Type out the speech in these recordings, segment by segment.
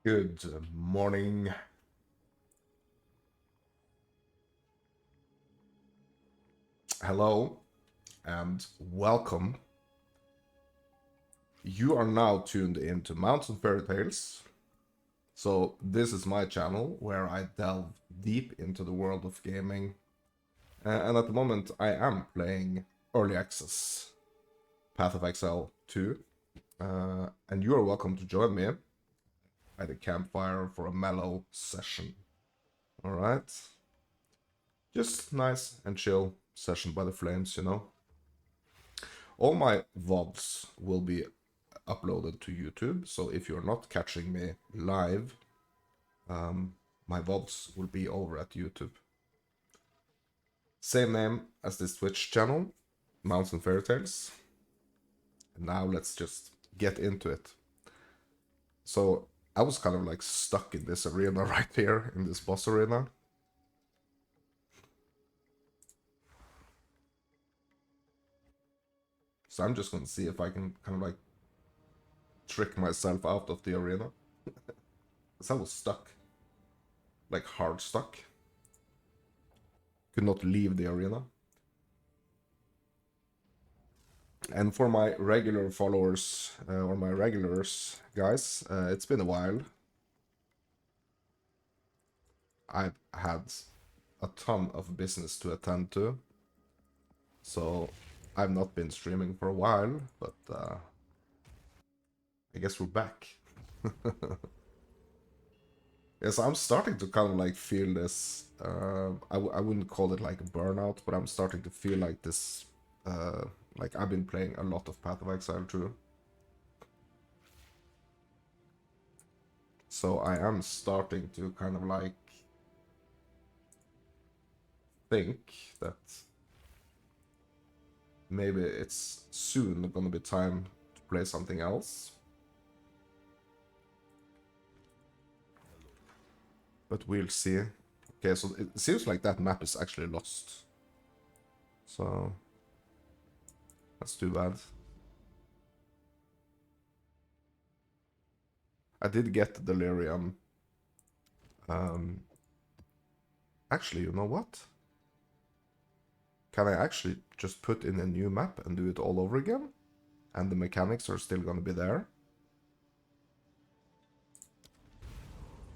Good morning. Hello and welcome. You are now tuned into Mountain Fairy Tales. So this is my channel where I delve deep into the world of gaming. And at the moment I am playing Early Access, Path of Exile 2. And you are welcome to join me at the campfire for a mellow session. Alright? Just nice and chill session by the flames, you know. All my VODs will be uploaded to YouTube, so if you're not catching me live, my VODs will be over at YouTube. Same name as this Twitch channel, Mountain Fairy Tales. And now let's just get into it. So I was kind of like stuck in this arena right here, in this boss arena. So I'm just gonna see if I can kind of like trick myself out of the arena. Because I was stuck. Like hard stuck. Could not leave the arena. And for my regular followers, or my regulars, guys, it's been a while. I've had a ton of business to attend to. So I've not been streaming for a while, but I guess we're back. Yes, I'm starting to kind of like feel this, I wouldn't call it like a burnout, but I'm starting to feel like this, like I've been playing a lot of Path of Exile 2. So I am starting to kind of like think that maybe it's soon gonna be time to play something else. But we'll see. Okay, so it seems like that map is actually lost. So that's too bad. I did get the Delirium. Actually, you know what? Can I actually just put in a new map and do it all over again? And the mechanics are still gonna be there?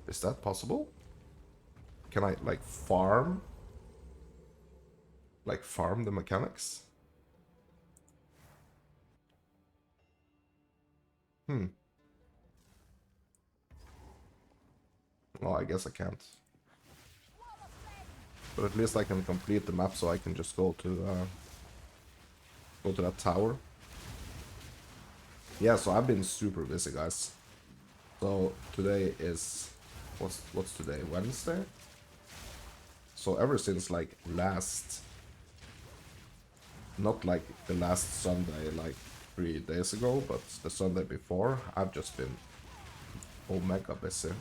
Is that possible? Can I, like, farm? Like, farm the mechanics? Oh, I guess I can't. But at least I can complete the map so I can just go to that tower. Yeah, so I've been super busy, guys. So today is... What's today? Wednesday? So ever since, like, not like the last Sunday, like 3 days ago, but the Sunday before, I've just been omega busy.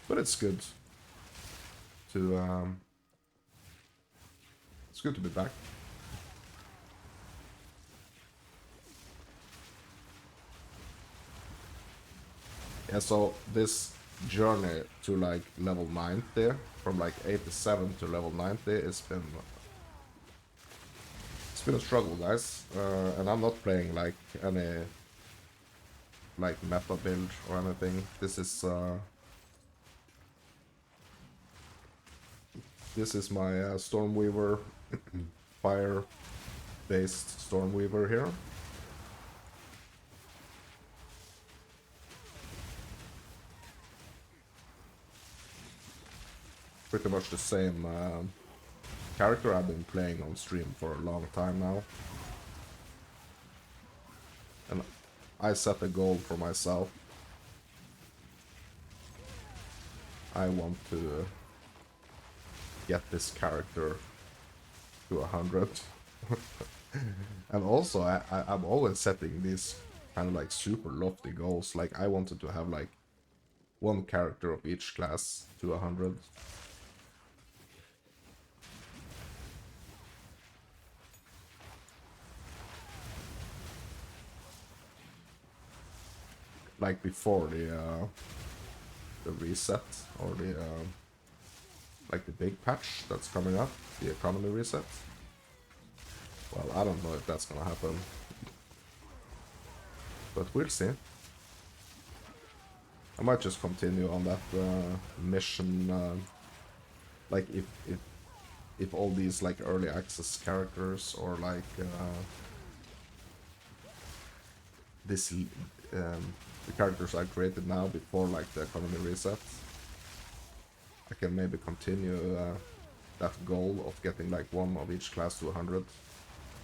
But it's good to it's good to be back. Yeah, so this journey to like level 90, from like 87 to level 90, it's been a struggle, guys. And I'm not playing like any like meta build or anything. This is my Stormweaver, fire-based Stormweaver here. Pretty much the same character I've been playing on stream for a long time now. And I set a goal for myself. I want to get this character to 100. And also, I'm always setting these kind of like super lofty goals. Like, I wanted to have like one character of each class to 100. like before the reset or the like the big patch that's coming up, the economy reset. Well, I don't know if that's gonna happen, but we'll see. I might just continue on that mission, like if all these like early access characters or like this the characters I created now before like the economy reset, I can maybe continue that goal of getting like one of each class to 100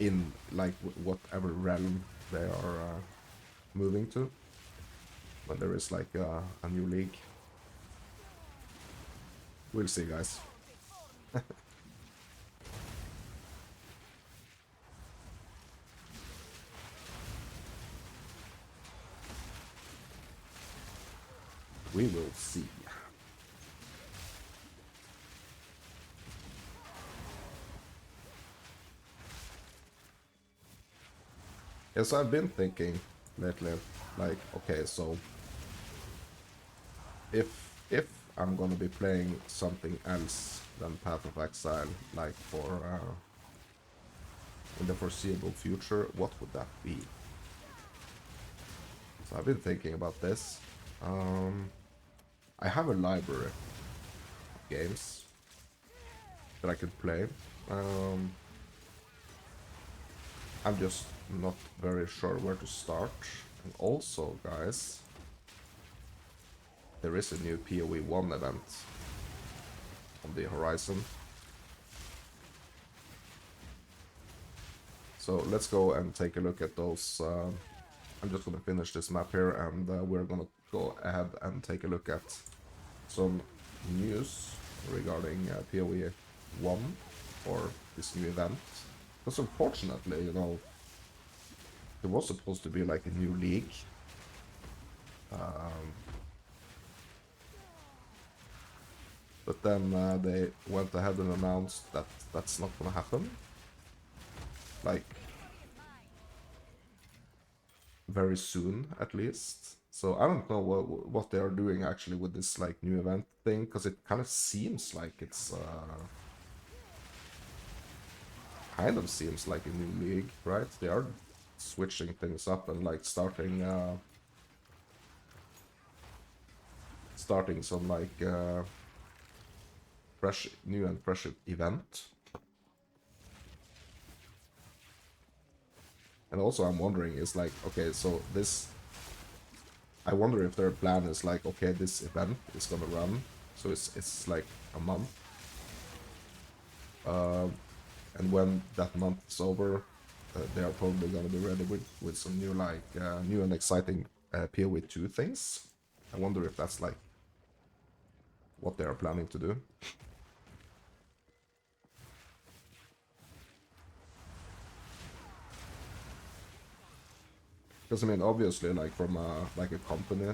in like whatever realm they are moving to when there is like a new league. We'll see, guys. We will see. Yes, I've been thinking lately, like, okay, so if I'm gonna be playing something else than Path of Exile, like for in the foreseeable future, what would that be? So I've been thinking about this. I have a library of games that I could play. I'm just not very sure where to start. And also, guys, there is a new POE 1 event on the horizon. So let's go and take a look at those. I'm just gonna finish this map here, and we're gonna go ahead and take a look at some news regarding POE 1 or this new event. Because unfortunately, you know, there was supposed to be like a new league. But then they went ahead and announced that that's not gonna happen. Like, very soon, at least. So I don't know what they are doing actually with this like new event thing, because it kind of seems like it's kind of seems like a new league, right? They are switching things up and like starting some like fresh, new and fresh event. And also I'm wondering is like, okay, so this, I wonder if their plan is like, okay, this event is gonna run, so it's like a month. And when that month is over, they are probably gonna be ready with some new like new and exciting POE 2 things. I wonder if that's like what they are planning to do. Because I mean, obviously, like from like a company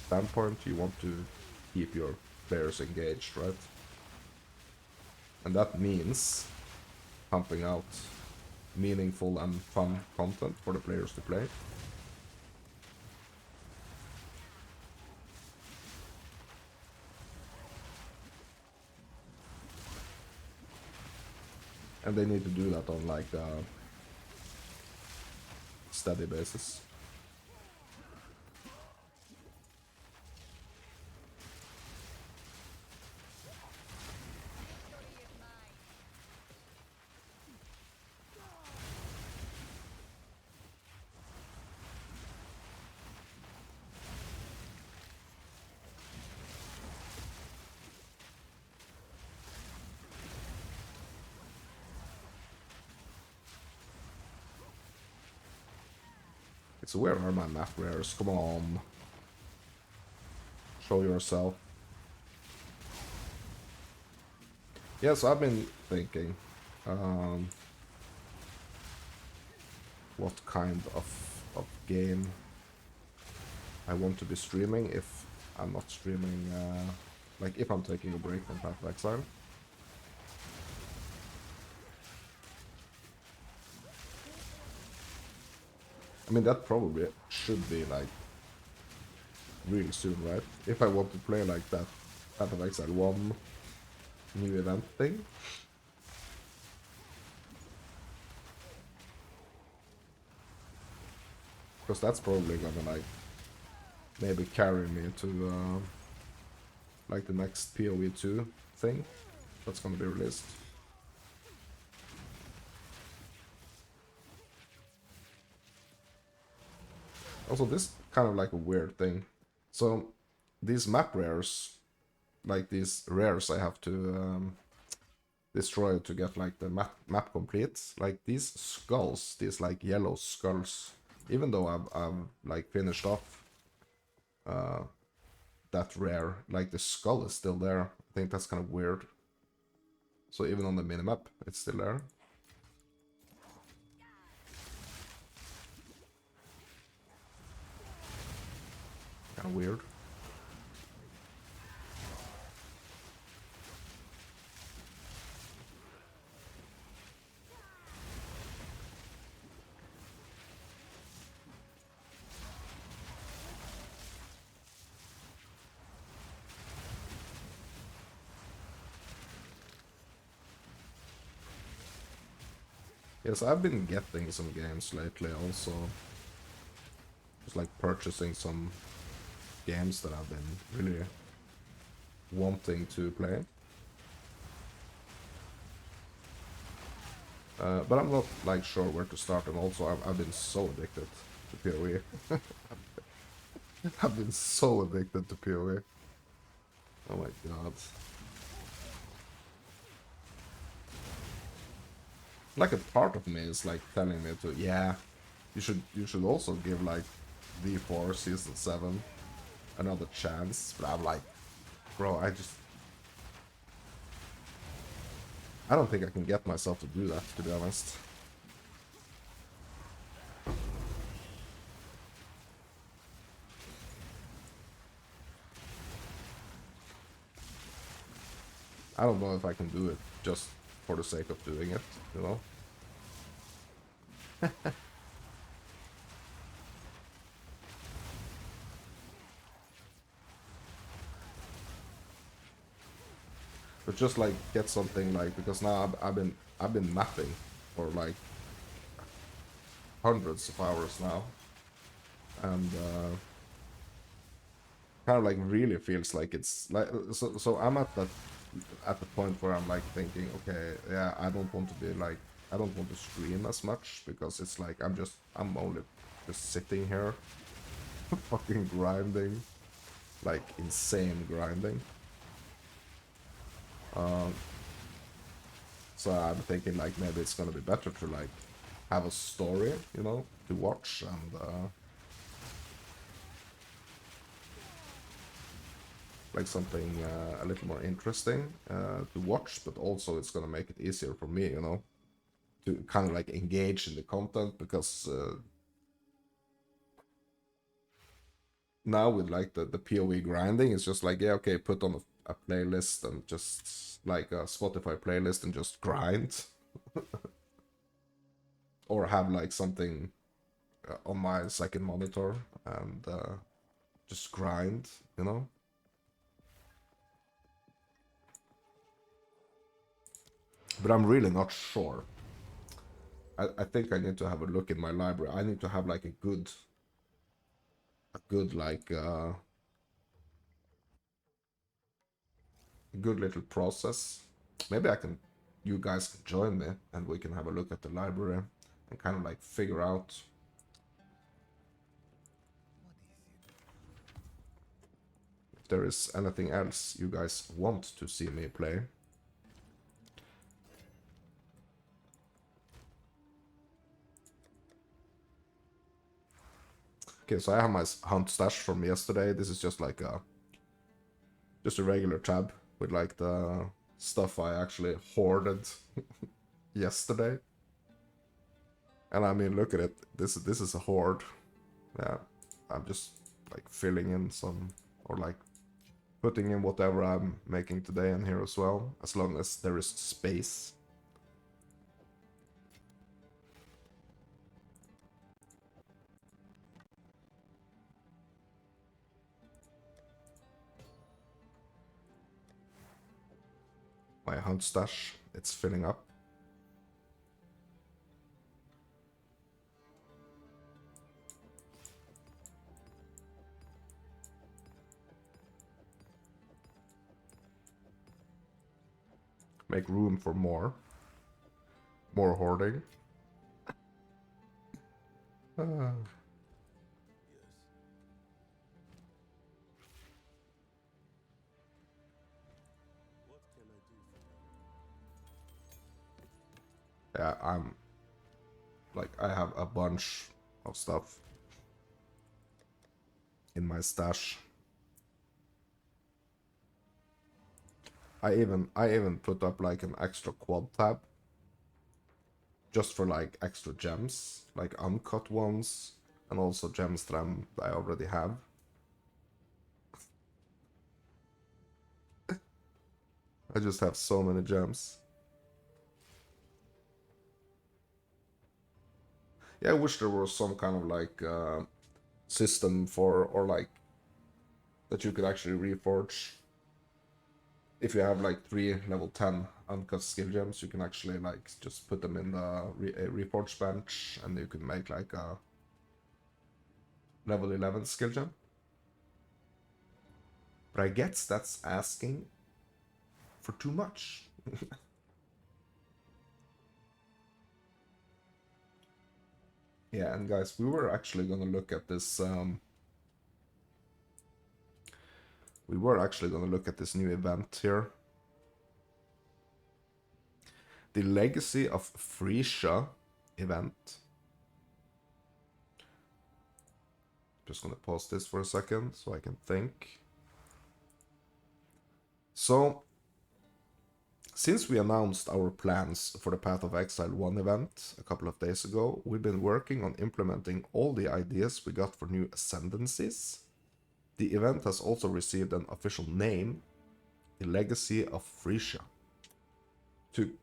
standpoint, you want to keep your players engaged, right? And that means pumping out meaningful and fun content for the players to play. And they need to do that on like a steady basis. So where are my map rares? Come on. Show yourself. Yeah, so I've been thinking what kind of game I want to be streaming if I'm not streaming, like if I'm taking a break from Path of Exile. I mean, that probably should be like real soon, right? If I want to play like that Path of Exile 1 new event thing. Because that's probably gonna like maybe carry me to like the next POE 2 thing that's gonna be released. Also, this kind of like a weird thing. So these map rares, like these rares I have to destroy to get like the map complete, like these skulls, these like yellow skulls, even though I've like finished off that rare, like the skull is still there. I think that's kind of weird. So even on the minimap, it's still there. Kind of weird. Yes, I've been getting some games lately also. Just like purchasing some games that I've been really wanting to play. But I'm not like sure where to start, and also I've been so addicted to PoE. I've been so addicted to PoE. Oh my god. Like a part of me is like telling me to, yeah, you should also give like V4 Season 7 another chance, but I'm like, bro, I don't think I can get myself to do that, to be honest. I don't know if I can do it just for the sake of doing it, you know? But just like get something like, because now I've been mapping for like hundreds of hours now, and kind of like really feels like it's like, so I'm at the point where I'm like thinking, okay, yeah, I don't want to be like, I don't want to stream as much, because it's like I'm only just sitting here fucking grinding, like insane grinding. So I'm thinking like maybe it's gonna be better to like have a story, you know, to watch, and like something a little more interesting to watch, but also it's gonna make it easier for me, you know, to kind of like engage in the content, because now with like the PoE grinding, it's just like, yeah, okay, put on a playlist and just like a Spotify playlist and just grind, or have like something on my second monitor and just grind, you know. But I'm really not sure. I think I need to have a look in my library. I need to have like a good like a good little process. Maybe you guys can join me and we can have a look at the library and kind of like figure out if there is anything else you guys want to see me play. Okay, so I have my hunt stash from yesterday. This is just like just a regular tab with like the stuff I actually hoarded yesterday. And I mean, look at it. This is a hoard. Yeah, I'm just like filling in some, or like putting in whatever I'm making today in here as well, as long as there is space. my hunt stash. It's filling up. Make room for more hoarding. Yeah, I'm like, I have a bunch of stuff in my stash. I even put up like an extra quad tab just for like extra gems, like uncut ones, and also gems that I already have. I just have so many gems. Yeah, I wish there was some kind of like system for, or like that you could actually reforge. If you have like 3 level 10 uncut skill gems, you can actually like just put them in the reforge bench, and you can make like a level 11 skill gem. But I guess that's asking for too much. Yeah, and guys, we were actually gonna look at this. We were actually gonna look at this new event here. The Legacy of Frisia event. Just gonna pause this for a second so I can think. So, since we announced our plans for the Path of Exile 1 event a couple of days ago, we've been working on implementing all the ideas we got for new ascendancies. The event has also received an official name, the Legacy of Frisia, to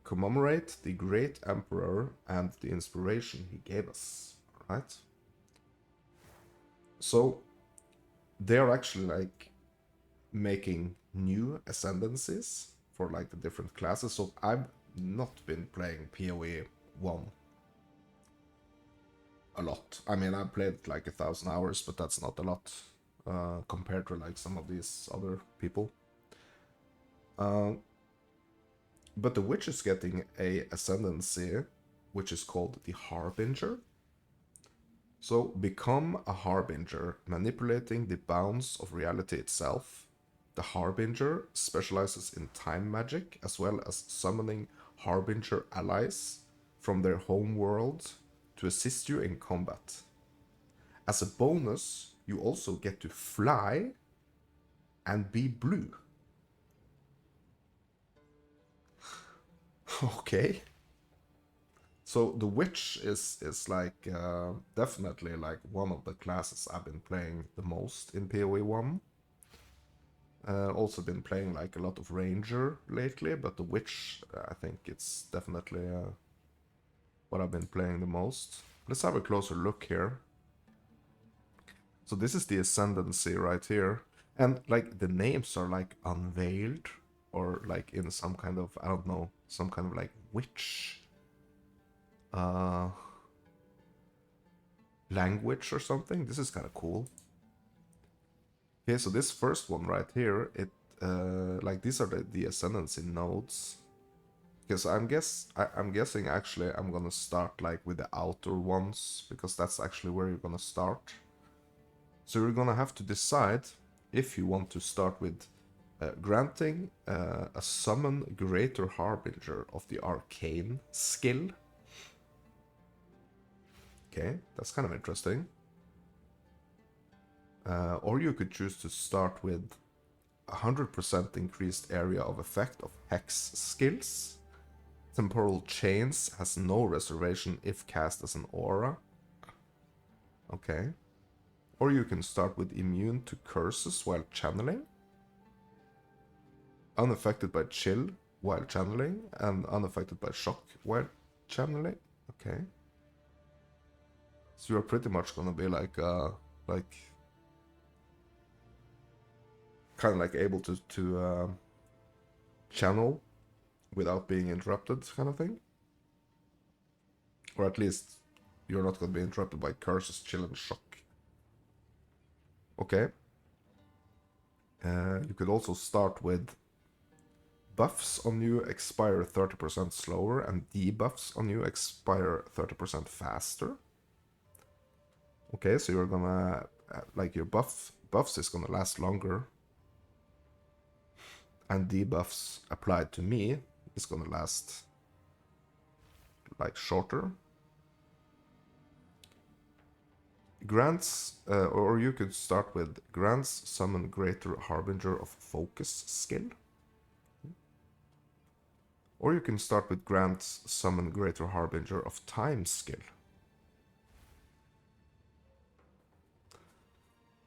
commemorate the great emperor and the inspiration he gave us, right? So they are actually like making new ascendancies for like the different classes. So I've not been playing POE 1 a lot. I mean, I played like 1,000 hours, but that's not a lot compared to like some of these other people. But the witch is getting a ascendancy, which is called the Harbinger. So become a Harbinger, manipulating the bounds of reality itself. The Harbinger specializes in time magic, as well as summoning Harbinger allies from their home world to assist you in combat. As a bonus, you also get to fly and be blue. Okay. So the witch is like definitely like one of the classes I've been playing the most in PoE 1. Also been playing like a lot of ranger lately, but the witch, I think it's definitely what I've been playing the most. Let's have a closer look here. So this is the ascendancy right here, and like the names are like unveiled, or like in some kind of, I don't know, some kind of like witch language or something. This is kind of cool. Okay, so this first one right here, it like these are the ascendancy nodes. Because I'm guessing actually I'm gonna start like with the outer ones, because that's actually where you're gonna start. So you're gonna have to decide if you want to start with granting a summon greater harbinger of the arcane skill. Okay, that's kind of interesting. Or you could choose to start with 100% increased area of effect of hex skills. Temporal Chains has no reservation if cast as an aura. Okay. Or you can start with immune to curses while channeling. Unaffected by chill while channeling, and unaffected by shock while channeling. Okay. So you're pretty much gonna be like kind of like able to channel without being interrupted, kind of thing. Or at least you're not going to be interrupted by curses, chill, and shock. Okay. You could also start with buffs on you expire 30% slower, and debuffs on you expire 30% faster. Okay, so you're gonna, like, your buffs is gonna last longer, and debuffs applied to me is gonna last, like, shorter. Grants, or you could start with grants summon greater harbinger of focus skill. Or you can start with grants summon greater harbinger of time skill.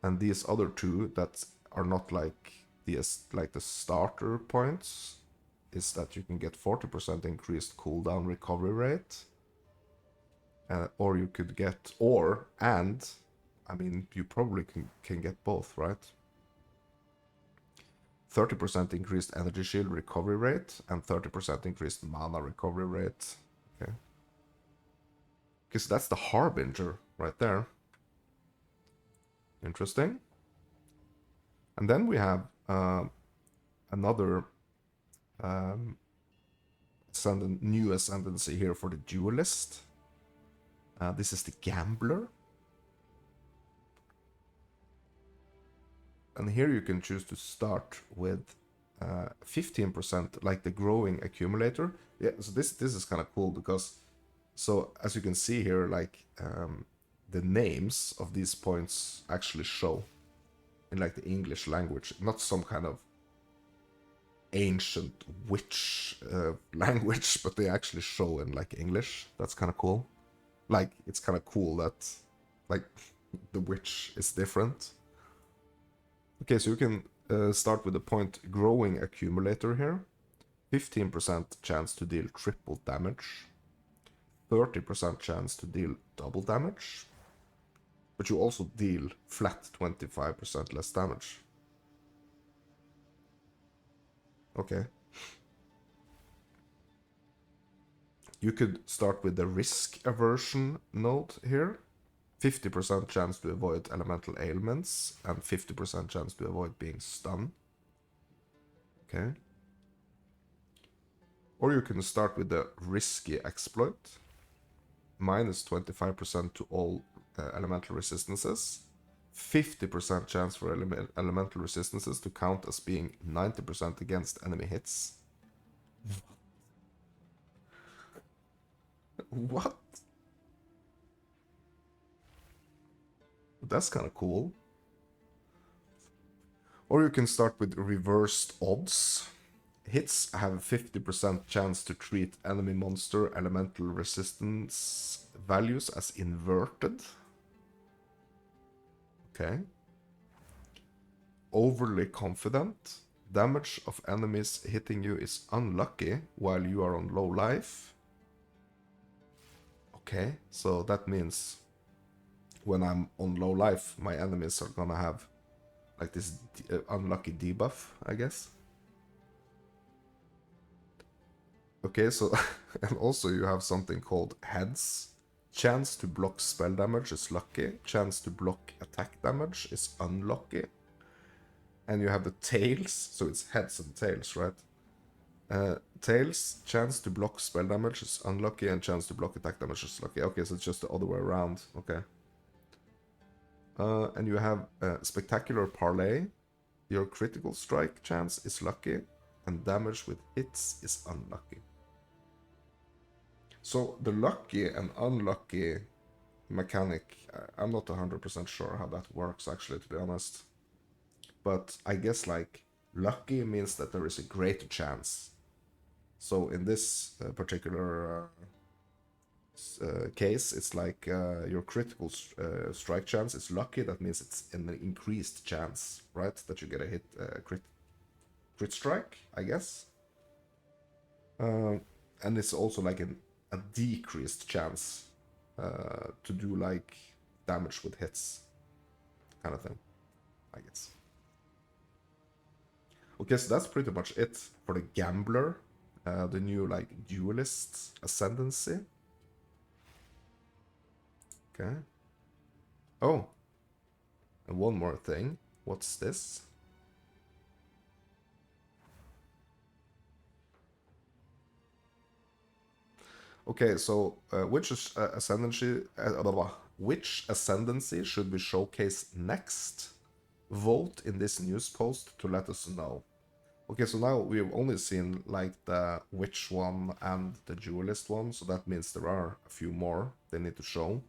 And these other two that are not like the starter points is that you can get 40% increased cooldown recovery rate. Or you could get, I mean, you probably can get both, right? 30% increased energy shield recovery rate and 30% increased mana recovery rate. Okay. Because that's the harbinger right there. Interesting. And then we have another new ascendancy here for the duelist. This is the gambler. And here you can choose to start with 15%, like the growing accumulator. Yeah, so this is kind of cool because, so as you can see here, like the names of these points actually show in like the English language, not some kind of ancient witch language, but they actually show in like English. That's kind of cool. Like, it's kind of cool that like the witch is different. Okay, so you can start with the point growing accumulator here. 15% chance to deal triple damage. 30% chance to deal double damage. But you also deal flat 25% less damage. Okay. You could start with the risk aversion node here. 50% chance to avoid elemental ailments and 50% chance to avoid being stunned. Okay. Or you can start with the risky exploit. Minus 25% to all elemental resistances. 50% chance for elemental resistances to count as being 90% against enemy hits. What? That's kind of cool. Or you can start with reversed odds. Hits have 50% chance to treat enemy monster elemental resistance values as inverted. Okay. Overly confident. Damage of enemies hitting you is unlucky while you are on low life. Okay, so that means when I'm on low life, my enemies are gonna have like this unlucky debuff, I guess. Okay, so and also you have something called heads. Chance to block spell damage is lucky. Chance to block attack damage is unlucky. And you have the tails, so it's heads and tails, right? Tails, chance to block spell damage is unlucky, and chance to block attack damage is lucky. Okay, so it's just the other way around. Okay. And you have Spectacular Parlay. Your critical strike chance is lucky, and damage with hits is unlucky. So the lucky and unlucky mechanic, I'm not 100% sure how that works, actually, to be honest. But I guess, like, lucky means that there is a greater chance. So in this particular case, it's like your critical strike chance is lucky. That means it's an increased chance, right? That you get a hit crit strike, I guess. And it's also like a decreased chance to do like damage with hits, kind of thing, I guess. Okay, so that's pretty much it for the Gambler, the new like Duelist Ascendancy. Okay. Oh, and one more thing. What's this? Okay, so which ascendancy should we showcase next? Vote in this news post to let us know. Okay, so now we've only seen like the witch one and the duelist one, so that means there are a few more they need to show.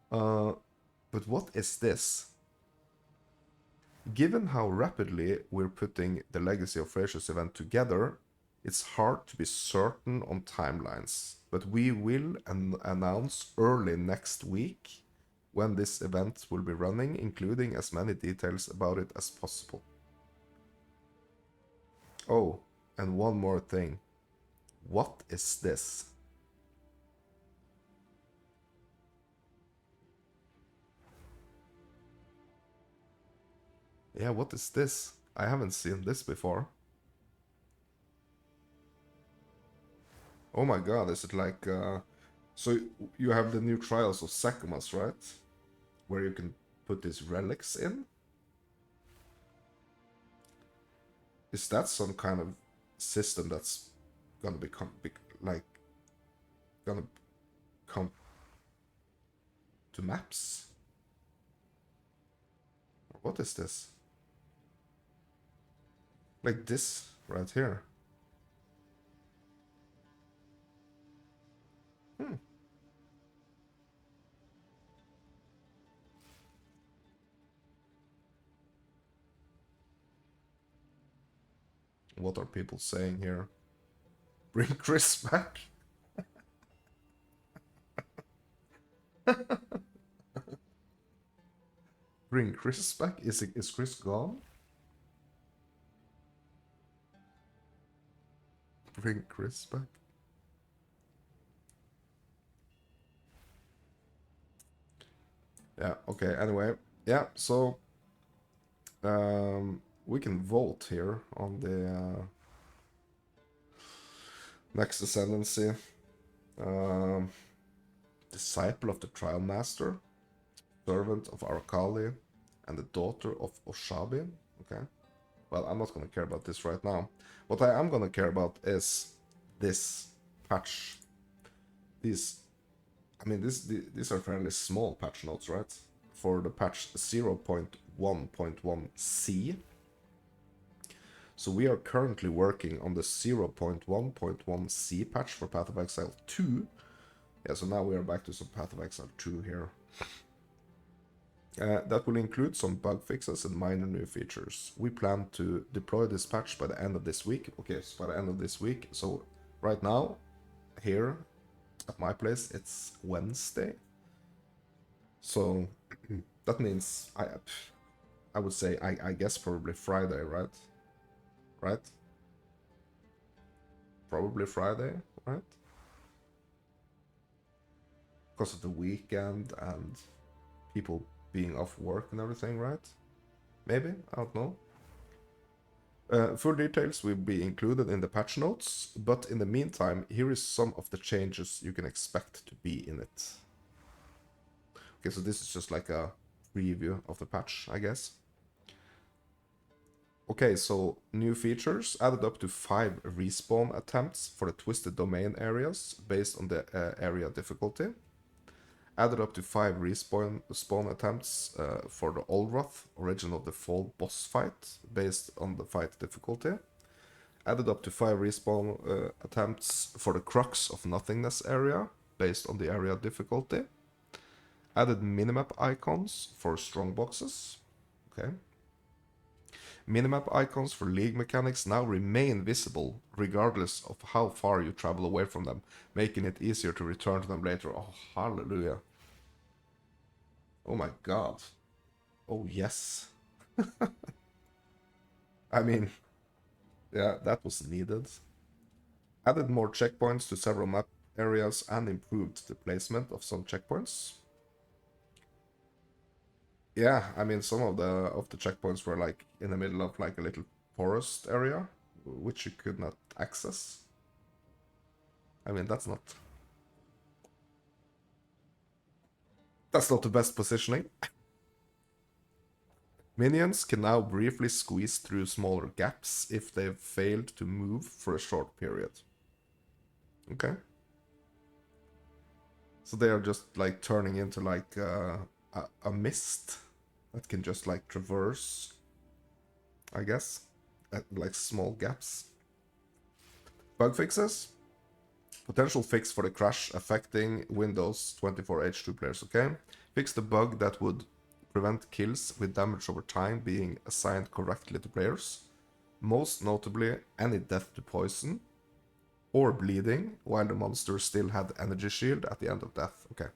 But what is this? Given how rapidly we're putting the Legacy of Frasiers event together, it's hard to be certain on timelines, but we will announce early next week when this event will be running, including as many details about it as possible. Oh, and one more thing. What is this? Yeah, what is this? I haven't seen this before. Oh my god, is it like so you have the new Trials of Sakumas, right? Where you can put these relics in? Is that some kind of system that's gonna become like gonna come to maps? What is this? Like this right here. Hmm. What are people saying here? Bring Chris back? Bring Chris back? Is Chris gone? Bring Chris back? Yeah, okay, anyway. Yeah, so we can vote here on the next ascendancy. Um, Disciple of the Trial Master, servant of Arakali, and the daughter of Oshabi. Okay. Well, I'm not gonna care about this right now. What I am gonna care about is this patch. These, I mean, these are fairly small patch notes, right? For the patch 0.1.1c. So we are currently working on the 0.1.1c patch for Path of Exile 2. Yeah, so now we are back to some Path of Exile 2 here. That will include some bug fixes and minor new features. We plan to deploy this patch by the end of this week. Okay, so by the end of this week. So right now, here at my place, it's Wednesday. So that means I would say I guess probably Friday, right? Right? Probably Friday, right? Because of the weekend and people being off work and everything, right? Maybe, I don't know. Full details will be included in the patch notes, but in the meantime, here is some of the changes you can expect to be in it. Okay, so this is just like a preview of the patch, I guess. Okay, so new features added up to 5 respawn attempts for the Twisted Domain areas based on the area difficulty. Added up to 5 respawn attempts for the Olroth Original Default boss fight based on the fight difficulty. Added up to 5 respawn attempts for the Crux of Nothingness area based on the area difficulty. Added minimap icons for strong boxes. Okay. Minimap icons for League mechanics now remain visible regardless of how far you travel away from them, making it easier to return to them later. Oh, hallelujah. Oh my god. Oh yes. I mean, yeah, that was needed. Added more checkpoints to several map areas and improved the placement of some checkpoints. Yeah, I mean some of the checkpoints were like in the middle of like a little forest area, which you could not access. I mean, that's not the best positioning. Minions can now briefly squeeze through smaller gaps if they've failed to move for a short period. Okay. So they are just like turning into like a mist that can just like traverse, I guess, at like small gaps. Bug fixes. Potential fix for the crash affecting Windows 24 H2 players, okay? Fix the bug that would prevent kills with damage over time being assigned correctly to players. Most notably, any death to poison or bleeding while the monster still had energy shield at the end of death, okay.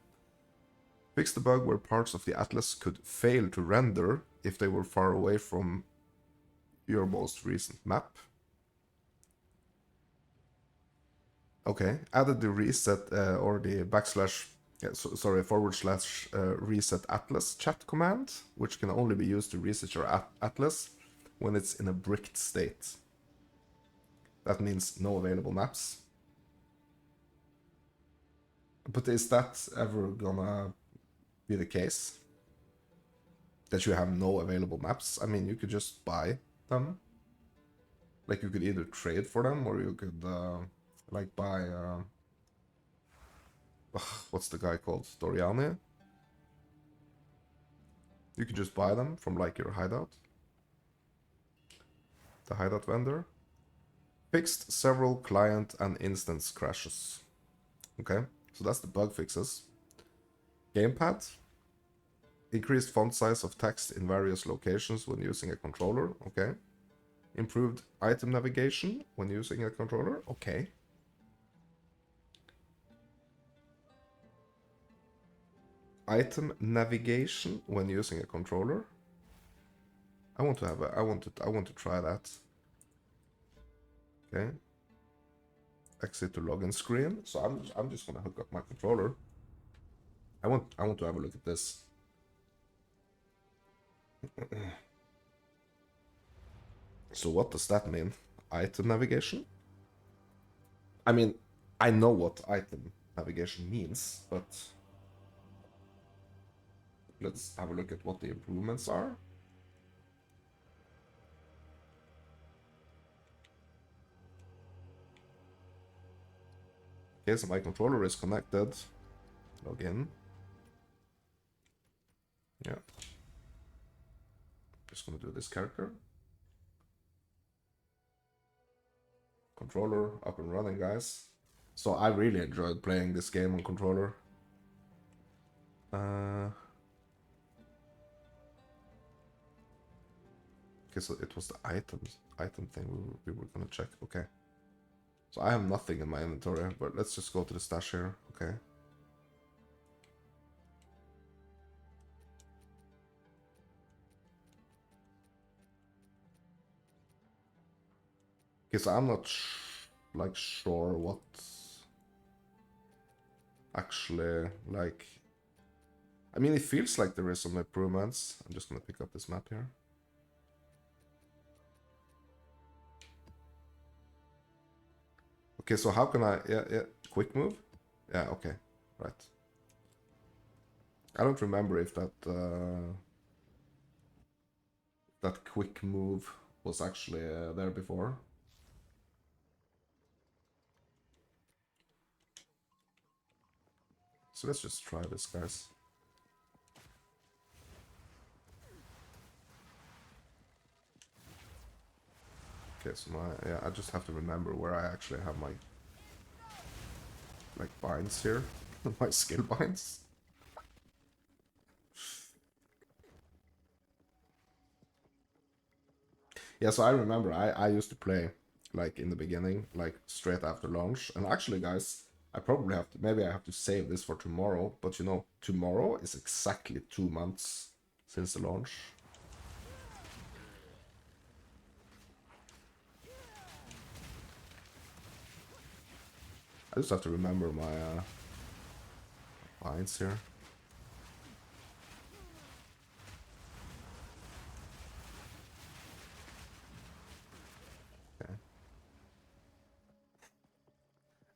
Fix the bug where parts of the atlas could fail to render if they were far away from your most recent map. Okay, added the reset or the backslash, forward slash reset atlas chat command, which can only be used to reset your atlas when it's in a bricked state. That means no available maps. But is that ever gonna be the case? That you have no available maps? I mean, you could just buy them. Like, you could either trade for them, or you could, like, buy, what's the guy called? Doriani? You could just buy them from, like, your hideout. The hideout vendor. Fixed several client and instance crashes. Okay, so that's the bug fixes. Gamepad. Increased font size of text in various locations when using a controller. Okay. Improved item navigation when using a controller. Okay. Item navigation when using a controller. I want to try that. Okay. Exit to login screen. So I'm just gonna hook up my controller. I want to have a look at this. So what does that mean? Item navigation? I mean, I know what item navigation means, but let's have a look at what the improvements are. Okay, so my controller is connected. Log in. Yeah. Just gonna do this character. Controller up and running, guys. So I really enjoyed playing this game on controller. Okay, so it was the item thing we were gonna check. Okay. So I have nothing in my inventory, but let's just go to the stash here. Okay. Okay, so I'm not like sure what actually like. I mean, it feels like there is some improvements. I'm just gonna pick up this map here. Okay, so how can I... Yeah, quick move? Yeah, okay, right. I don't remember if that... that quick move was actually there before. So let's just try this, guys. Okay, so I just have to remember where I actually have my like binds here, my skill binds. Yeah, so I remember I used to play like in the beginning, like straight after launch, and actually, guys, I probably have to maybe I have to save this for tomorrow, but you know, tomorrow is exactly 2 months since the launch. I just have to remember my lines here.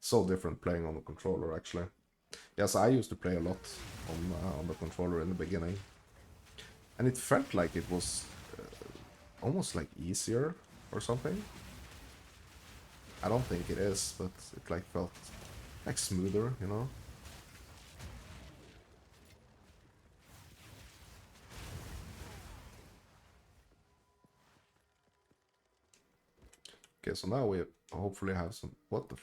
So different playing on the controller, actually. Yes, I used to play a lot on the controller in the beginning, and it felt like it was almost like easier or something. I don't think it is, but it like felt like smoother, you know? Okay, so now we hopefully have some... What the...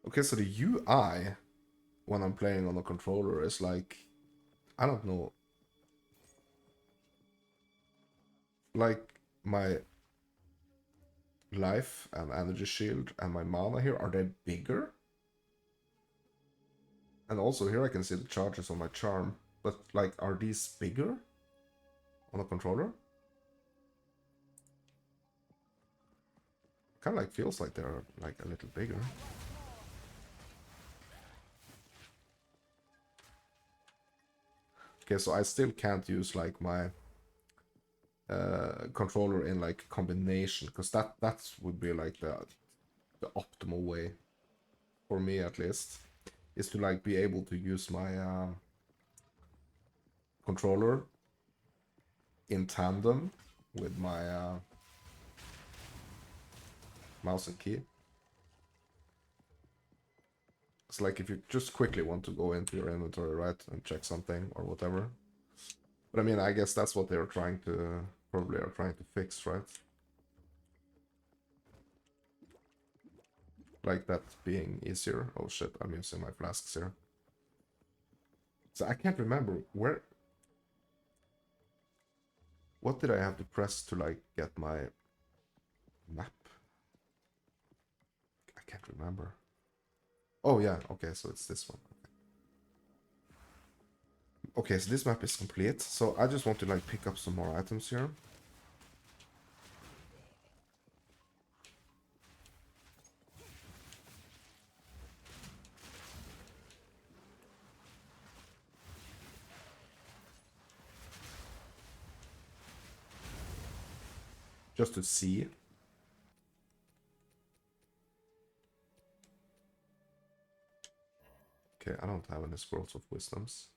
Okay, so the UI when I'm playing on a controller is like... I don't know. Like, my life and energy shield and my mana here, are they bigger? And also here I can see the charges on my charm. But, like, are these bigger on a controller? Kind of like feels like they're like a little bigger. Okay, so I still can't use like my controller in like combination, because that would be like the optimal way for me, at least, is to like be able to use my controller in tandem with my mouse and key. It's like if you just quickly want to go into your inventory, right, and check something or whatever. But I mean, I guess that's what they're trying to, probably are trying to fix, right? Like that being easier. Oh shit, I'm using my flasks here. So I can't remember where... What did I have to press to like get my map? I can't remember. Oh yeah, okay, so it's this one. Okay, so this map is complete. So I just want to like pick up some more items here. Just to see. Okay, I don't have any scrolls of wisdoms.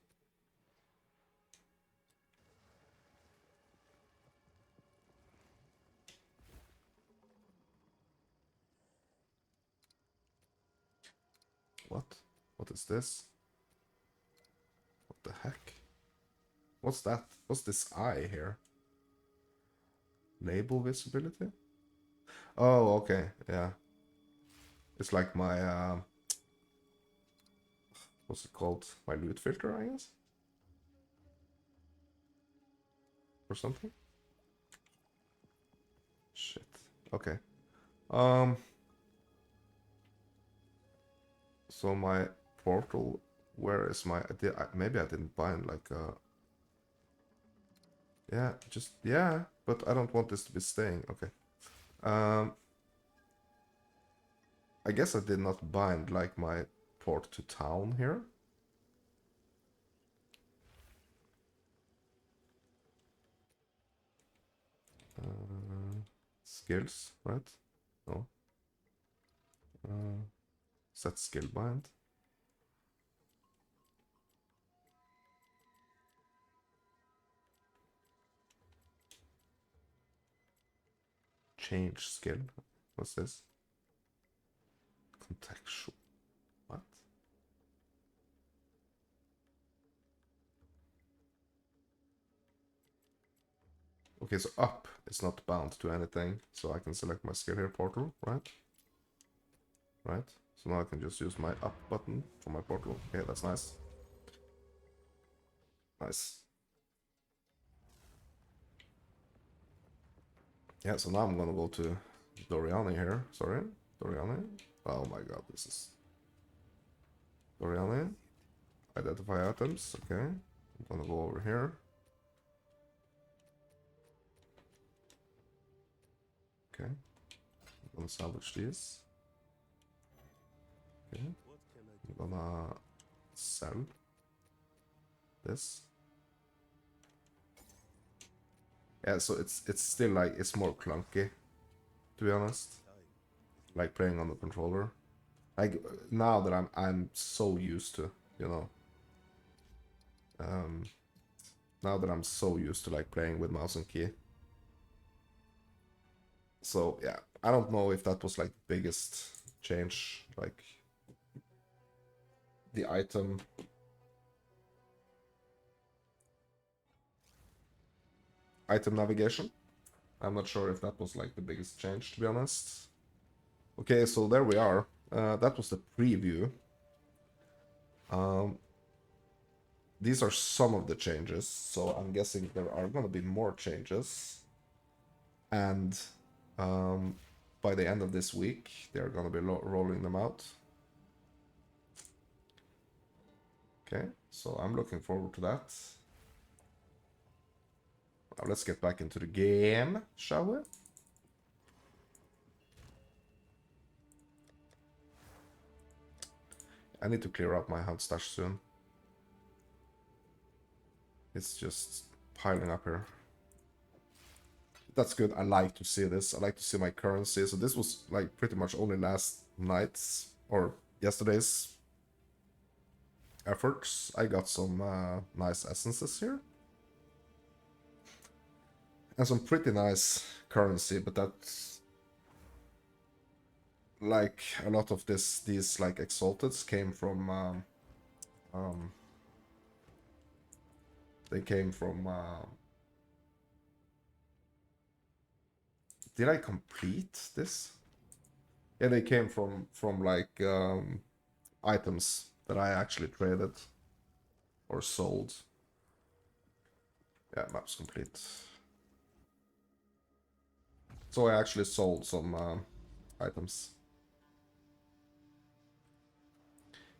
What? What is this? What the heck? What's that? What's this eye here? Label visibility? Oh, okay, yeah. It's like my, what's it called? My loot filter, I guess? Or something? Shit. Okay. Um, so my portal, where is my... maybe I didn't bind like a... Yeah, just... Yeah, but I don't want this to be staying. Okay. I guess I did not bind like my port to town here. Skills, right? No. Set skill bind. Change skill. What's this? Contextual. What? Okay, so up is not bound to anything, so I can select my skill here, portal, right? Right. So now I can just use my up button for my portal. Okay, that's nice. Nice. Yeah, so now I'm gonna go to Doriani here. Sorry, Doriani. Oh my god, this is... Doriani. Identify items, okay. I'm gonna go over here. Okay. I'm gonna salvage these. Okay. I'm gonna sell this. Yeah, so it's still like, it's more clunky, to be honest. like playing on the controller. Like now that I'm so used to, you know, um, now that I'm so used to like playing with mouse and key. So yeah, I don't know if that was like the biggest change, like the item navigation. I'm not sure if that was like the biggest change, to be honest. Okay, so there we are. That was the preview. Um, these are some of the changes, so I'm guessing there are gonna be more changes. And by the end of this week, they're gonna be rolling them out. Okay, so I'm looking forward to that. Now let's get back into the game, shall we? I need to clear out my hunt stash soon. It's just piling up here. That's good. I like to see this. I like to see my currency. So this was like pretty much only last night's or yesterday's efforts. I got some nice essences here. And some pretty nice currency, but that's like a lot of these like exalteds came from they came from did I complete this? Yeah, they came from like items that I actually traded or sold. Yeah, map's complete. So I actually sold some items.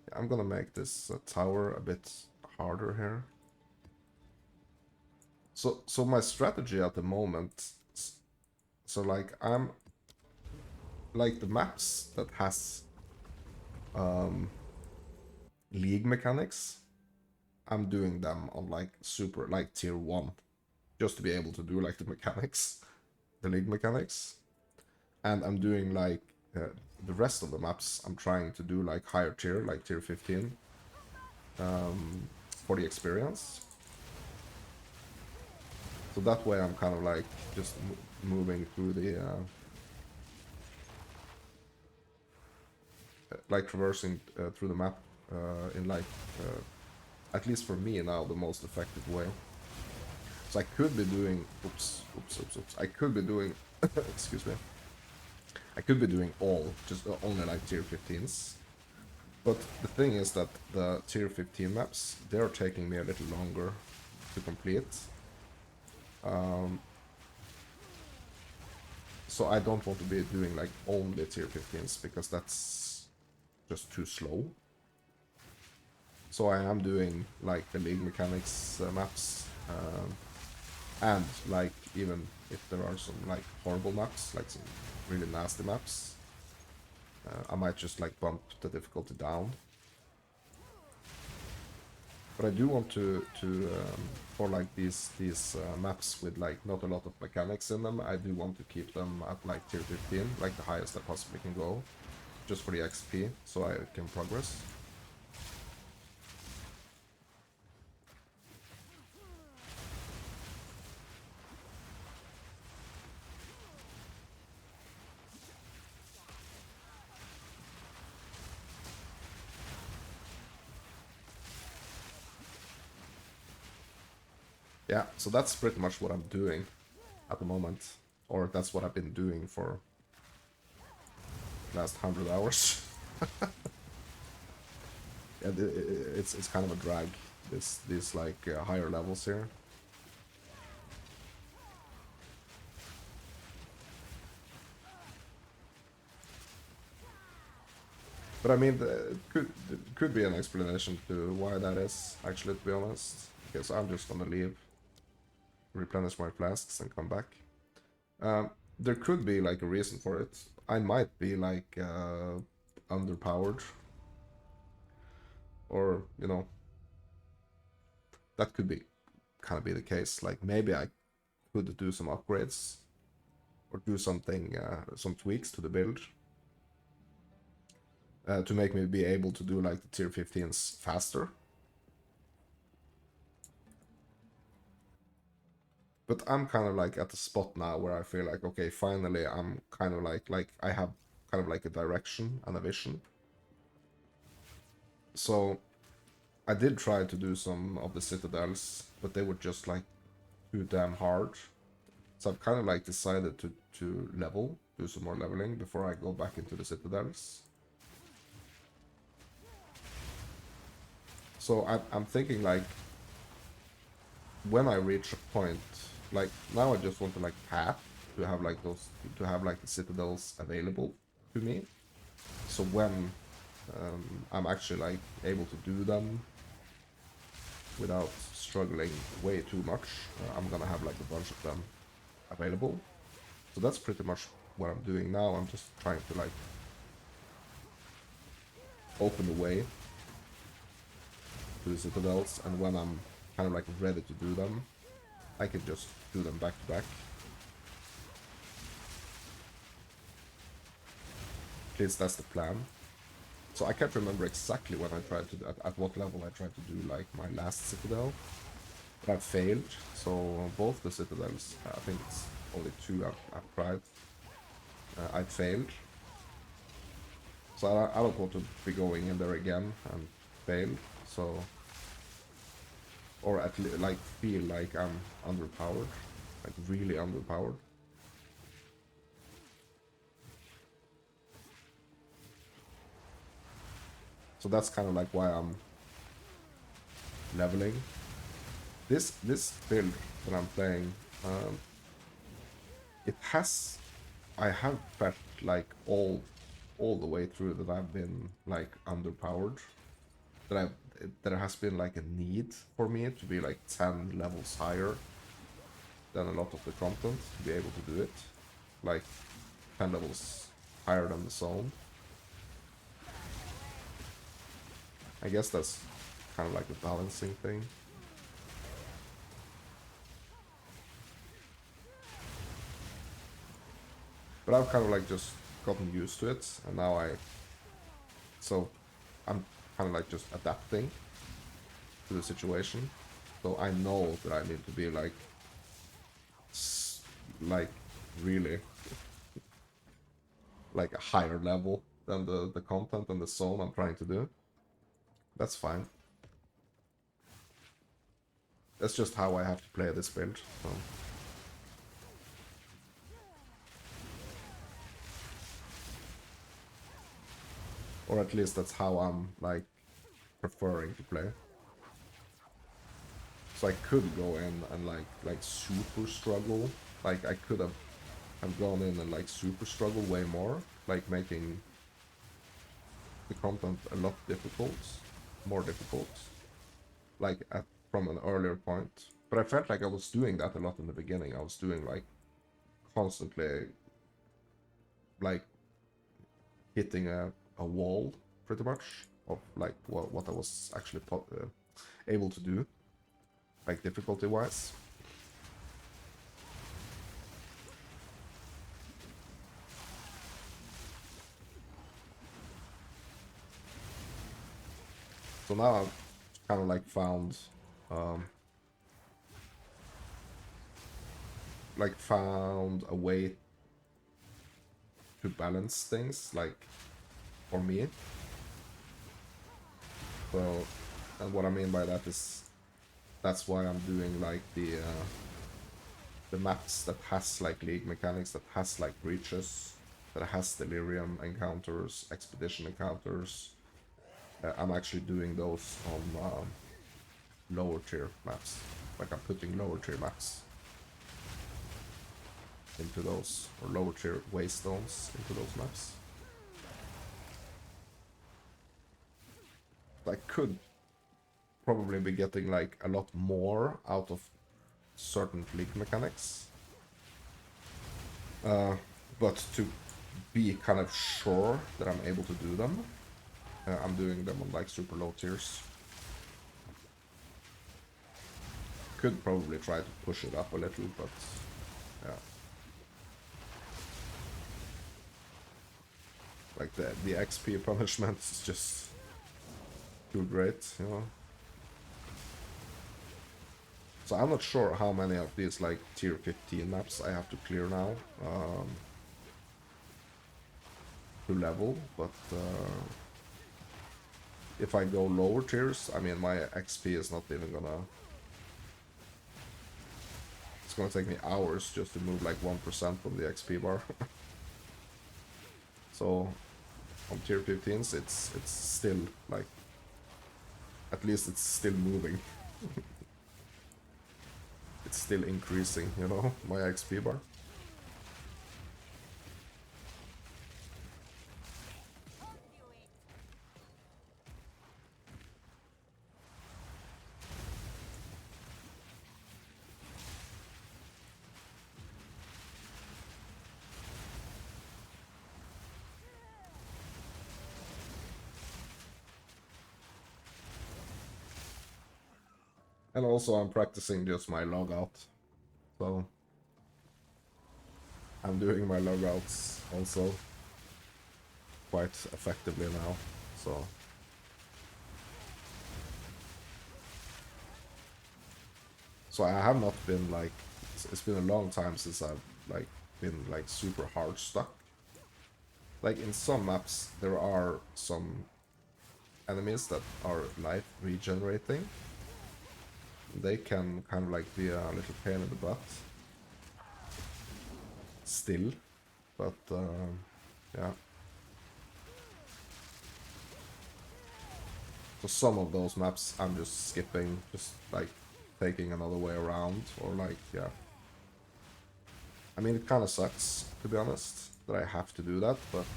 Yeah, I'm gonna make this tower a bit harder here. So my strategy at the moment, so like I'm like the maps that has league mechanics, I'm doing them on like super like tier 1 just to be able to do like the mechanics, the league mechanics. And I'm doing like the rest of the maps I'm trying to do like higher tier, like tier 15 for the experience. So that way I'm kind of like just moving through the like traversing through the map in like at least for me now the most effective way. So I could be doing oops. I could be doing excuse me. I could be doing all just only like tier 15s. But the thing is that the tier 15 maps, they're taking me a little longer to complete. So I don't want to be doing like only tier 15s because that's just too slow. So I am doing like the league mechanics maps, and like even if there are some like horrible maps, like some really nasty maps, I might just like bump the difficulty down. But I do want to for like these maps with like not a lot of mechanics in them, I do want to keep them at like tier 15, like the highest I possibly can go, just for the XP, so I can progress. Yeah, so that's pretty much what I'm doing at the moment, or that's what I've been doing for the last 100 hours. Yeah, it's kind of a drag, these like higher levels here. But I mean, it could be an explanation to why that is, actually, to be honest. Okay, so I'm just gonna leave, replenish my flasks, and come back. There could be like a reason for it. I might be like underpowered, or you know, that could be kind of be the case. Like maybe I could do some upgrades or do something, some tweaks to the build to make me be able to do like the tier 15s faster. But I'm kind of like at the spot now where I feel like, okay, finally I'm kind of like I have kind of like a direction and a vision. So I did try to do some of the citadels, but they were just like too damn hard. So I've kind of like decided to level, do some more leveling before I go back into the citadels. So I'm thinking like, when I reach a point, like now I just want to like path to have like those, to have like the citadels available to me. So when I'm actually like able to do them without struggling way too much, I'm gonna have like a bunch of them available. So that's pretty much what I'm doing now. I'm just trying to like open the way to the citadels, and when I'm kind of like ready to do them, I can just do them back to back. At least that's the plan. So I can't remember exactly when I tried to, at what level I tried to do like my last citadel, but I failed. So both the citadels, I think it's only two I've tried, I failed. So I don't want to be going in there again and fail. So, or at least like feel like I'm underpowered, like really underpowered. So that's kind of like why I'm leveling. This build that I'm playing, it has, I have felt like all the way through that I've been like underpowered. That I've there has been like a need for me to be like 10 levels higher than a lot of the content to be able to do it. Like 10 levels higher than the zone. I guess that's kind of like a balancing thing. But I've kind of like just gotten used to it, and now so I'm kind of like just adapting to the situation. So I know that I need to be like like really like a higher level than the content and the zone I'm trying to do. That's fine. That's just how I have to play this build. So. Or at least that's how I'm like preferring to play. So I could go in and like super struggle. Like I could have gone in and like super struggle way more, like making the content a lot more difficult, like from an earlier point. But I felt like I was doing that a lot in the beginning. I was doing like constantly like hitting a wall pretty much of like what I was actually able to do, like difficulty wise. So now I've kind of like um, found a way to balance things, like for me. So, and what I mean by that is that's why I'm doing like the maps that has like league mechanics, that has like breaches, that has delirium encounters, expedition encounters. I'm actually doing those on lower tier maps. Like I'm putting lower tier maps into those, or lower tier waystones into those maps. I could probably be getting like a lot more out of certain league mechanics. But to be kind of sure that I'm able to do them, I'm doing them on like super low tiers. Could probably try to push it up a little, but yeah. Like the XP punishment is just too great, you know. So I'm not sure how many of these like tier 15 maps I have to clear now to level, but if I go lower tiers, I mean my XP is not even gonna. It's gonna take me hours just to move like 1% from the XP bar. So on tier 15s, it's still like, at least it's still moving. It's still increasing, you know, my XP bar. And also I'm practicing just my logout. So I'm doing my logouts also quite effectively now. So I have not been like, it's been a long time since I've like been like super hard stuck. Like in some maps there are some enemies that are life regenerating. They can kind of like be a little pain in the butt still, but yeah. So some of those maps I'm just skipping, just like taking another way around, or like, yeah. I mean, it kind of sucks, to be honest, that I have to do that, but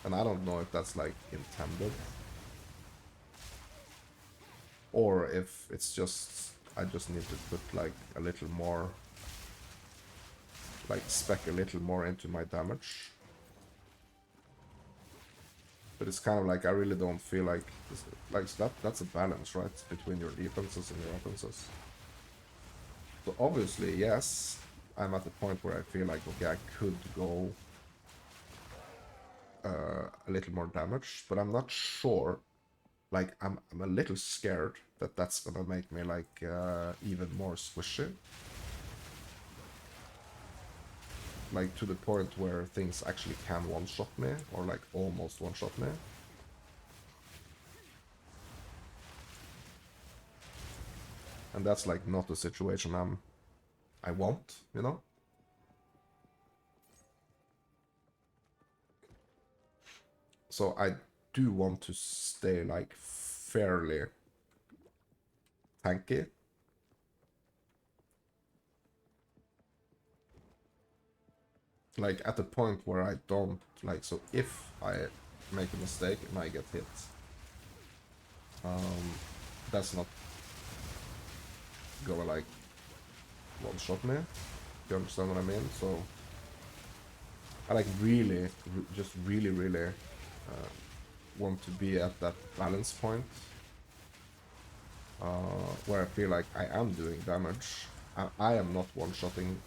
and I don't know if that's like intended, or if it's just, I just need to put like a little more, like spec a little more into my damage. But it's kind of like, I really don't feel like that's a balance, right, between your defenses and your offenses. So obviously, yes, I'm at the point where I feel like, okay, I could go a little more damage, but I'm not sure. Like, I'm a little scared that that's gonna make me like even more squishy. Like to the point where things actually can one-shot me, or like almost one-shot me. And that's like not the situation I want, you know? So I do want to stay like fairly tanky. Like at the point where I don't like, so if I make a mistake and I get hit, that's not gonna like one shot me. You understand what I mean? So I like really, just really want to be at that balance point where I feel like I am doing damage. I am not one-shotting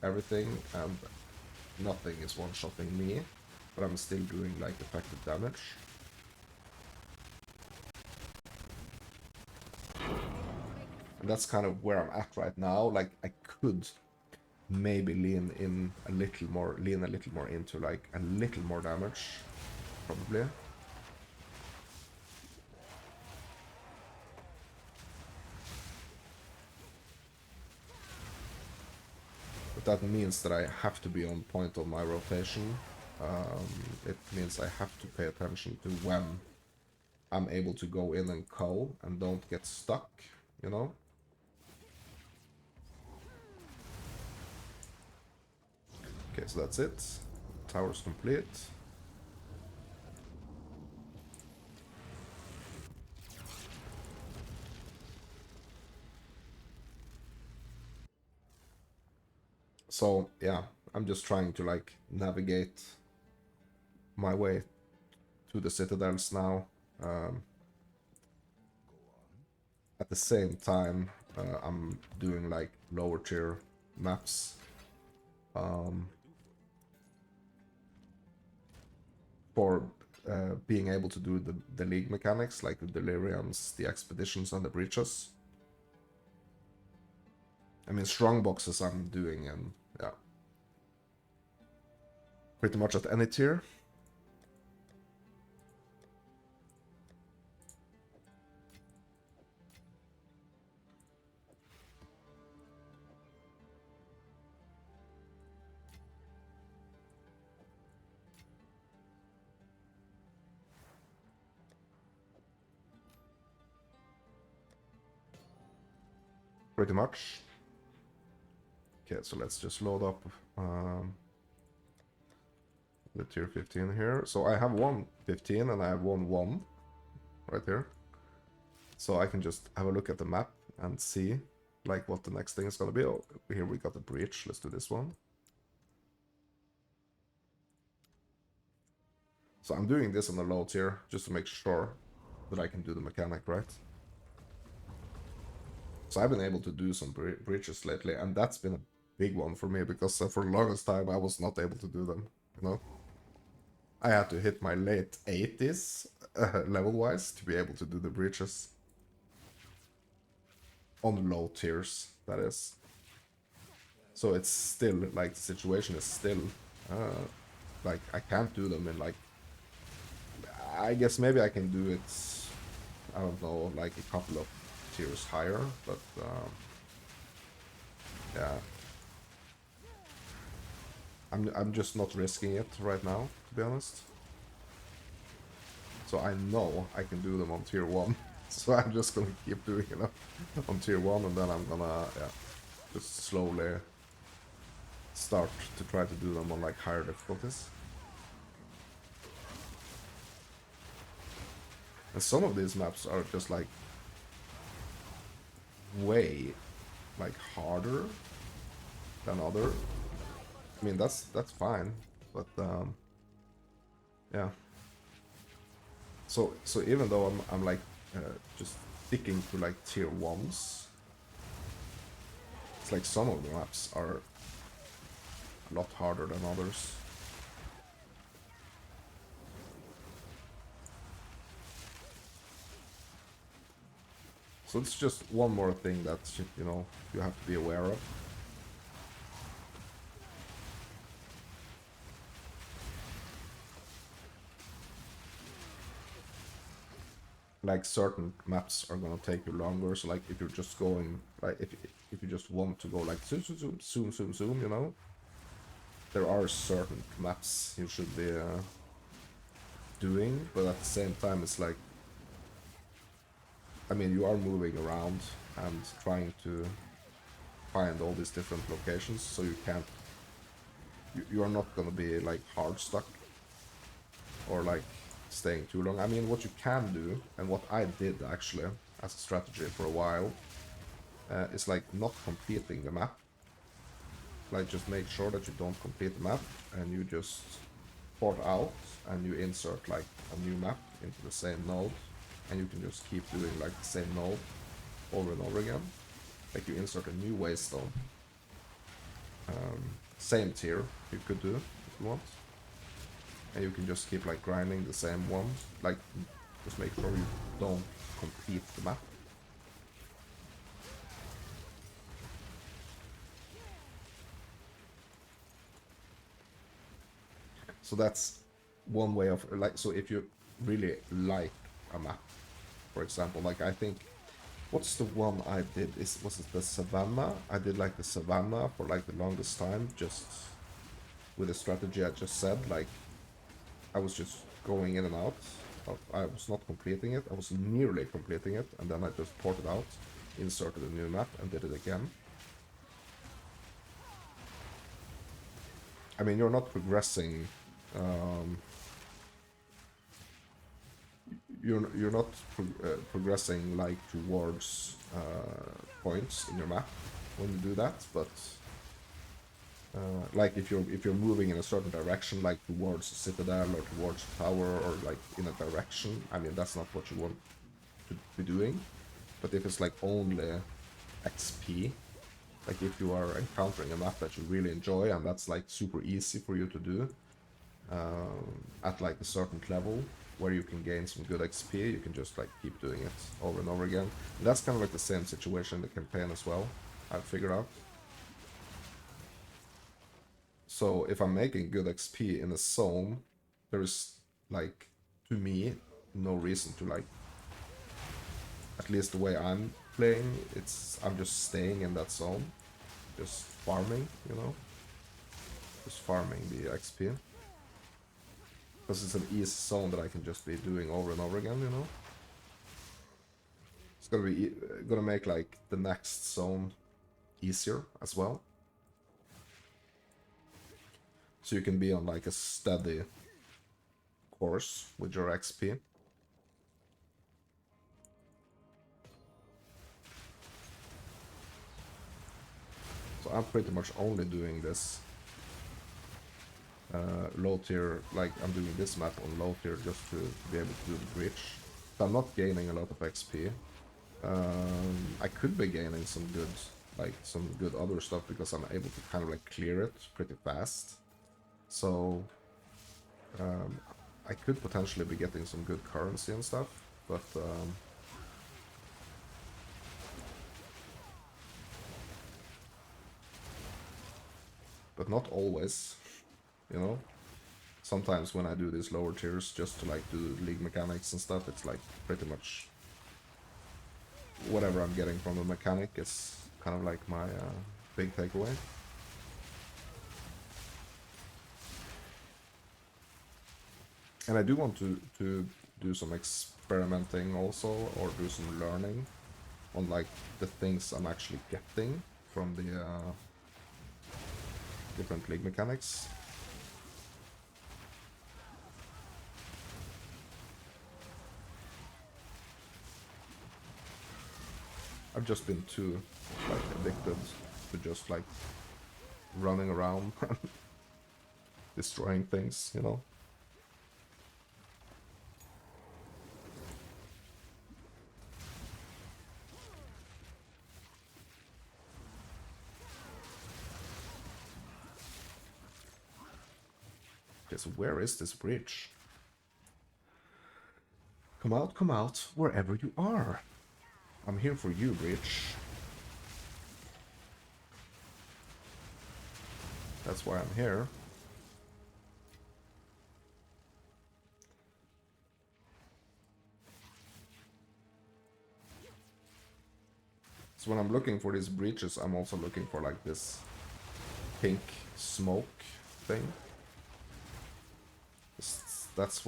everything, and nothing is one-shotting me, but I'm still doing like effective damage. And that's kind of where I'm at right now. Like I could maybe lean a little more into like a little more damage, probably. But that means that I have to be on point on my rotation. It means I have to pay attention to when I'm able to go in and cull and don't get stuck, you know? Okay, so that's it. Tower's complete. So, yeah, I'm just trying to, like, navigate my way to the citadels now. At the same time, I'm doing, like, lower tier maps. for being able to do the league mechanics, like the deliriums, the expeditions, and the breaches. I mean, strong boxes I'm doing, and yeah, pretty much at any tier. Pretty much. Okay, so let's just load up the tier 15 here. So I have one 15 and I have one 1 right here. So I can just have a look at the map and see like what the next thing is gonna be. Oh, here we got the breach. Let's do this one. So I'm doing this on the low tier just to make sure that I can do the mechanic right. So I've been able to do some breaches lately, and that's been a big one for me because for the longest time I was not able to do them, you know? I had to hit my late 80s level-wise to be able to do the breaches. On low tiers, that is. So it's still, like, the situation is still, like, I can't do them in, like, I guess maybe I can do it, I don't know, like a couple of tiers higher, but, yeah. I'm just not risking it right now, to be honest. So I know I can do them on tier 1. So I'm just gonna keep doing it on tier 1, and then I'm gonna, yeah, just slowly start to try to do them on like higher difficulties. And some of these maps are just like way like harder than other. I mean, that's fine, but yeah. So even though I'm like just sticking to like tier 1s, it's like some of the maps are a lot harder than others. So it's just one more thing that, you know, you have to be aware of. Like certain maps are gonna take you longer, so like if you're just going, like if you just want to go like zoom, zoom, zoom, zoom, zoom, you know, there are certain maps you should be doing, but at the same time it's like, I mean, you are moving around and trying to find all these different locations, so you can't, you are not gonna be like hard stuck or like staying too long. I mean, what you can do, and what I did actually as a strategy for a while, is like not completing the map. Like just make sure that you don't complete the map, and you just port out and you insert like a new map into the same node, and you can just keep doing like the same node over and over again. Like you insert a new waystone. Same tier you could do if you want. And you can just keep like grinding the same one. Like just make sure you don't complete the map. So that's one way of like, so if you really like a map, for example, like I think, what's the one I did, was it the Savannah? I did like the Savannah for like the longest time, just with the strategy I just said. Like I was just going in and out. I was not completing it. I was nearly completing it, and then I just ported out, inserted a new map, and did it again. I mean, you're not progressing. You're not progressing like towards points in your map when you do that, but like if you're moving in a certain direction, like towards a citadel or towards a tower, or like in a direction, I mean that's not what you want to be doing. But if it's like only XP, like if you are encountering a map that you really enjoy and that's like super easy for you to do, at like a certain level where you can gain some good XP, you can just like keep doing it over and over again. And that's kind of like the same situation in the campaign as well, I've figured out. So if I'm making good XP in a zone, there is like, to me, no reason to like, at least the way I'm playing, I'm just staying in that zone, just farming, you know, just farming the XP. Because it's an easy zone that I can just be doing over and over again, you know. It's gonna make like the next zone easier as well. So you can be on like a steady course with your XP. So I'm pretty much only doing this low tier, like I'm doing this map on low tier just to be able to do the breach. So I'm not gaining a lot of XP. I could be gaining some good other stuff because I'm able to kind of like clear it pretty fast. So I could potentially be getting some good currency and stuff, but not always, you know. Sometimes when I do these lower tiers just to like do league mechanics and stuff, it's like pretty much whatever I'm getting from the mechanic is kind of like my big takeaway. And I do want to do some experimenting also, or do some learning on like the things I'm actually getting from the different league mechanics. I've just been too like addicted to just like running around destroying things, you know. Okay, so where is this bridge? Come out, wherever you are. I'm here for you, bridge. That's why I'm here. So when I'm looking for these breaches, I'm also looking for like this pink smoke thing. That's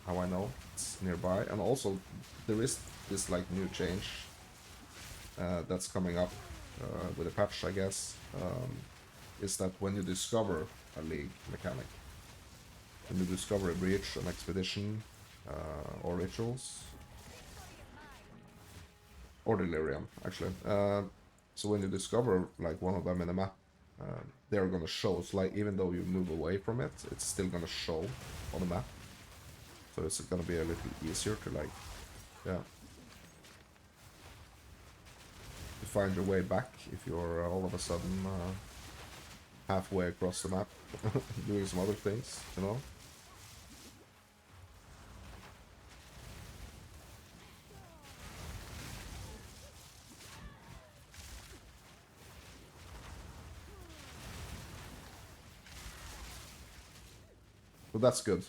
how I know it's nearby. And also there is this like new change that's coming up with a patch, I guess, is that when you discover a league mechanic, when you discover a breach, an expedition, or rituals, or delirium, actually. So when you discover like one of them in a map, they're gonna show. So like even though you move away from it, it's still gonna show on the map. So it's gonna be a little easier to like, yeah, to find your way back if you're all of a sudden halfway across the map doing some other things, you know. So that's good.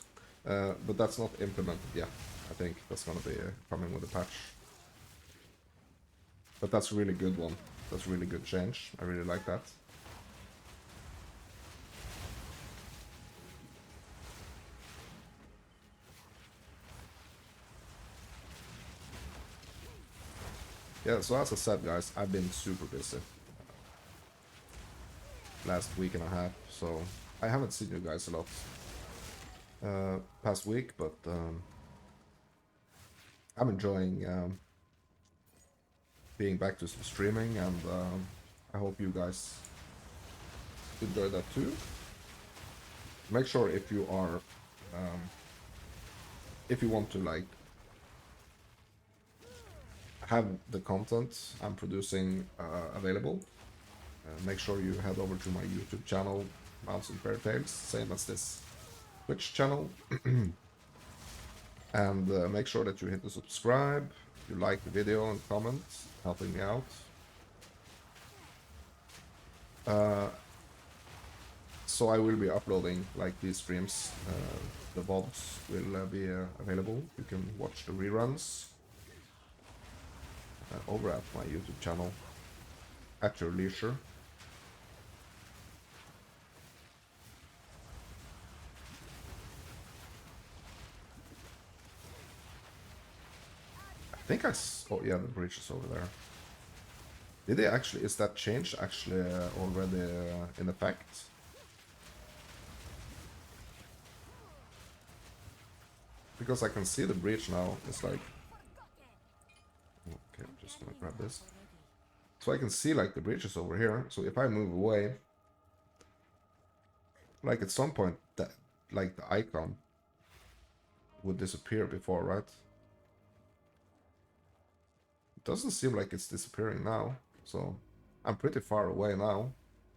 But that's not implemented yet. I think that's gonna be coming with a patch. But that's a really good one. That's a really good change. I really like that. Yeah, so as I said, guys, I've been super busy last week and a half, so I haven't seen you guys a lot past week, but I'm enjoying being back to some streaming, and I hope you guys enjoy that too. Make sure if you are, if you want to like have the content I'm producing available, make sure you head over to my YouTube channel, Mounts and Fairy Tales, same as this. Twitch channel. And make sure that you hit the subscribe, you like the video and comment, helping me out. So I will be uploading like these streams. The VODs will be available. You can watch the reruns over at my YouTube channel at your leisure. I think oh yeah, the bridge is over there. Did they actually, is that change actually already in effect? Because I can see the breach now. It's like, okay, I'm just gonna grab this. So I can see like the breach is over here. So if I move away, like at some point that like the icon would disappear before, right? It doesn't seem like it's disappearing now. So I'm pretty far away now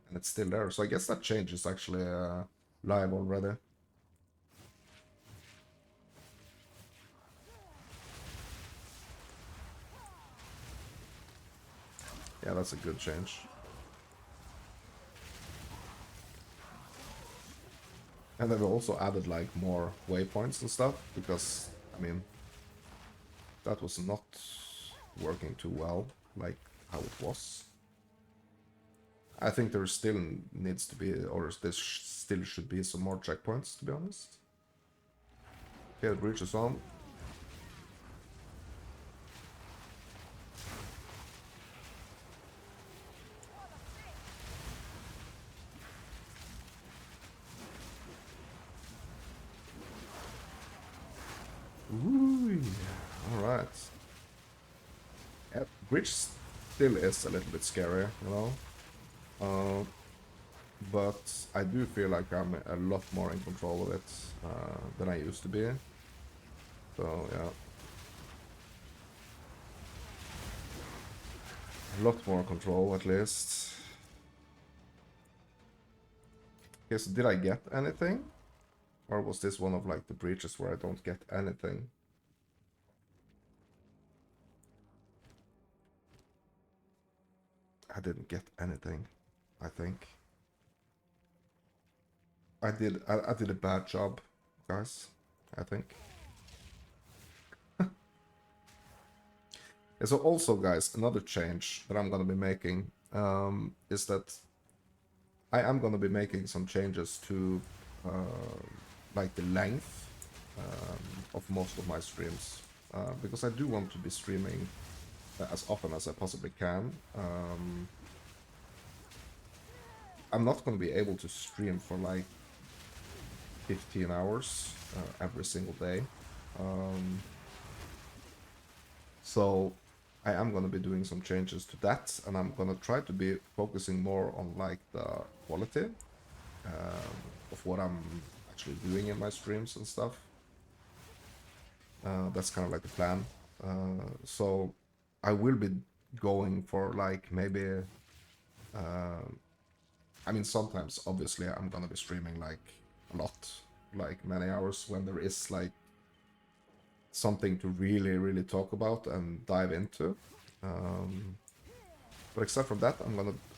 and it's still there. So I guess that change is actually live already. Yeah, that's a good change. And they've also added like more waypoints and stuff because, I mean, that was not working too well, like how it was. I think there still needs to be, or there still should be some more checkpoints, to be honest. Okay, the breach is on. Ooh, alright. Yeah, bridge still is a little bit scary, you know? But I do feel like I'm a lot more in control of it than I used to be. So, yeah. A lot more control, at least. Okay, so did I get anything? Or was this one of like the breaches where I don't get anything? I didn't get anything, I think. I did a bad job, guys, I think. Yeah, so also, guys, another change that I'm gonna be making is that I am gonna be making some changes to like the length of most of my streams because I do want to be streaming as often as I possibly can. I'm not going to be able to stream for like 15 hours every single day. So I am going to be doing some changes to that, and I'm going to try to be focusing more on like the quality of what I'm actually doing in my streams and stuff. That's kind of like the plan. So I will be going for like maybe I mean, sometimes obviously I'm gonna be streaming like a lot, like many hours when there is like something to really talk about and dive into. But except from that,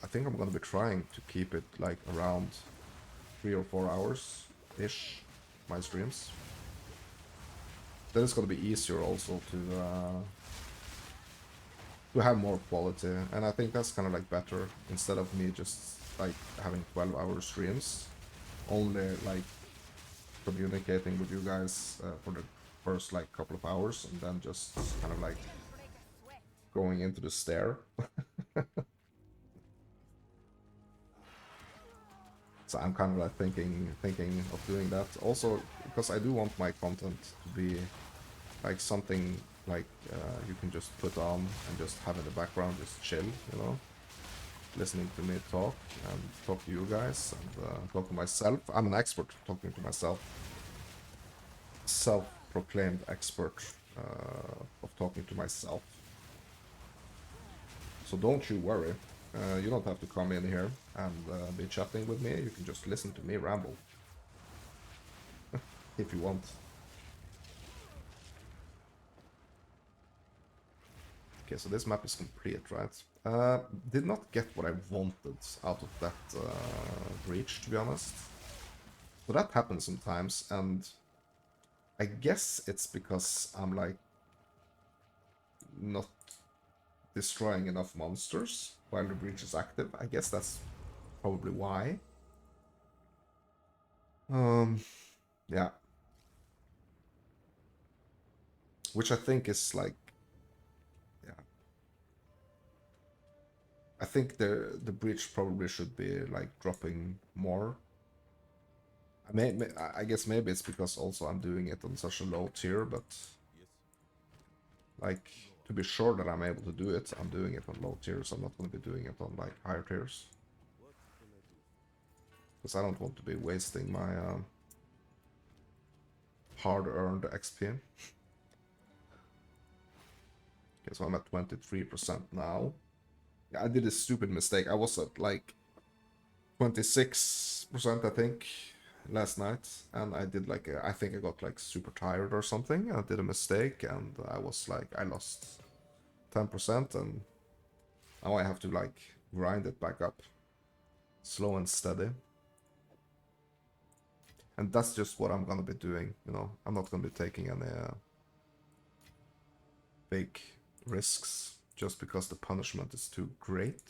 I think I'm gonna be trying to keep it like around 3 or 4 hours ish, my streams. Then it's gonna be easier also to have more quality, and I think that's kind of like better instead of me just like having 12-hour streams, only like communicating with you guys for the first like couple of hours and then just kind of like going into the stair. So I'm kind of like thinking of doing that also because I do want my content to be like something like you can just put on and just have in the background, just chill, you know, listening to me talk and talk to you guys and talk to myself. I'm an expert talking to myself, self-proclaimed expert of talking to myself. So don't you worry. You don't have to come in here and be chatting with me. You can just listen to me ramble. if you want. Okay, so this map is complete, right? Did not get what I wanted out of that breach, to be honest. So that happens sometimes, and I guess it's because I'm like not destroying enough monsters while the breach is active. I guess that's probably why. Yeah. Which I think is like, yeah. I think the breach probably should be like dropping more. I guess maybe it's because also I'm doing it on such a low tier, but like to be sure that I'm able to do it, I'm doing it on low tiers. I'm not going to be doing it on like higher tiers. Because I don't want to be wasting my hard-earned XP. Okay, so I'm at 23% now. Yeah, I did a stupid mistake. I was at like 26%, I think, last night, and I did like I think I got like super tired or something. I did a mistake, and I was like, I lost 10%, and now I have to like grind it back up, slow and steady. And that's just what I'm gonna be doing, you know. I'm not gonna be taking any big risks just because the punishment is too great.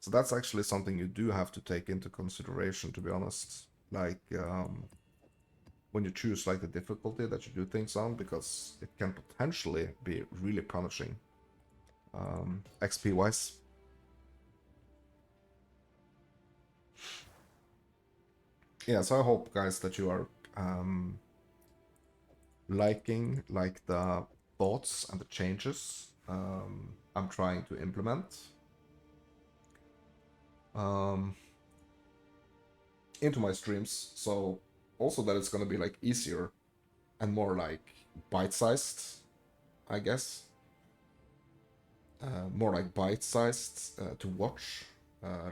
So that's actually something you do have to take into consideration, to be honest. Like, when you choose like the difficulty that you do things on, because it can potentially be really punishing, XP wise. Yeah, so I hope, guys, that you are liking like the thoughts and the changes I'm trying to implement into my streams. So also that it's gonna be like easier and more like bite-sized, I guess. More like bite-sized to watch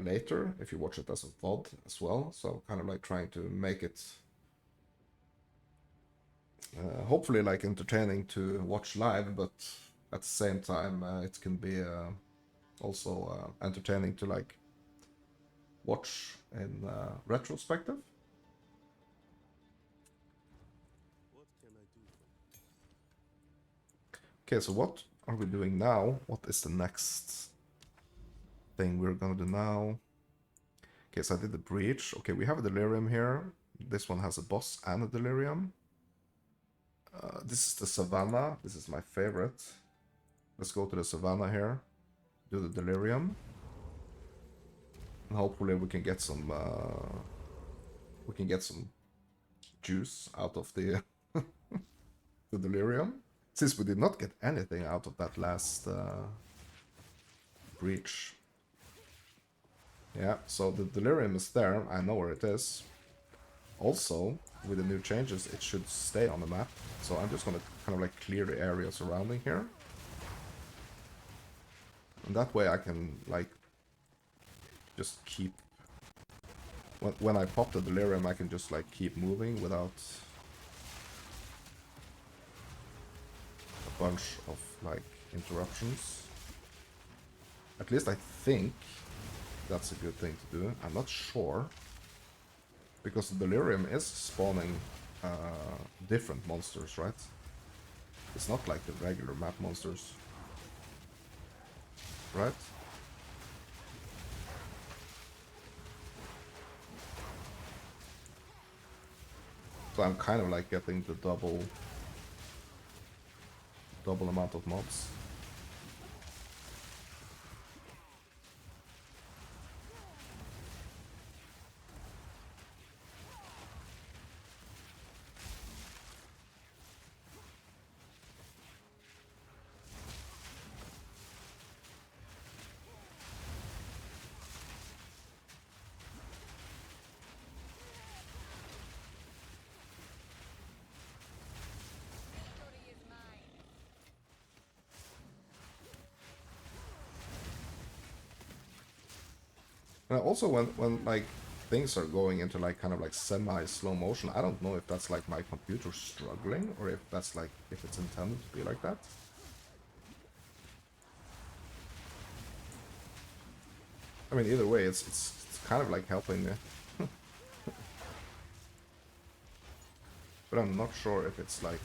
later if you watch it as a VOD as well. So kind of like trying to make it hopefully like entertaining to watch live, but at the same time it can be also entertaining to like watch in retrospective. Okay, so what are we doing now? What is the next thing we're gonna do now? Okay, so I did the breach. Okay, we have a delirium here. This one has a boss and a delirium. This is the savannah. This is my favorite. Let's go to the savannah here. Do the delirium. And hopefully we can get some juice out of the the delirium. Since we did not get anything out of that last breach. Yeah, so the delirium is there. I know where it is. Also, with the new changes, it should stay on the map. So I'm just gonna kind of like clear the area surrounding here. And that way I can like just keep... When I pop the delirium, I can just like keep moving without a bunch of like interruptions. At least I think that's a good thing to do. I'm not sure. Because the delirium is spawning different monsters, right? It's not like the regular map monsters. Right? So I'm kind of like getting the double amount of mobs. And also when like things are going into like kind of like semi-slow motion. I don't know if that's like my computer struggling or if that's like if it's intended to be like that. I mean, either way, it's kind of like helping me. But I'm not sure if it's like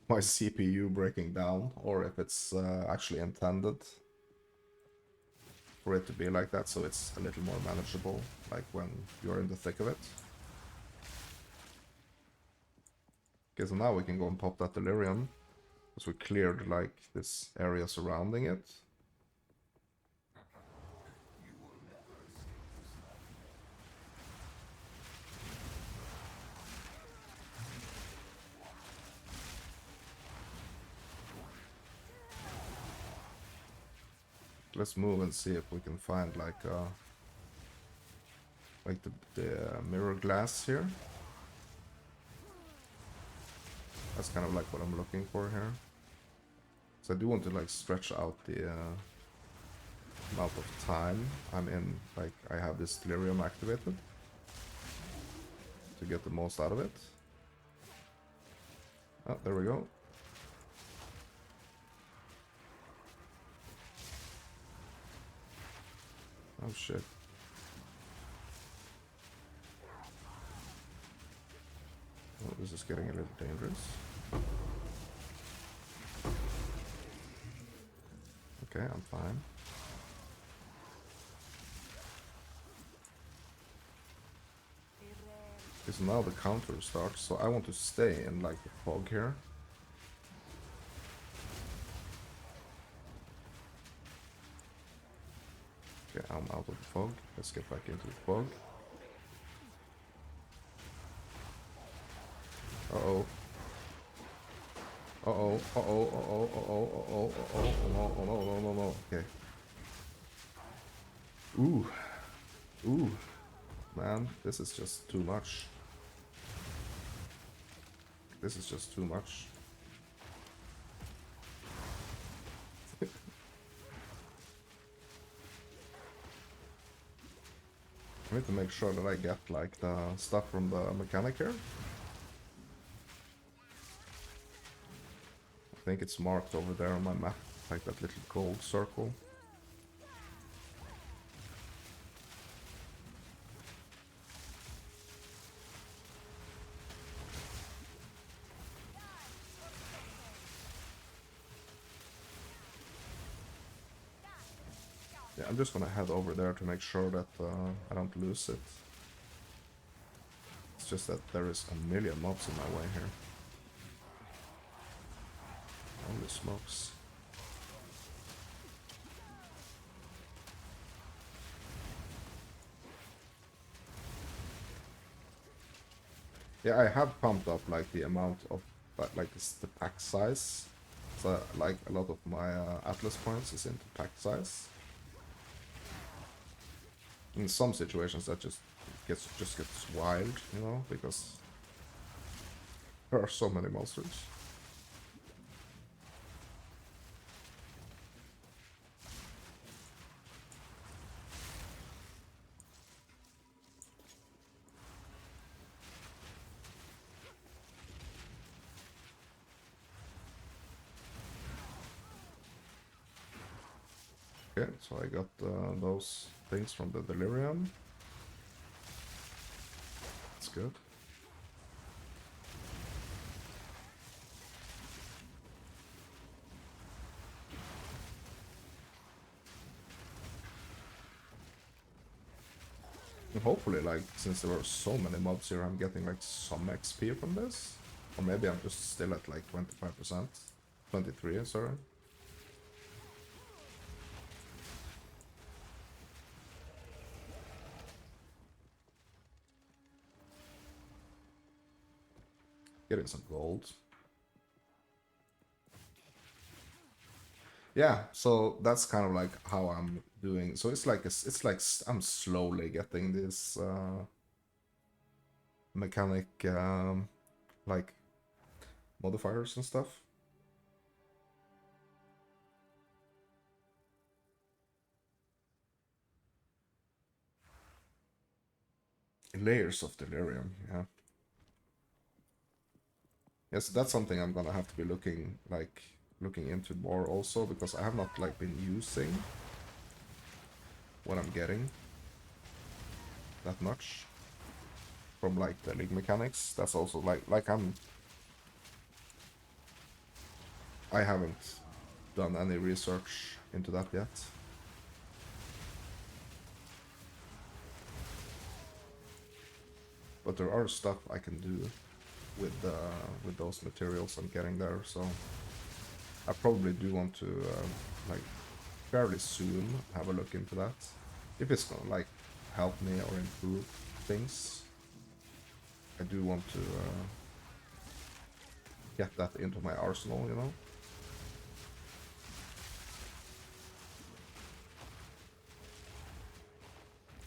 my CPU breaking down or if it's actually intended for it to be like that, so it's a little more manageable, like when you're in the thick of it. Okay, so now we can go and pop that delirium, because we cleared like this area surrounding it. Let's move and see if we can find like the mirror glass here. That's kind of like what I'm looking for here. So I do want to like stretch out the amount of time I'm in, like I have this delirium activated to get the most out of it. Oh, there we go. Oh shit. Oh, this is getting a little dangerous. Okay, I'm fine. Because now the counter starts, so I want to stay in like the fog here. Okay, I'm out of the fog. Let's get back into the fog. Uh-oh. Uh-oh, uh-oh, uh-oh, uh-oh, uh-oh, uh-oh, oh no, oh no, no, no, no, okay. Ooh. Ooh. Man, this is just too much. This is just too much. I need to make sure that I get like the stuff from the mechanic here. I think it's marked over there on my map, like that little gold circle. Yeah, I'm just gonna head over there to make sure that I don't lose it. It's just that there is a million mobs in my way here. Holy smokes. Yeah, I have pumped up like the amount of like the pack size. So like a lot of my Atlas points is into pack size. In some situations that just gets wild, you know, because there are so many monsters. Okay, so I got those things from the delirium. That's good. And hopefully, like, since there were so many mobs here, I'm getting like some XP from this. Or maybe I'm just still at like 25%. 23, sorry. Getting some gold. Yeah, so that's kind of like how I'm doing. So it's like I'm slowly getting this mechanic like modifiers and stuff. Layers of delirium, yeah. Yes, that's something I'm gonna have to be looking into more also, because I have not like been using what I'm getting that much from like the league mechanics. That's also like I haven't done any research into that yet. But there are stuff I can do with those materials I'm getting there, so I probably do want to like fairly soon have a look into that, if it's gonna like help me or improve things. I do want to get that into my arsenal, you know.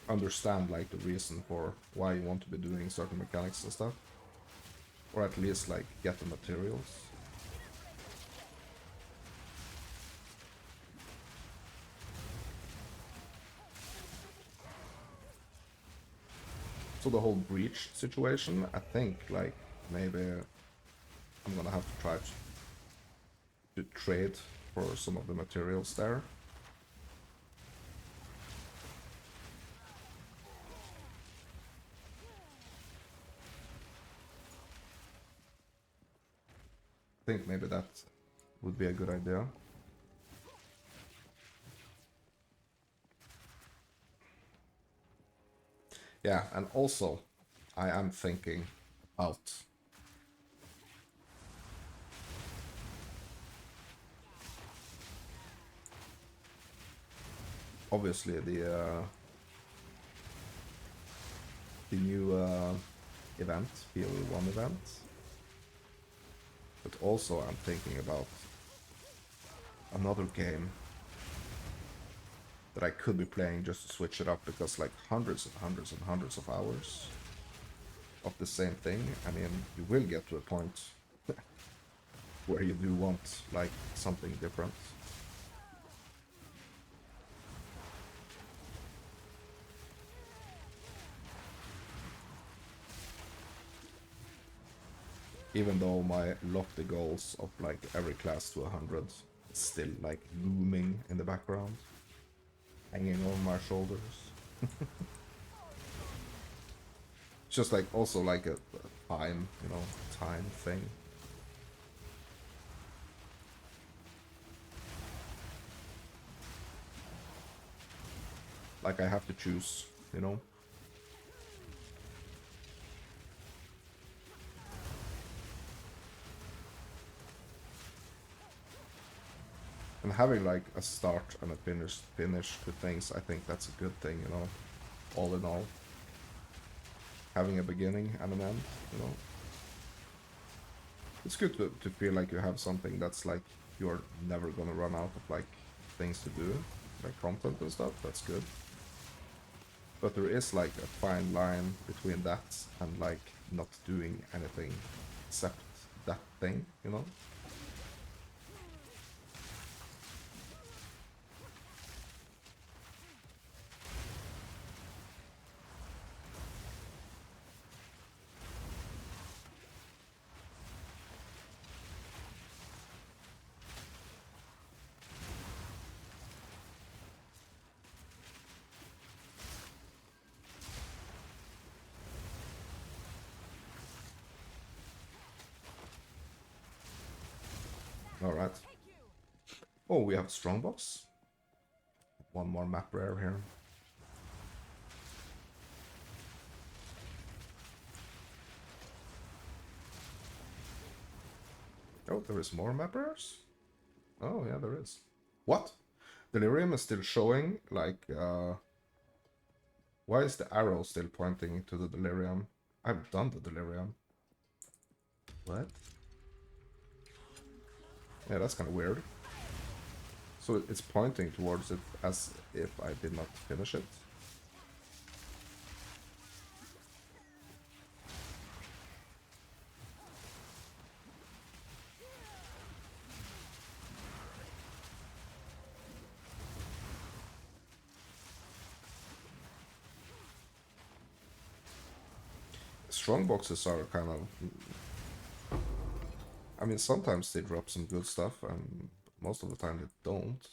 Understand like the reason for why you want to be doing certain mechanics and stuff, or at least like get the materials. So the whole breach situation, I think like maybe I'm gonna have to try to trade for some of the materials there. I think maybe that would be a good idea. Yeah, and also I am thinking about obviously the new event, POE 1 event, but also I'm thinking about another game that I could be playing just to switch it up, because like hundreds and hundreds and hundreds of hours of the same thing, I mean, you will get to a point where you do want like something different. Even though my lofty goals of like every class to 100 is still like looming in the background, hanging on my shoulders. It's just like also like a time, you know, time thing. Like I have to choose, you know. And having like a start and a finish to things, I think that's a good thing, you know. All in all, having a beginning and an end, you know. It's good to feel like you have something that's like you're never gonna run out of like things to do, like content and stuff. That's good. But there is like a fine line between that and like not doing anything except that thing, you know? Alright. Oh, we have a strong boss. One more map rare here. Oh, there is more map rares? Oh, yeah, there is. What? Delirium is still showing, like, why is the arrow still pointing to the Delirium? I've done the Delirium. What? Yeah, that's kind of weird. So it's pointing towards it as if I did not finish it. strong boxes are kind of... I mean, sometimes they drop some good stuff, and most of the time they don't.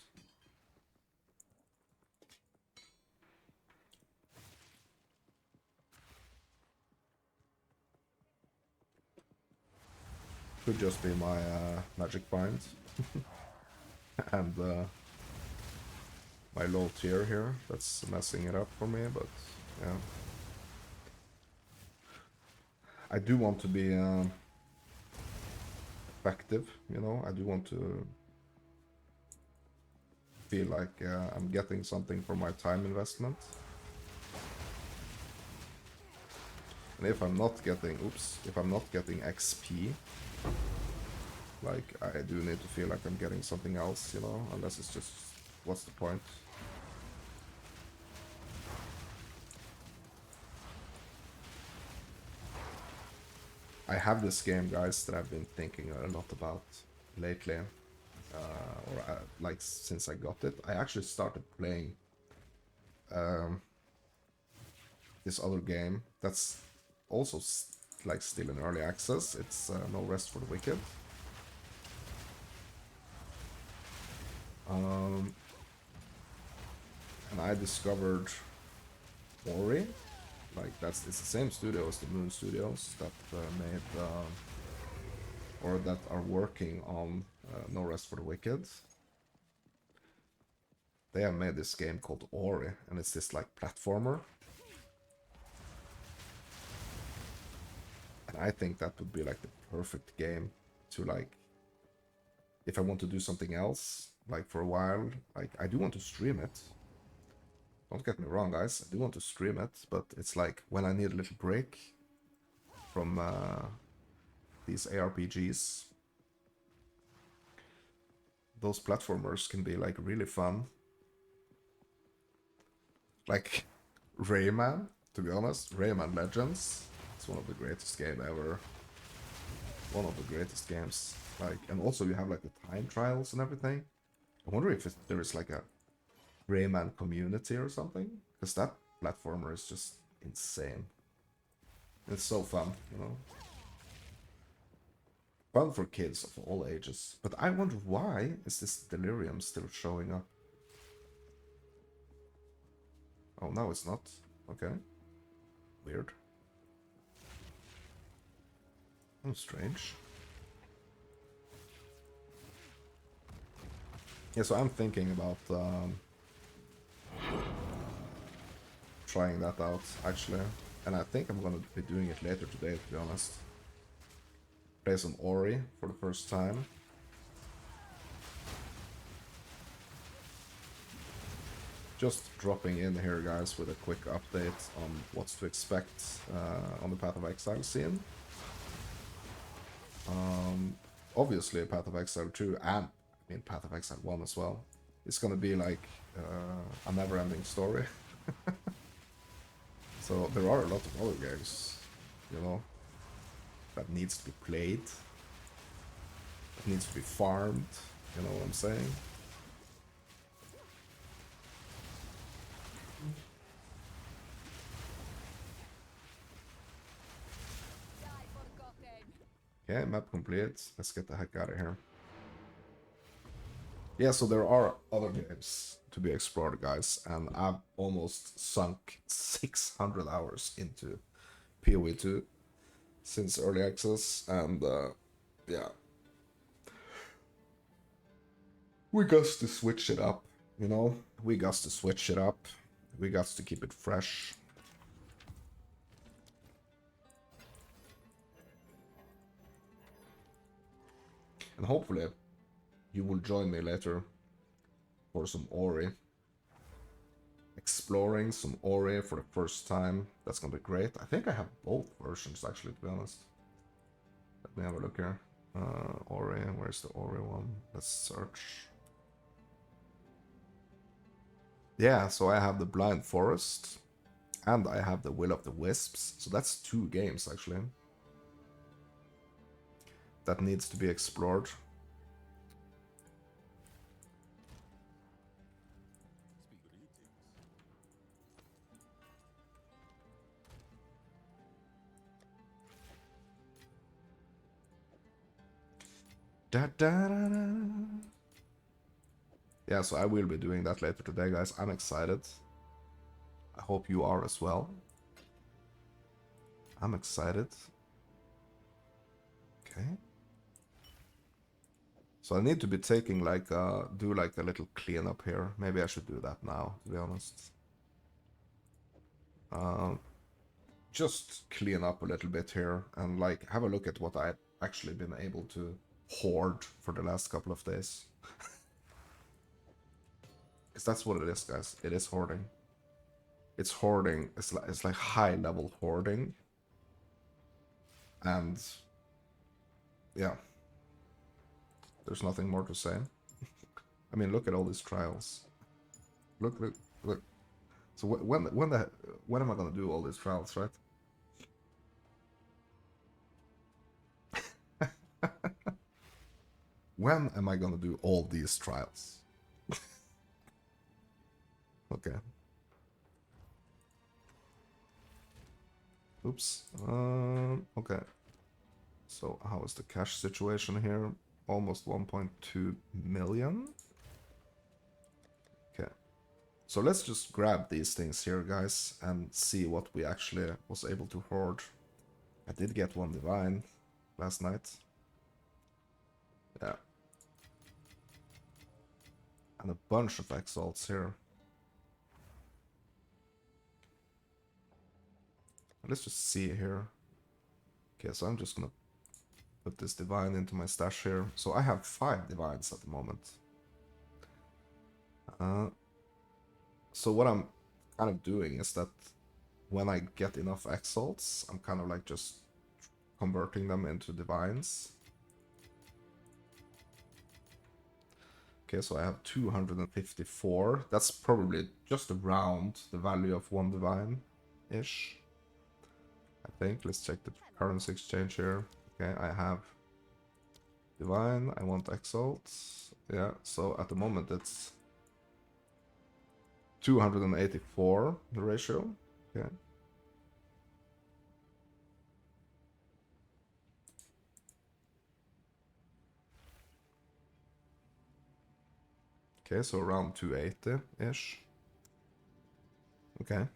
Could just be my magic find. And my low tier here that's messing it up for me, but yeah. I do want to be effective, you know. I do want to feel like I'm getting something for my time investment. And if I'm not getting, if I'm not getting XP, like, I do need to feel like I'm getting something else, you know, unless it's just, what's the point? I have this game, guys, that I've been thinking a lot about lately, like since I got it. I actually started playing this other game that's also like still in early access. It's No Rest for the Wicked. And I discovered Ori. Like, it's the same studio as the Moon Studios that made or that are working on No Rest for the Wicked. They have made this game called Ori, and it's this like platformer. And I think that would be like the perfect game to, like, if I want to do something else, like for a while. Like, I do want to stream it. Don't get me wrong, guys. I do want to stream it, but it's like when I need a little break from these ARPGs, those platformers can be like really fun. Like Rayman, to be honest, Rayman Legends. It's one of the greatest game ever. One of the greatest games. Like, and also you have like the time trials and everything. I wonder if there is like a Rayman community or something, because that platformer is just insane. It's so fun, you know. Fun for kids of all ages. But I wonder, why is this Delirium still showing up? Oh, no, it's not. Okay. Weird. Oh, strange. Yeah, so I'm thinking about trying that out, actually. And I think I'm gonna be doing it later today, to be honest. Play some Ori for the first time. Just dropping in here, guys, with a quick update on what's to expect on the Path of Exile scene. Obviously, Path of Exile 2 and, I mean, Path of Exile 1 as well. It's gonna be like a never-ending story. So there are a lot of other games, you know, that needs to be played, that needs to be farmed, you know what I'm saying? Okay, map complete. Let's get the heck out of here. Yeah, so there are other games to be explored, guys, and I've almost sunk 600 hours into POE 2 since early access, and yeah. We got to switch it up, you know? We got to switch it up. We got to keep it fresh. And hopefully you will join me later for some Ori. Exploring some Ori for the first time. That's gonna be great. I think I have both versions, actually, to be honest. Let me have a look here. Ori, where's the Ori one? Let's search. Yeah, so I have the Blind Forest, and I have the Will of the Wisps. So that's 2 games, actually, that needs to be explored. Da, da, da, da. Yeah, so I will be doing that later today, guys. I'm excited. I hope you are as well. I'm excited. Okay. So I need to be taking like do like a little cleanup here. Maybe I should do that now, to be honest. Just clean up a little bit here and like have a look at what I've actually been able to hoard for the last couple of days. Because that's what it is, guys. It is hoarding. It's hoarding. It's like high level hoarding. And yeah, there's nothing more to say. I mean, look at all these trials. Look, look, look. So when am I gonna do all these trials, right? When am I gonna do all these trials? Okay. Oops. Okay. So how is the cash situation here? Almost 1.2 million. Okay. So let's just grab these things here, guys, and see what we actually was able to hoard. I did get one divine last night. Yeah. And a bunch of exalts here. Let's just see here. Okay, so I'm just gonna put this divine into my stash here. So I have 5 divines at the moment. So what I'm kind of doing is that when I get enough exalts, I'm kind of like just converting them into divines. Okay, so I have 254. That's probably just around the value of 1 divine-ish. I think. Let's check the currency exchange here. Okay, I have divine. I want exalts. Yeah, so at the moment it's 284, the ratio. Okay. Okay, so around 280-ish. Okay.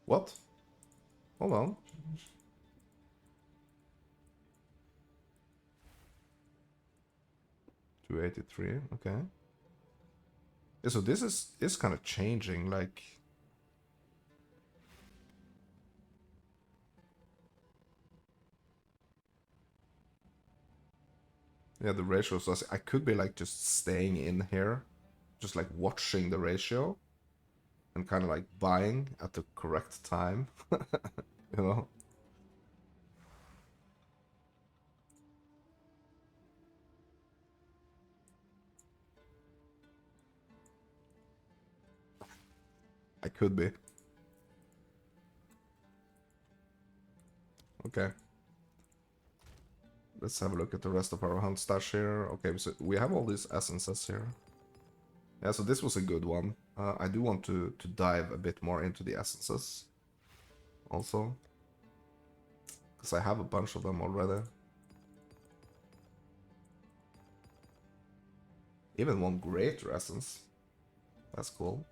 What? Hold on. $283, okay. Yeah, so this is kind of changing, like... Yeah, the ratio, so I could be like just staying in here, just like watching the ratio, and kind of like buying at the correct time, you know? I could be. Okay. Let's have a look at the rest of our hunt stash here. Okay, so we have all these essences here. Yeah, so this was a good one. I do want to dive a bit more into the essences also, because I have a bunch of them already. Even one greater essence. That's cool.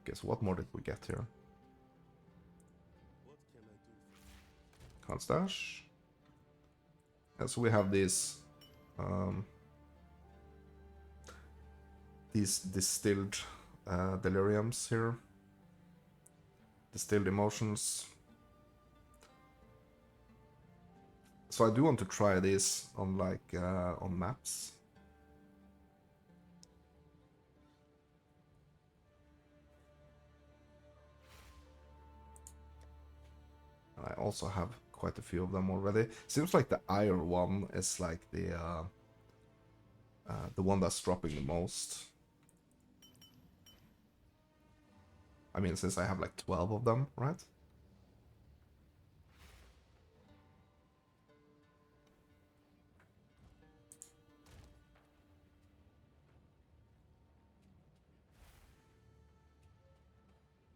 Guess what more did we get here? Can't stash. And so we have these distilled deliriums here. Distilled emotions. So I do want to try this on like on maps. I also have quite a few of them already. Seems like the Ire one is like the one that's dropping the most. I mean, since I have like 12 of them, right?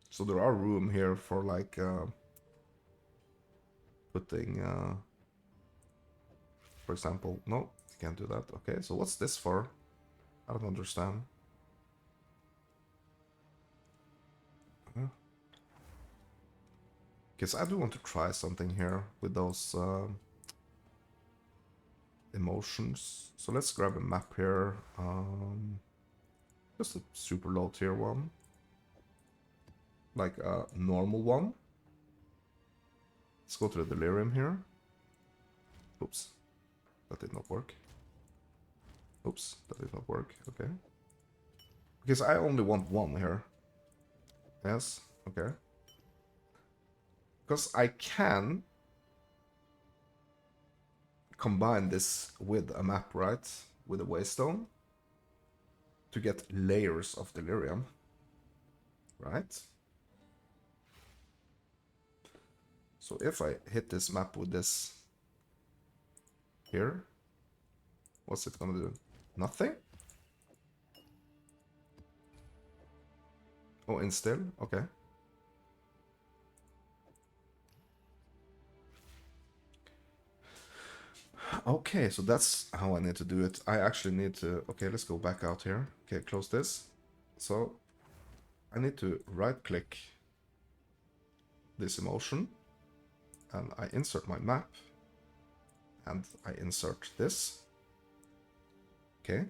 So there are room here for like putting, for example, no, you can't do that. Okay, so what's this for? I don't understand. Because I do want to try something here with those emotions. So let's grab a map here. Just a super low tier one. Like a normal one. Let's go to the delirium here. Oops. That did not work. Oops, that did not work. Okay. Because I only want one here. Yes, okay. Because I can combine this with a map, right? With a waystone. To get layers of delirium. Right? So if I hit this map with this here, what's it gonna do? Nothing? Oh, instill? Okay. Okay, so that's how I need to do it. I actually need to... Okay, let's go back out here. Okay, close this. So, I need to right-click this emotion. And I insert my map. And I insert this. Okay.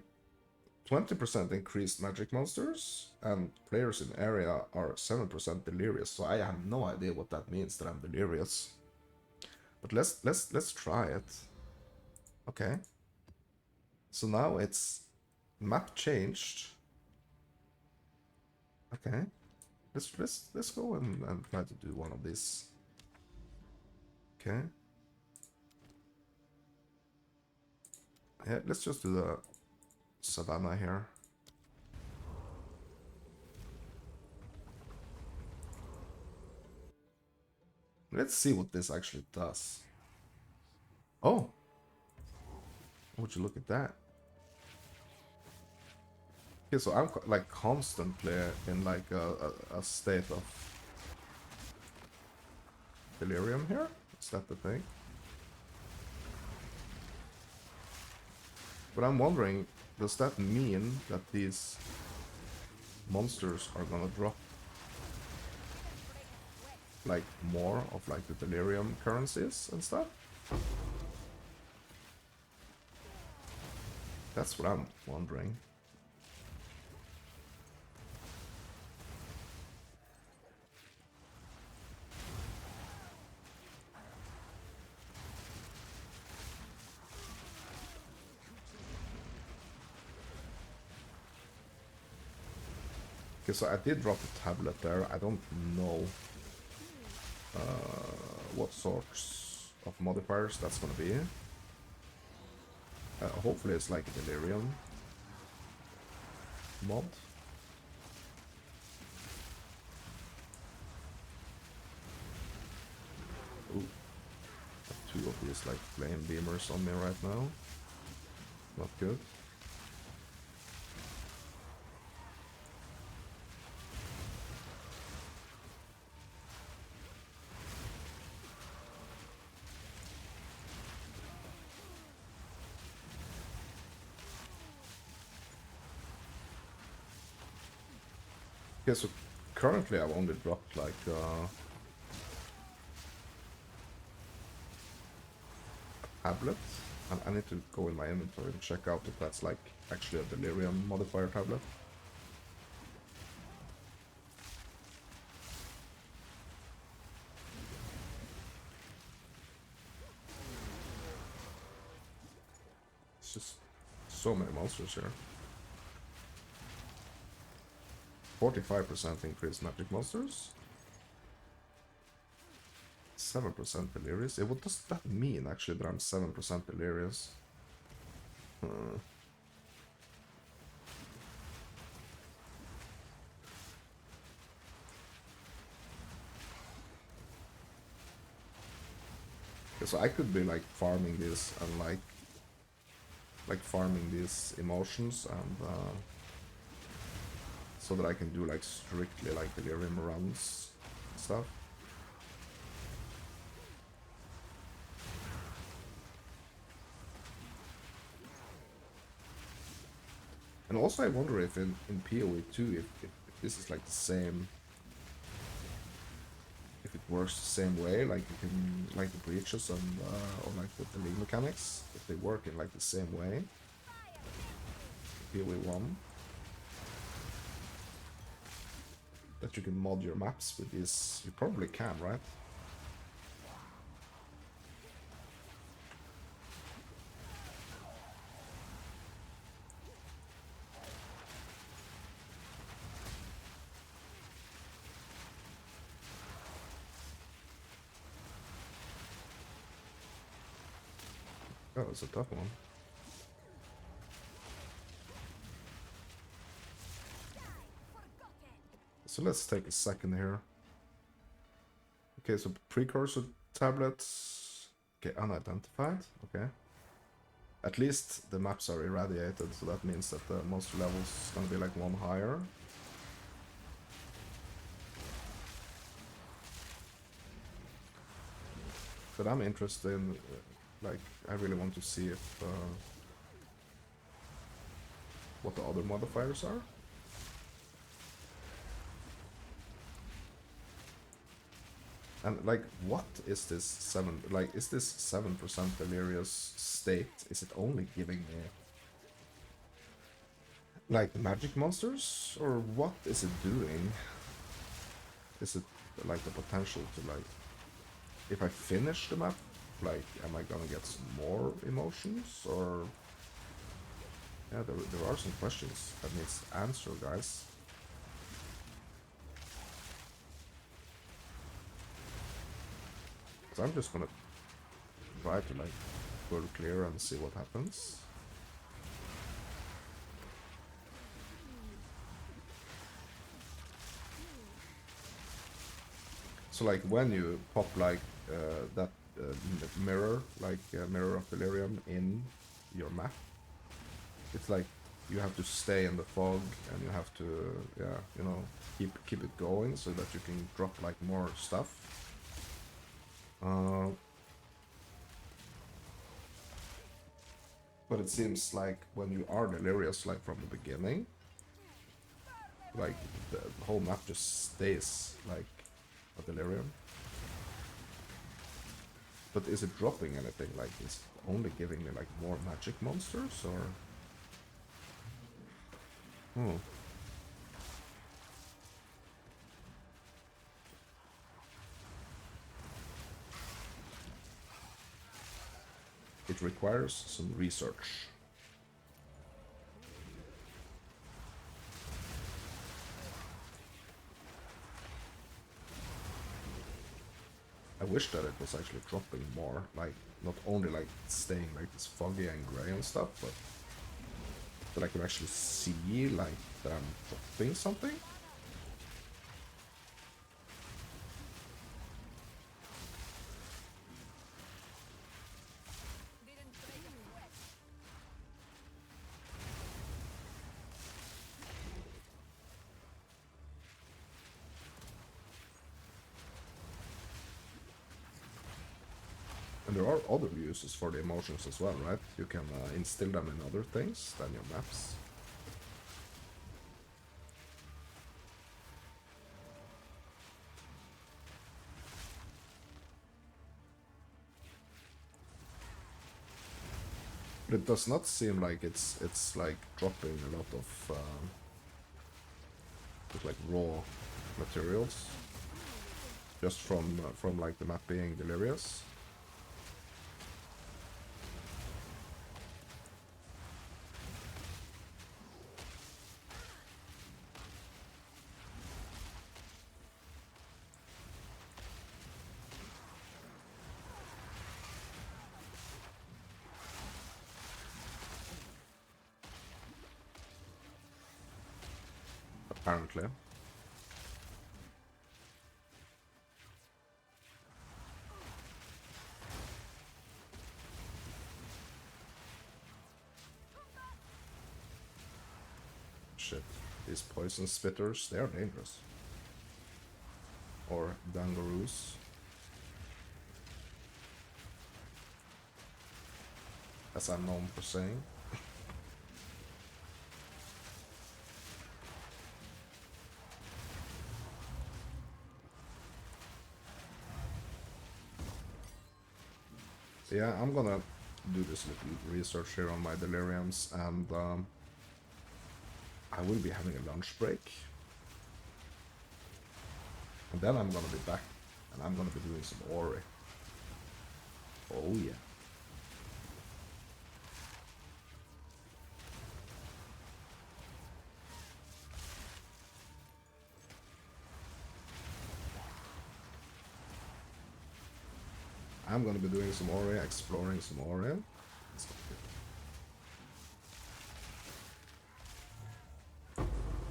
20% increased magic monsters. And players in area are 7% delirious. So I have no idea what that means, that I'm delirious. But let's try it. Okay. So now it's map changed. Okay. Let's go and try to do one of these. Okay. Yeah, let's just do the savannah here. Let's see what this actually does. Oh. Would you look at that? Okay, so I'm like constantly in like a state of delirium here. Is that the thing? But I'm wondering, does that mean that these monsters are gonna drop like more of like the delirium currencies and stuff? That's what I'm wondering. Okay, so I did drop a tablet there. I don't know what sorts of modifiers that's gonna be. Hopefully it's like a delirium mod. Ooh. Two of these like flame beamers on me right now. Not good. Okay, so currently I've only dropped like a tablet. And I need to go in my inventory and check out if that's like actually a delirium modifier tablet. It's just so many monsters here. 45% increased magic monsters. 7% delirious. Yeah, what does that mean actually that I'm 7% delirious? Okay, so I could be like farming this and like farming these emotions and so that I can do like strictly like delirium runs and stuff. And also I wonder if in POE 2 if this is like the same, if it works the same way, like you can, like the breaches and or like the league mechanics, if they work in like the same way. POE 1. That you can mod your maps with these, you probably can, right? Oh, it's a tough one. So let's take a second here. Okay, so precursor tablets. Okay, unidentified. Okay. At least the maps are irradiated, so that means that the monster level is gonna be like one higher. But I'm interested in, like, I really want to see if what the other modifiers are. And like, what is this 7? Like, is this 7% delirious state? Is it only giving me like the magic monsters, or what is it doing? Is it like the potential to, like, if I finish the map, like, am I gonna get some more emotions, or yeah, there are some questions that needs answer, guys. So I'm just gonna try to like go clear and see what happens. So like when you pop like that mirror, like mirror of delirium in your map, it's like you have to stay in the fog and you have to, yeah, you know, keep it going so that you can drop like more stuff. But it seems like when you are delirious, like from the beginning, like the whole map just stays like a delirium. But is it dropping anything? Like, is it only giving me like more magic monsters, or? Hmm. It requires some research. I wish that it was actually dropping more, like not only like staying like this foggy and gray and stuff, but that I could actually see like that I'm dropping something. And there are other uses for the emotions as well, right? You can instill them in other things than your maps. But it does not seem like it's like dropping a lot of just like raw materials just from like the map being delirious. Apparently. Shit. These poison spitters, they are dangerous. Or dangaroos. As I'm known for saying. yeah, I'm gonna do this little research here on my deliriums, and I will be having a lunch break. And then I'm gonna be back, and I'm gonna be doing some Ori. Oh yeah. I'm gonna be doing some Ori, exploring some Ori.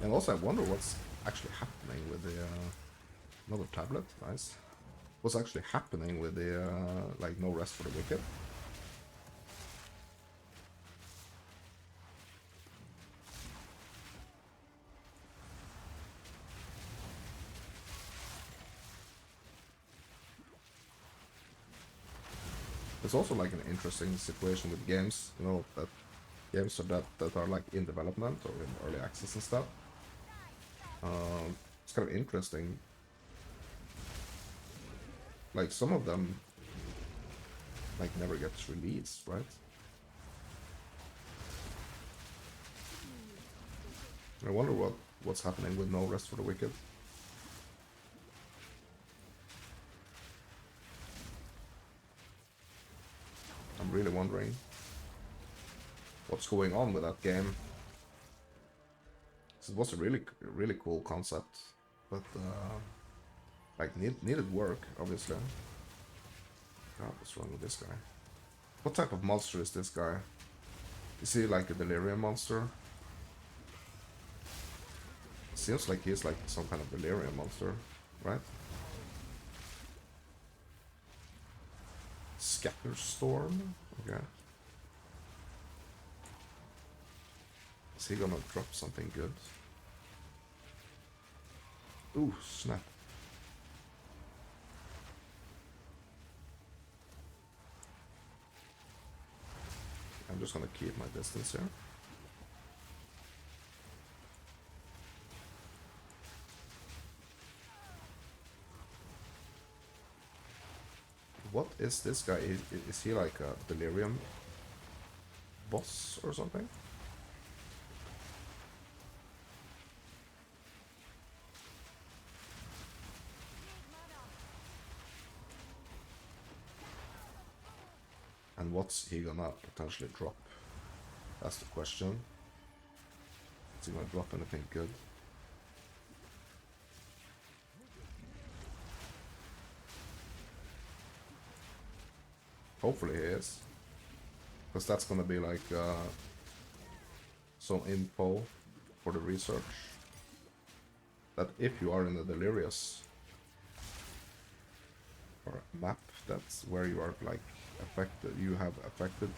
And also, I wonder what's actually happening with the another tablet. Nice. What's actually happening with the like no rest for the wicked? It's also like an interesting situation with games, you know, that games that are like in development or in early access and stuff. It's kind of interesting. Like some of them like never gets released, right? I wonder what's happening with No Rest for the Wicked. I'm really wondering what's going on with that game. It was a really cool concept, but like needed work, obviously. God, what's wrong with this guy? What type of monster is this guy? Is he like a delirium monster? Seems like he's like some kind of delirium monster, right? Scatter Storm? Okay. Is he gonna drop something good? Ooh, snap. I'm just gonna keep my distance here. What is this guy? Is he like a delirium boss or something? And what's he gonna potentially drop? That's the question. Is he gonna drop anything good? Hopefully he is. Because that's gonna be like some info for the research. That if you are in the Delirious or map, that's where you are like affected, you have affected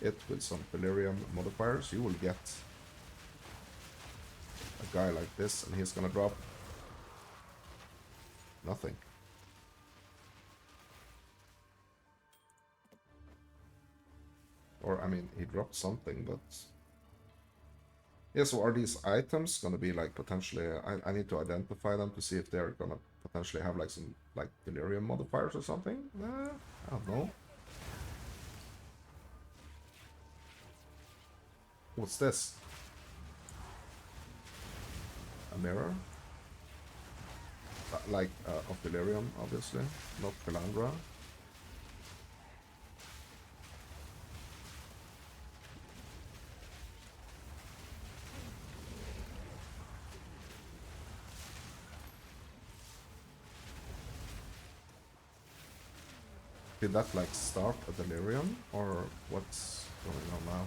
it with some delirium modifiers, you will get a guy like this, and he's gonna drop nothing. Or I mean, he dropped something, but yeah. So are these items gonna be like potentially? I need to identify them to see if they're gonna potentially have like some like delirium modifiers or something. I don't know. What's this? A mirror? Like of delirium, obviously, not Pelandra. Did that like start a delirium, or what's going on now?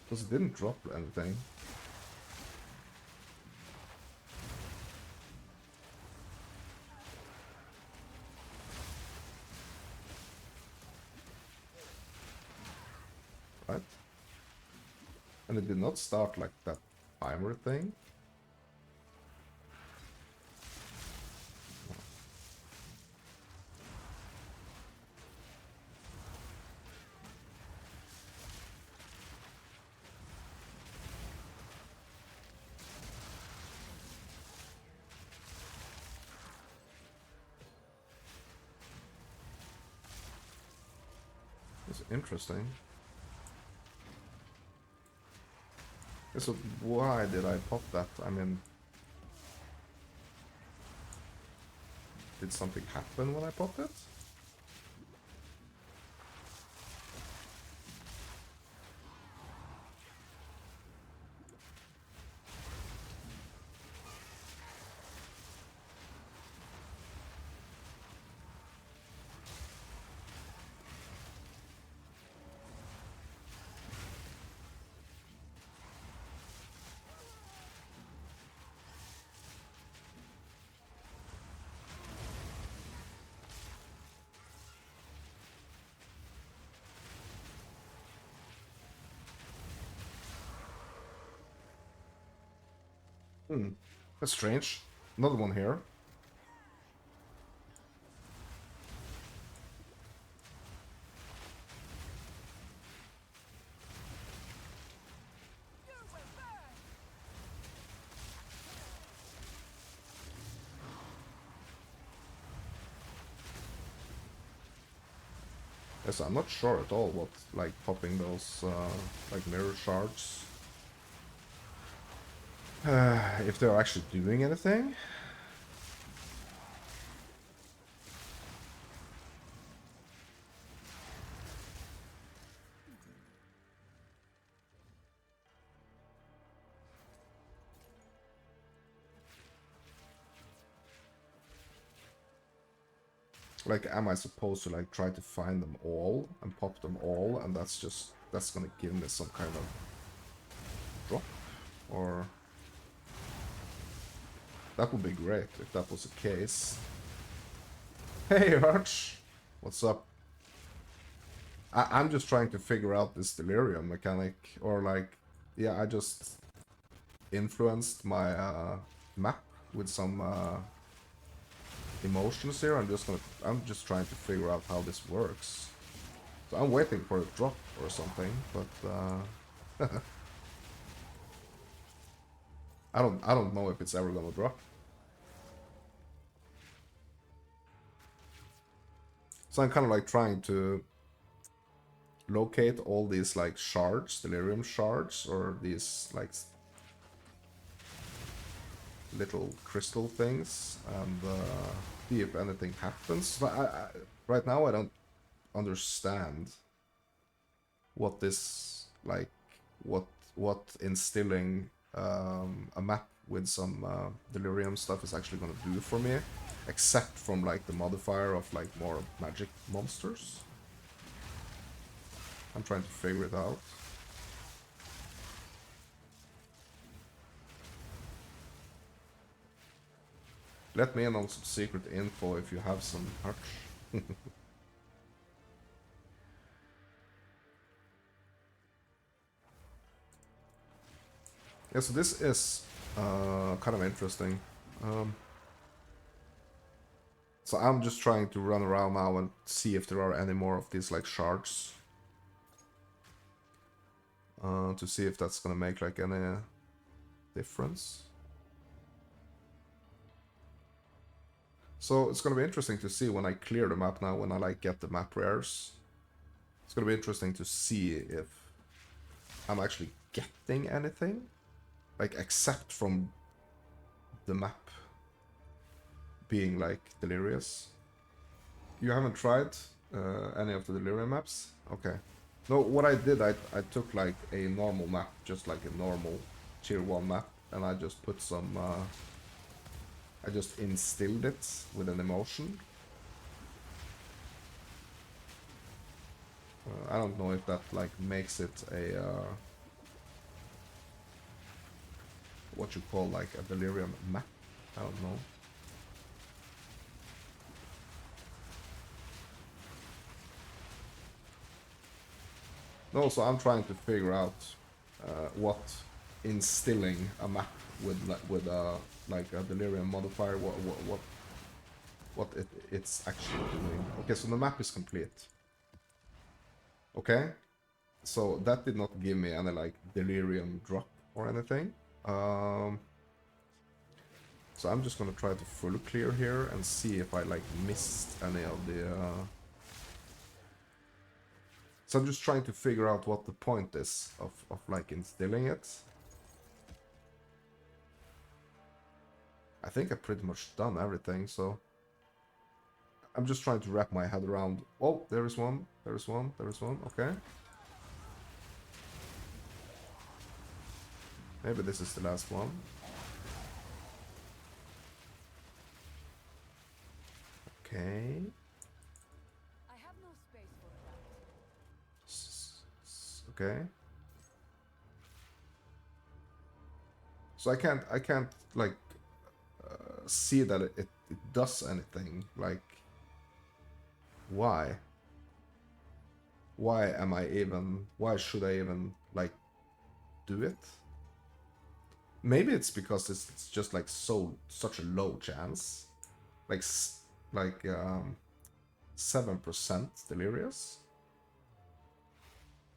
Because it didn't drop anything. Right? And it did not start like that timer thing. It's interesting. So why did I pop that? I mean, did something happen when I popped it? Hmm, that's strange. Another one here. Yes, I'm not sure at all what, like, popping those, like, mirror shards, if they're actually doing anything. Like, am I supposed to, like, try to find them all and pop them all, and that's gonna give me some kind of drop? Or... that would be great if that was the case. Hey, Arch! What's up? I'm just trying to figure out this delirium mechanic, or like, yeah, I just influenced my map with some emotions here. I'm just trying to figure out how this works. So I'm waiting for a drop or something, but I don't know if it's ever gonna drop. So I'm kind of like trying to locate all these like shards, delirium shards, or these like little crystal things, and see if anything happens. But right now I don't understand what this, like, what instilling a map with some delirium stuff is actually gonna do for me, except from like the modifier of like more magic monsters. I'm trying to figure it out. Let me in on some secret info if you have some touch. Yeah, so this is kind of interesting. So I'm just trying to run around now and see if there are any more of these like shards. To see if that's gonna make like any difference. So it's gonna be interesting to see when I clear the map now, when I like get the map rares. It's gonna be interesting to see if I'm actually getting anything, like except from the map being like delirious. You haven't tried any of the delirium maps? Okay. No, what I did, I took like a normal map, just like a normal tier 1 map, and I just put some, I just instilled it with an emotion. I don't know if that like makes it a, what you call like a delirium map. I don't know. No, so I'm trying to figure out what instilling a map with like a delirium modifier, what it's actually doing. Okay, so the map is complete. Okay, so that did not give me any like delirium drop or anything. So I'm just gonna try to full clear here and see if I like missed any of the. So I'm just trying to figure out what the point is of like instilling it. I think I've pretty much done everything, so I'm just trying to wrap my head around. Oh, there is one, there is one, there is one, okay. Maybe this is the last one. Okay. I have no space for that. Okay. So I can't like see that it does anything. Like, why? Why am I even? Why should I even like do it? Maybe it's because it's just like such a low chance, like 7% delirious.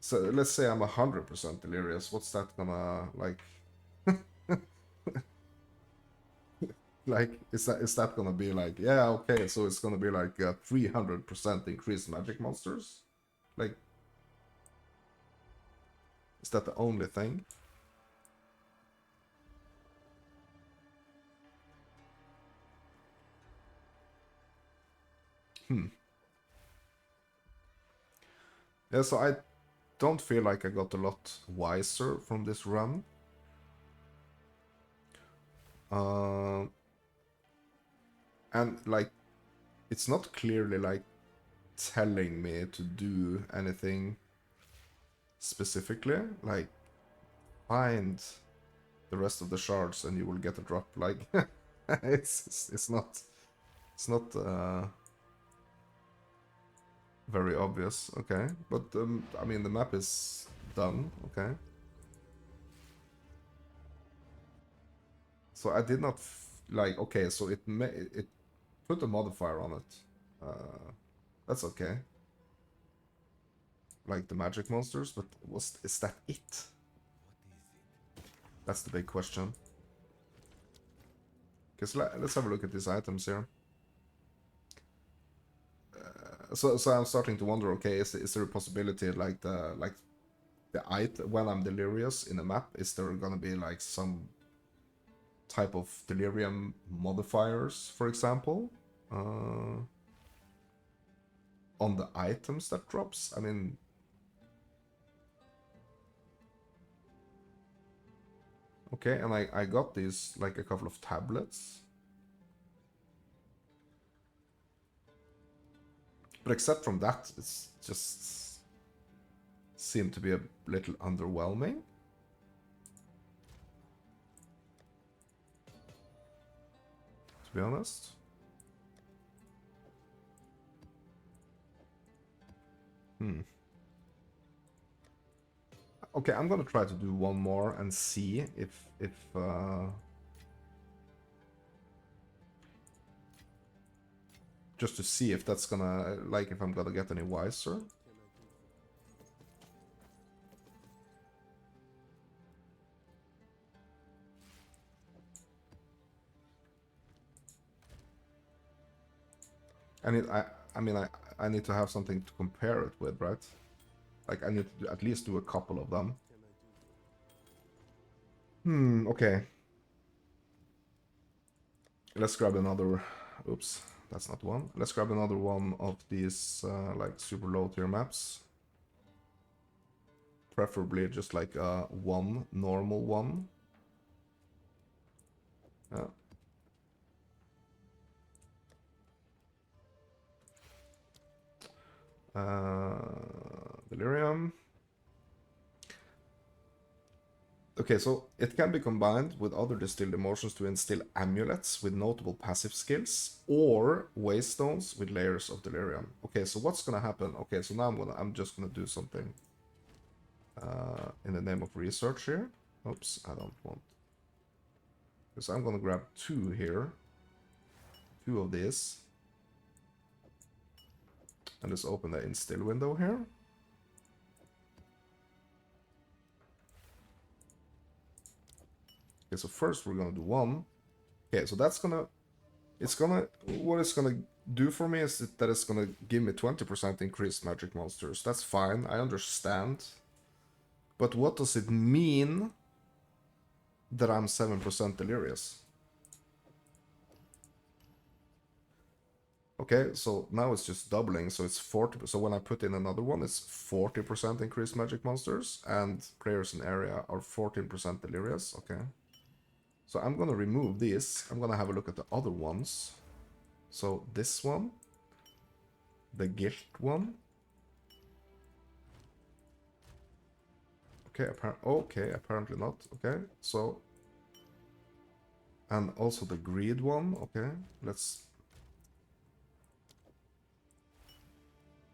So let's say I'm 100% delirious. What's that gonna like? Like, is that gonna be like, yeah, okay, so it's gonna be like 300% increased magic monsters? Like, is that the only thing? Yeah, so I don't feel like I got a lot wiser from this run. And like, it's not clearly like telling me to do anything specifically. Like, find the rest of the shards and you will get a drop. Like, it's not very obvious. Okay, but I mean the map is done. Okay, so I did not like. Okay, so it put a modifier on it. That's okay. Like the magic monsters, but is that it? That's the big question. Because let's have a look at these items here. So I'm starting to wonder. Okay, is there a possibility like the item when I'm delirious in a map? Is there gonna be like some type of delirium modifiers, for example, on the items that drops? I mean, okay, and I got these like a couple of tablets. But except from that, it's just seemed to be a little underwhelming. To be honest. Okay, I'm gonna try to do one more and see if just to see if that's gonna like if I'm gonna get any wiser. I mean I need to have something to compare it with, right? Like I need to at least do a couple of them. Okay. Let's grab another. Oops, that's not one. Let's grab another one of these like super low tier maps. Preferably just like one normal one. Yeah. Delirium. Okay, so it can be combined with other distilled emotions to instill amulets with notable passive skills or waystones with layers of delirium. Okay, so what's gonna happen? Okay, so now I'm just gonna do something in the name of research here. Oops, I don't want. Because I'm gonna grab two here, two of these, and just open the instill window here. Okay, so first we're gonna do one. Okay, so that's gonna, what it's gonna do for me is that it's gonna give me 20% increased magic monsters. That's fine, I understand. But what does it mean that I'm 7% delirious? Okay, so now it's just doubling, so it's 40. So when I put in another one, it's 40% increased magic monsters, and players in area are 14% delirious. Okay. So I'm gonna remove these. I'm gonna have a look at the other ones. So this one, the guilt one. Okay, apparently not. Okay, so and also the greed one. Okay, let's.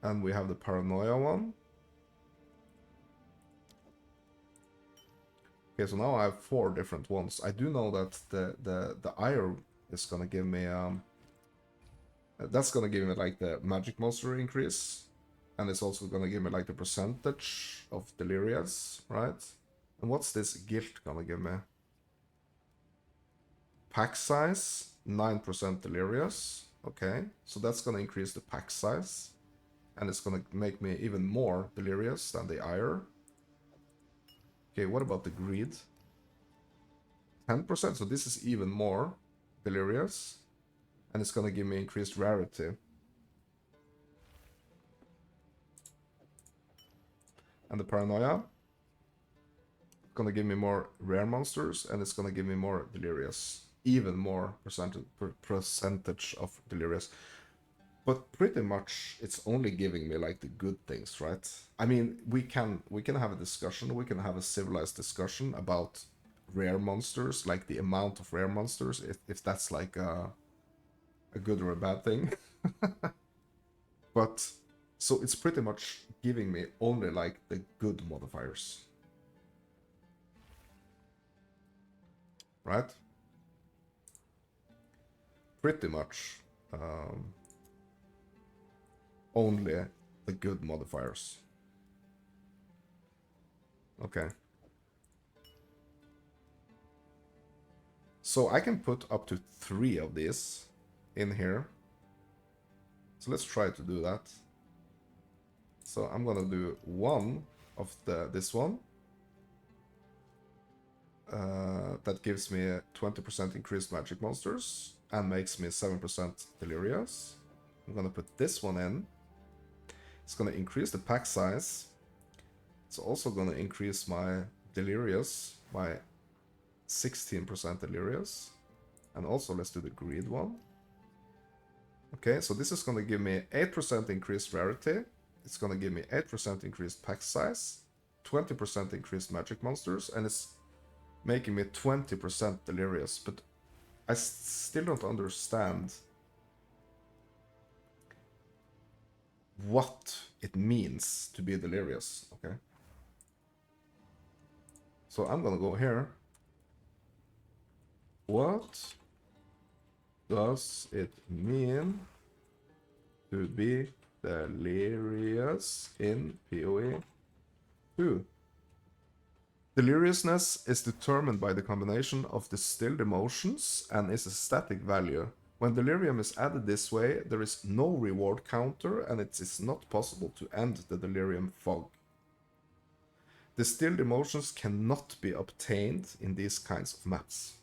And we have the paranoia one. Okay, so now I have 4 different ones. I do know that the ire is gonna give me that's gonna give me like the magic monster increase, and it's also gonna give me like the percentage of delirious, right? And what's this guilt gonna give me? Pack size, 9% delirious. Okay, so that's gonna increase the pack size, and it's gonna make me even more delirious than the ire. Okay, what about the greed? 10%, so this is even more delirious, and it's gonna give me increased rarity. And the paranoia, gonna give me more rare monsters, and it's gonna give me more delirious, even more percentage of delirious. But pretty much it's only giving me like the good things, right? I mean, we can have a discussion, we can have a civilized discussion about rare monsters, like the amount of rare monsters, if that's like a good or a bad thing. But so it's pretty much giving me only like the good modifiers, right? Pretty much only the good modifiers. Okay. So I can put up to 3 of these in here. So let's try to do that. So I'm gonna do 1 of this one. That gives me a 20% increased magic monsters and makes me 7% delirious. I'm gonna put this one in. It's gonna increase the pack size. It's also gonna increase my delirious by 16% delirious. And also let's do the greed one. Okay, so this is gonna give me 8% increased rarity. It's gonna give me 8% increased pack size, 20% increased magic monsters, and it's making me 20% delirious. But I still don't understand what it means to be delirious. Okay, so I'm gonna go here. What does it mean to be delirious in POE 2? Deliriousness is determined by the combination of distilled emotions and is a static value. When delirium is added this way, there is no reward counter and it is not possible to end the delirium fog. Distilled emotions cannot be obtained in these kinds of maps.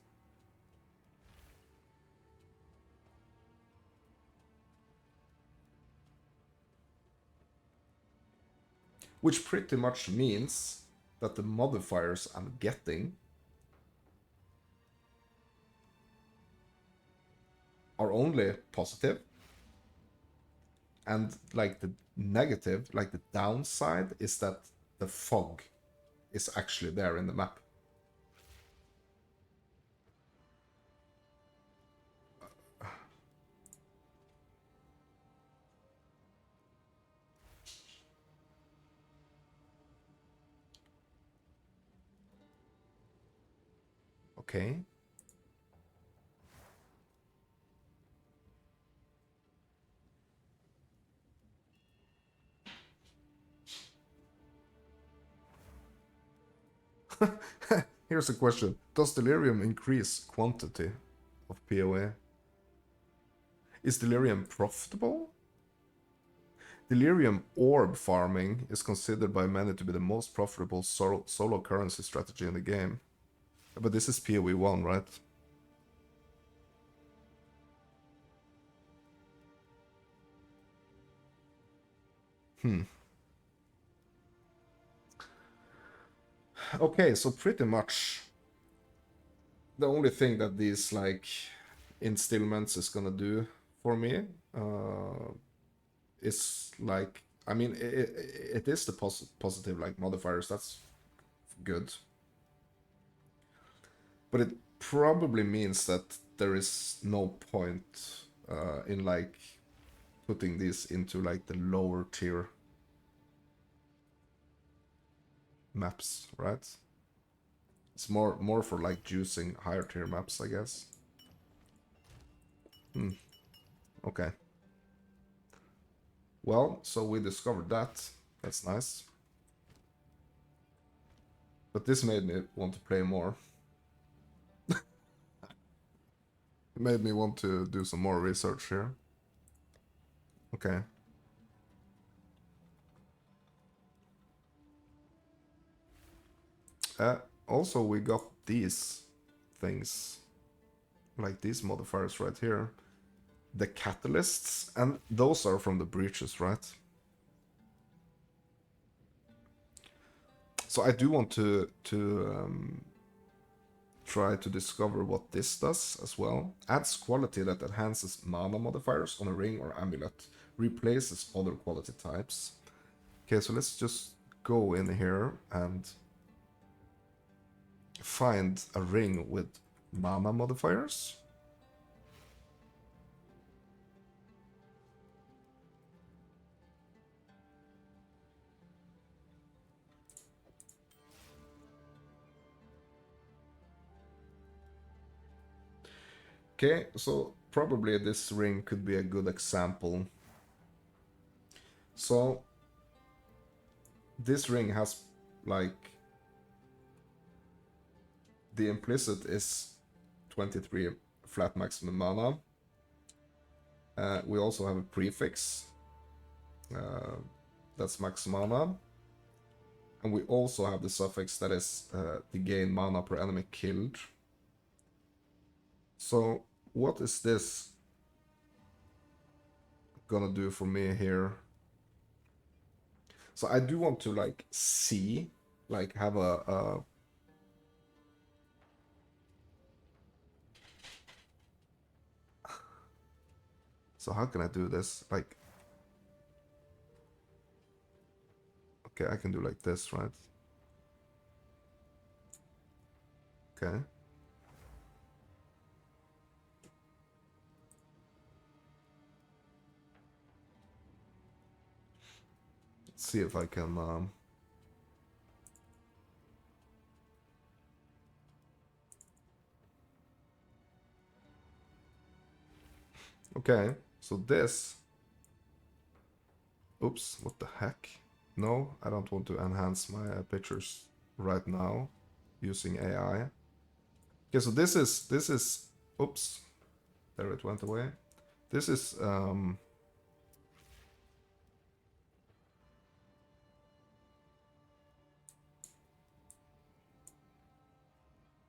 Which pretty much means that the modifiers I'm getting are only positive, and like the negative, like the downside, is that the fog is actually there in the map. Okay. Here's a question. Does delirium increase quantity of POE? Is Delirium profitable? Delirium orb farming is considered by many to be the most profitable solo currency strategy in the game. But this is POE 1, right? Okay, so pretty much the only thing that these like instillments is gonna do for me is like, I mean, it is the positive like modifiers, that's good, but it probably means that there is no point in like putting these into like the lower tier maps, right? It's more for like juicing higher tier maps, I guess. Okay. Well, so we discovered that. That's nice. But this made me want to play more. It made me want to do some more research here. Okay. Also, we got these things. Like these modifiers right here. The catalysts. And those are from the breaches, right? So I do want to try to discover what this does as well. Adds quality that enhances mana modifiers on a ring or amulet. Replaces other quality types. Okay, so let's just go in here and find a ring with mana modifiers. Okay, so probably this ring could be a good example. So this ring has like the implicit is 23 flat maximum mana. We also have a prefix that's max mana, and we also have the suffix that is the gain mana per enemy killed. So what is this gonna do for me here? So I do want to like see, like have a so how can I do this? Like, okay, I can do like this, right? Okay. Let's see if I can okay, so this, oops, what the heck? No, I don't want to enhance my pictures right now using AI. Okay, so this is, oops, there it went away. This is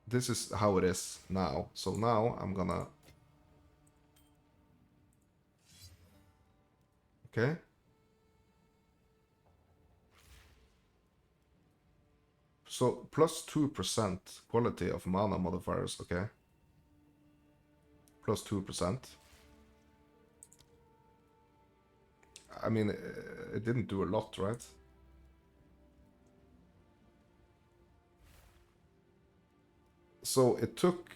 this is how it is now. So now I'm gonna, okay. So plus 2% quality of mana modifiers, okay. Plus 2%. I mean, it didn't do a lot, right? So it took,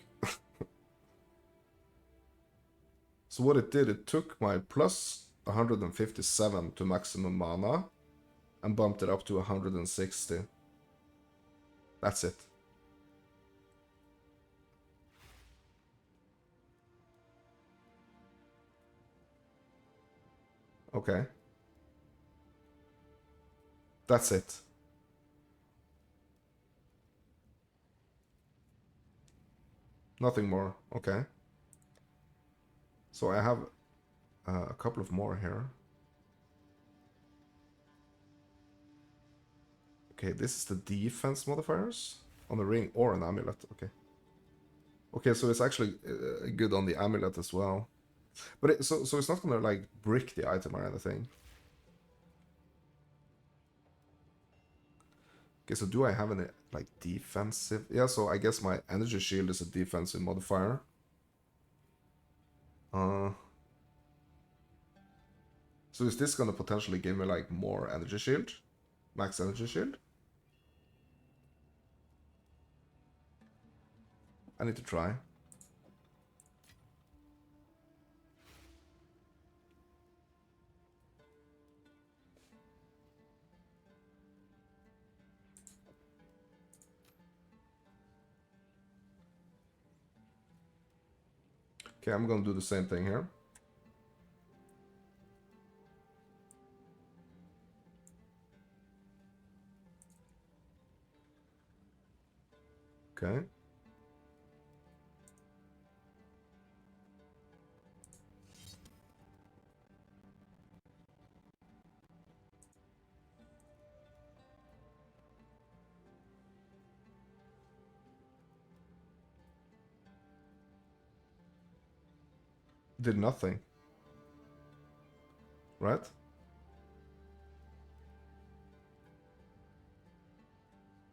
so what it did, it took my plus 157 to maximum mana and bumped it up to 160. That's it. Okay. That's it. Nothing more. Okay. So I have A couple of more here. Okay, this is the defense modifiers on the ring or an amulet. Okay. Okay, so it's actually good on the amulet as well. But so it's not gonna like brick the item or anything. Okay, so do I have any like defensive? Yeah, so I guess my energy shield is a defensive modifier. So is this gonna potentially give me like more energy shield? Max energy shield? I need to try. Okay, I'm gonna do the same thing here. Okay. Did nothing. Right?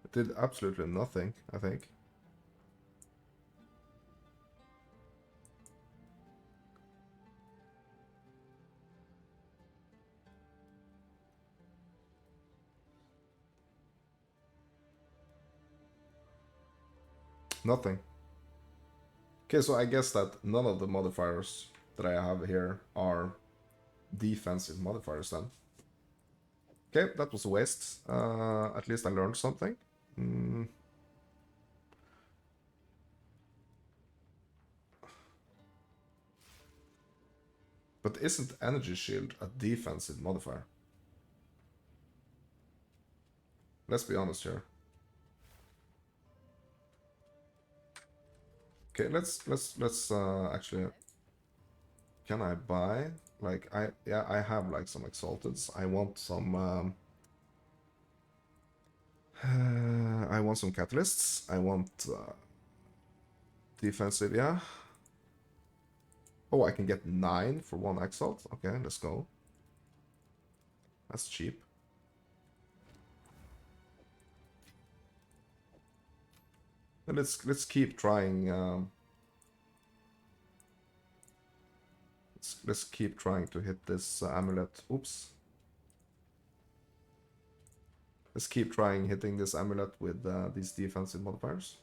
It did absolutely nothing, I think. Nothing. Okay, so I guess that none of the modifiers that I have here are defensive modifiers then. Okay, that was a waste. At least I learned something. But isn't energy shield a defensive modifier? Let's be honest here. Okay, let's actually, can I buy like I have like some exalteds. I want some I want some catalysts. I want defensive, yeah. Oh, I can get 9 for 1 exalt. Okay, let's go. That's cheap. And let's keep trying. Let's keep trying to hit this amulet. Oops. Let's keep trying hitting this amulet with these defensive modifiers.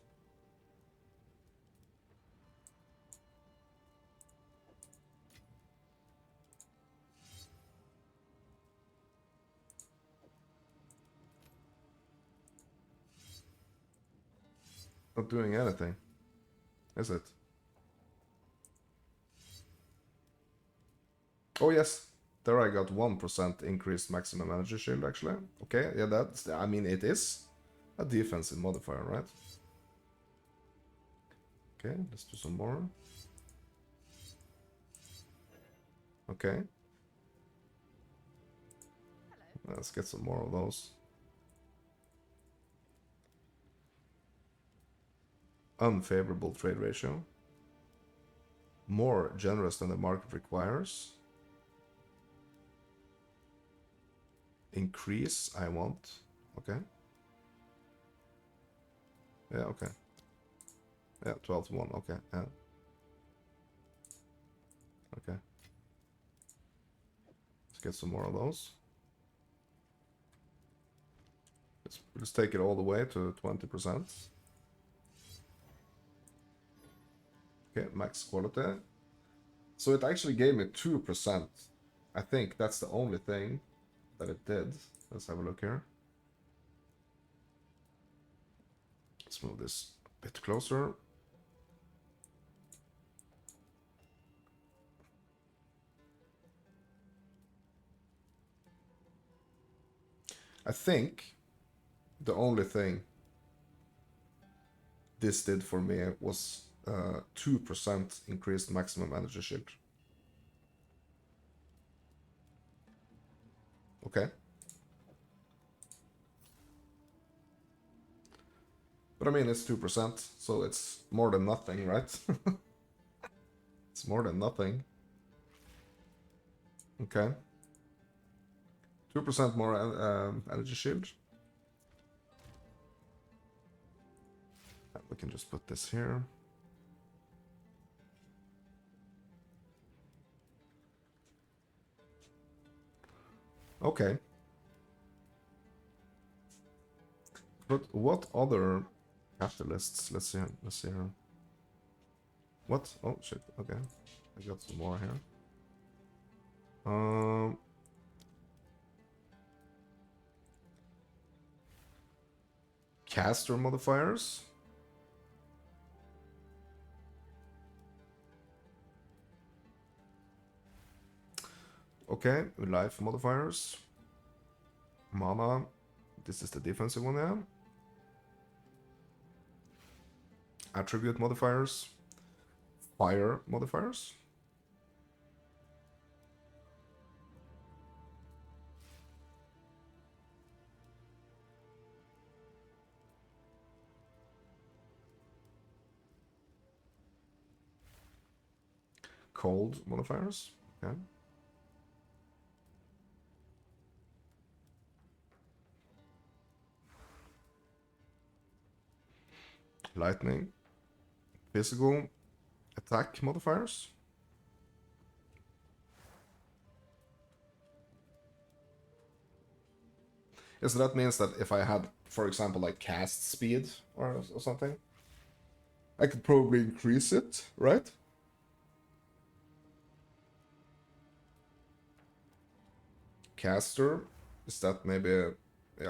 Not doing anything, is it? Oh yes, there I got 1% increased maximum energy shield actually. Okay, yeah, that's, I mean, it is a defensive modifier, right? Okay, let's do some more. Okay. Let's get some more of those. Unfavorable trade ratio. More generous than the market requires. Increase, I want. Okay. Yeah, okay. Yeah, 12 to 1, okay, yeah. Okay. Let's get some more of those. Let's take it all the way to 20%. Okay, max quality. So it actually gave me 2%. I think that's the only thing that it did. Let's have a look here. Let's move this a bit closer. I think the only thing this did for me was 2% increased maximum energy shield. Okay. But I mean, it's 2%, so it's more than nothing, right? It's more than nothing. Okay. 2% more energy shield. We can just put this here. Okay. But what other catalysts? Let's see. Let's see here. What? Oh shit. Okay. I got some more here. Caster modifiers. Okay, life modifiers. Mana. This is the defensive one, yeah. Attribute modifiers. Fire modifiers. Cold modifiers. Okay. Lightning. Physical attack modifiers. So that means that if I had, for example, like cast speed or something, I could probably increase it, right? Caster, is that maybe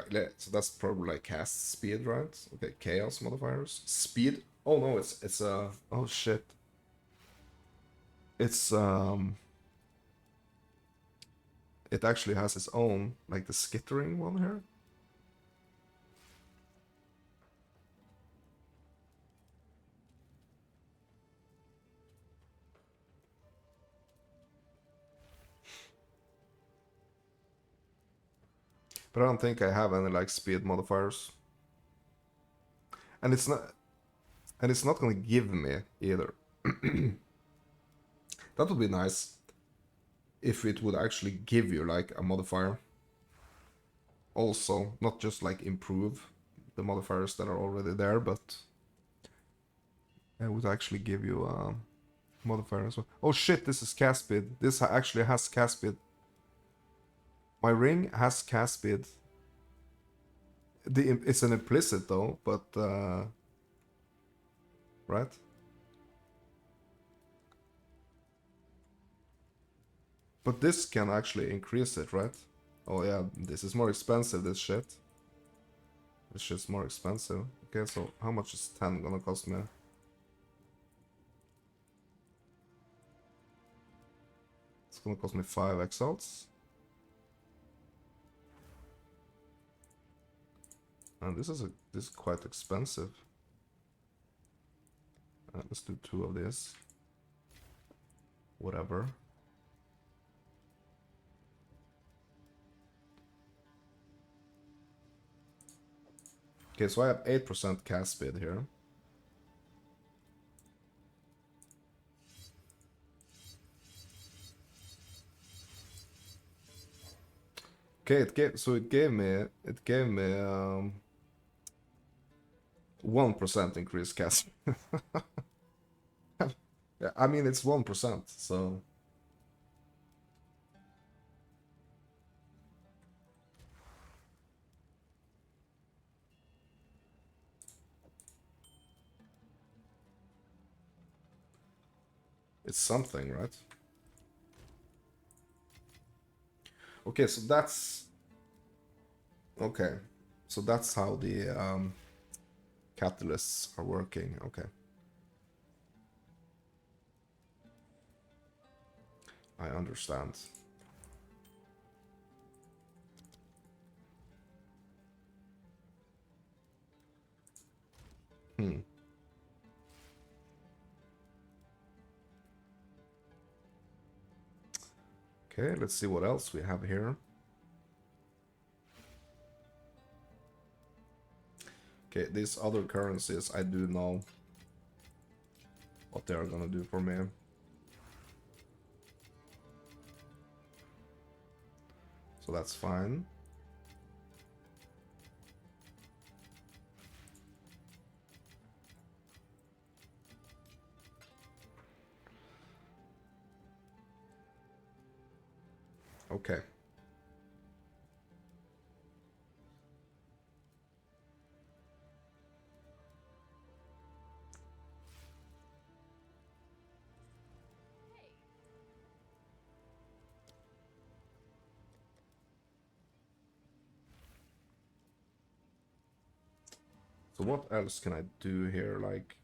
yeah, so that's probably like cast speed, right? Okay, chaos modifiers. Speed. Oh no, it's oh shit. It's it actually has its own, like the skittering one here. But I don't think I have any like speed modifiers. And it's not gonna give me either. That would be nice if it would actually give you like a modifier. Also, not just like improve the modifiers that are already there, but it would actually give you a modifier as well. Oh shit, this is cast speed. This actually has cast speed. My ring has cast speed. It's an implicit though, but right? But this can actually increase it, right? Oh yeah, this is more expensive, this shit. This shit's more expensive. Okay, so how much is 10 gonna cost me? It's gonna cost me 5 exalts. And this is quite expensive. Let's do 2 of these. Whatever. Okay, so I have 8% cast speed here. Okay, it gave me 1% increased cast. Yeah, I mean it's 1%, so it's something, right? Okay, so that's okay. So that's how the catalysts are working. Okay. I understand. Hmm. Okay, let's see what else we have here. Okay, these other currencies, I do know what they are gonna do for me. So that's fine. Okay. So what else can I do here? Like,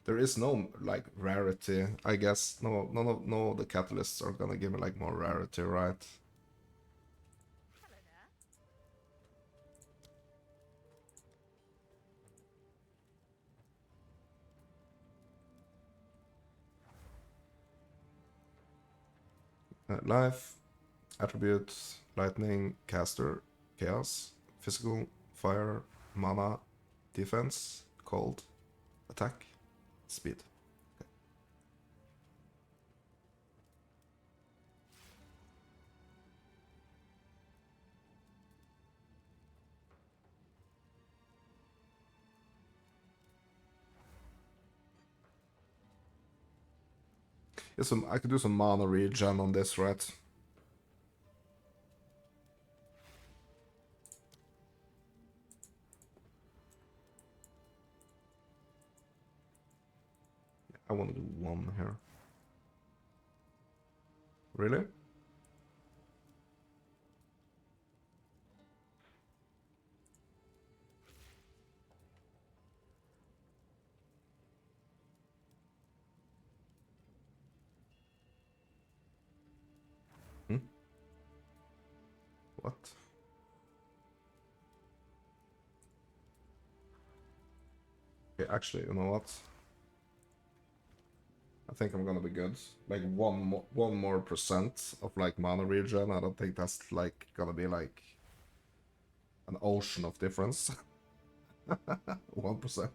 there is no like rarity, I guess. No, no, the catalysts are gonna give me like more rarity, right? Life, attributes, lightning, caster, chaos, physical, fire, mana, defense, cold, attack, speed. Yeah, I could do some mana regen on this, right? I want to do one here. Really? Hmm? What? Okay, actually, you know what? I think I'm gonna be good. Like one more percent of like mana regen. I don't think that's like gonna be like an ocean of difference. 1%.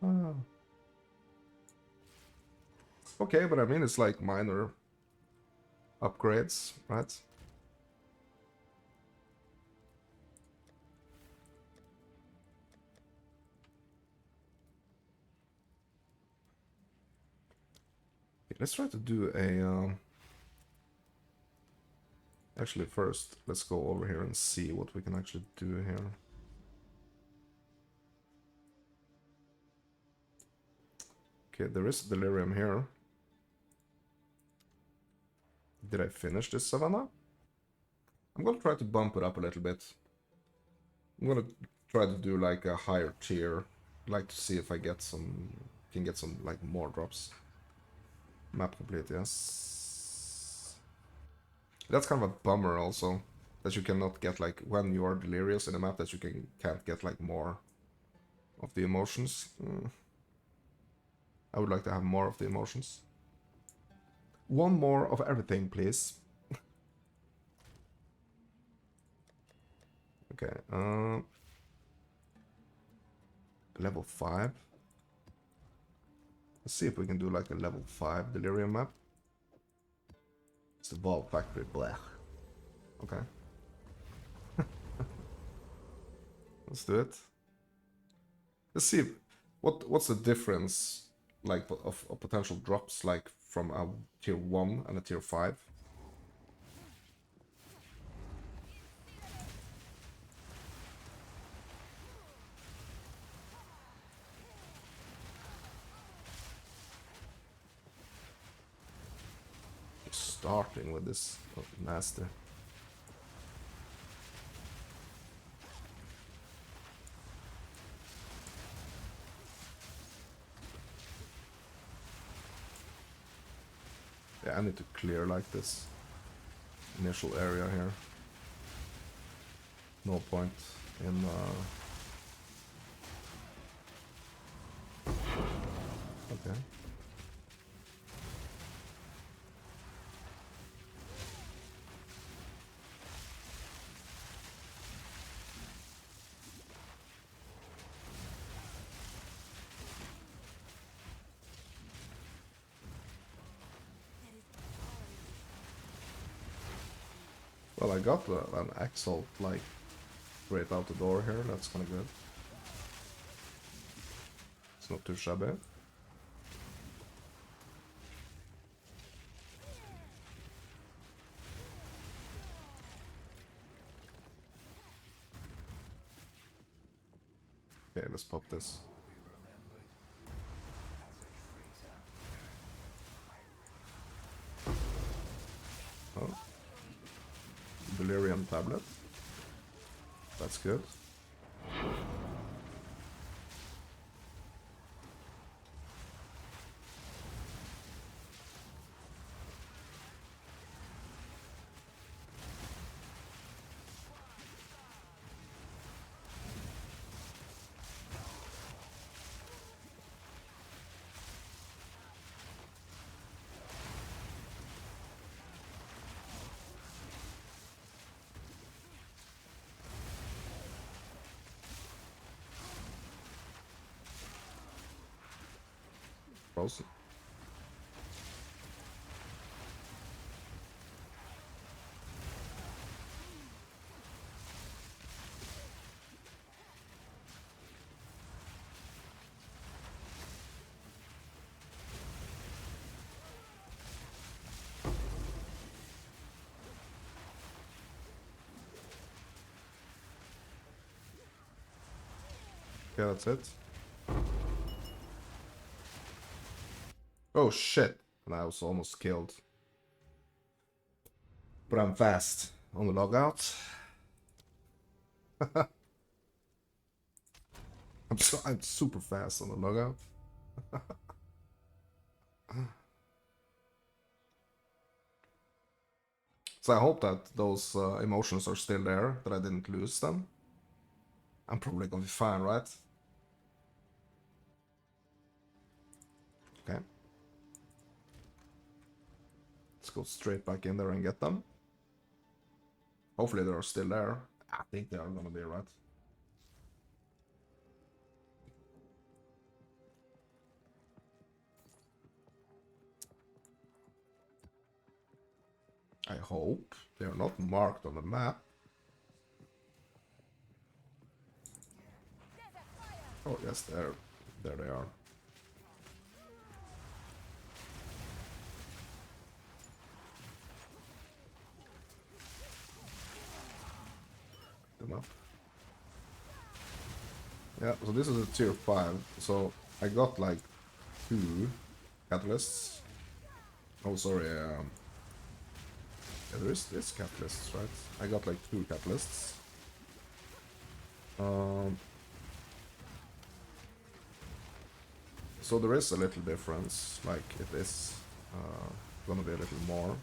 Ah. Okay, but I mean it's like minor upgrades, right? Okay, let's try to do a. Actually, first let's go over here and see what we can actually do here. Okay, there is delirium here. Did I finish this Savannah? I'm gonna try to bump it up a little bit. I'm gonna try to do like a higher tier. Like to see if I get some, can get some like more drops. Map complete, yes. That's kind of a bummer also, that you cannot get like when you are delirious in a map that you can't get like more of the emotions. I would like to have more of the emotions. One more of everything, please. Okay, level 5. Let's see if we can do like a level 5 delirium map. It's the Vault Factory, blech. Okay. Let's do it. Let's see what's the difference like of potential drops like from a tier 1 and a tier 5. Starting with this nasty. Yeah, I need to clear like this initial area here. No point in okay. Well, I got an Exalt like straight out the door here. That's kind of good. It's not too shabby. Okay, let's pop this. Oh. Delirium tablet. That's good. Frozen. Yeah, that's it. Oh shit! And I was almost killed. But I'm fast on the logout. I'm super fast on the logout. So I hope that those emotions are still there, that I didn't lose them. I'm probably gonna be fine, right? Okay. Let's go straight back in there and get them. Hopefully they're still there. I think they are gonna be, right? I hope. They are not marked on the map. Oh yes, there they are. Them up. Yeah, so this is a tier 5. So I got like 2 catalysts. Oh, sorry. Yeah, there is this catalysts, right? I got like 2 catalysts. So there is a little difference. Like it is gonna be a little more.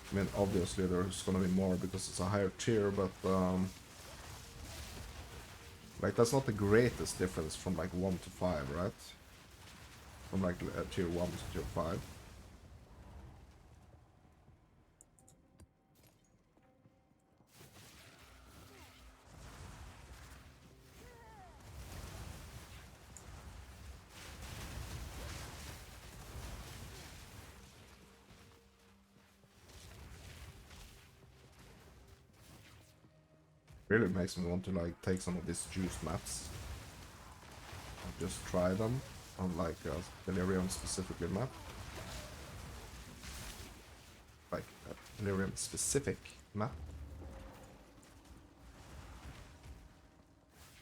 I mean, obviously there's gonna be more because it's a higher tier, but like that's not the greatest difference from like 1 to 5, right? From like tier 1 to tier 5. Really makes me want to like take some of these juice maps and just try them on like a Delirium specifically map. Like a Delirium specific map.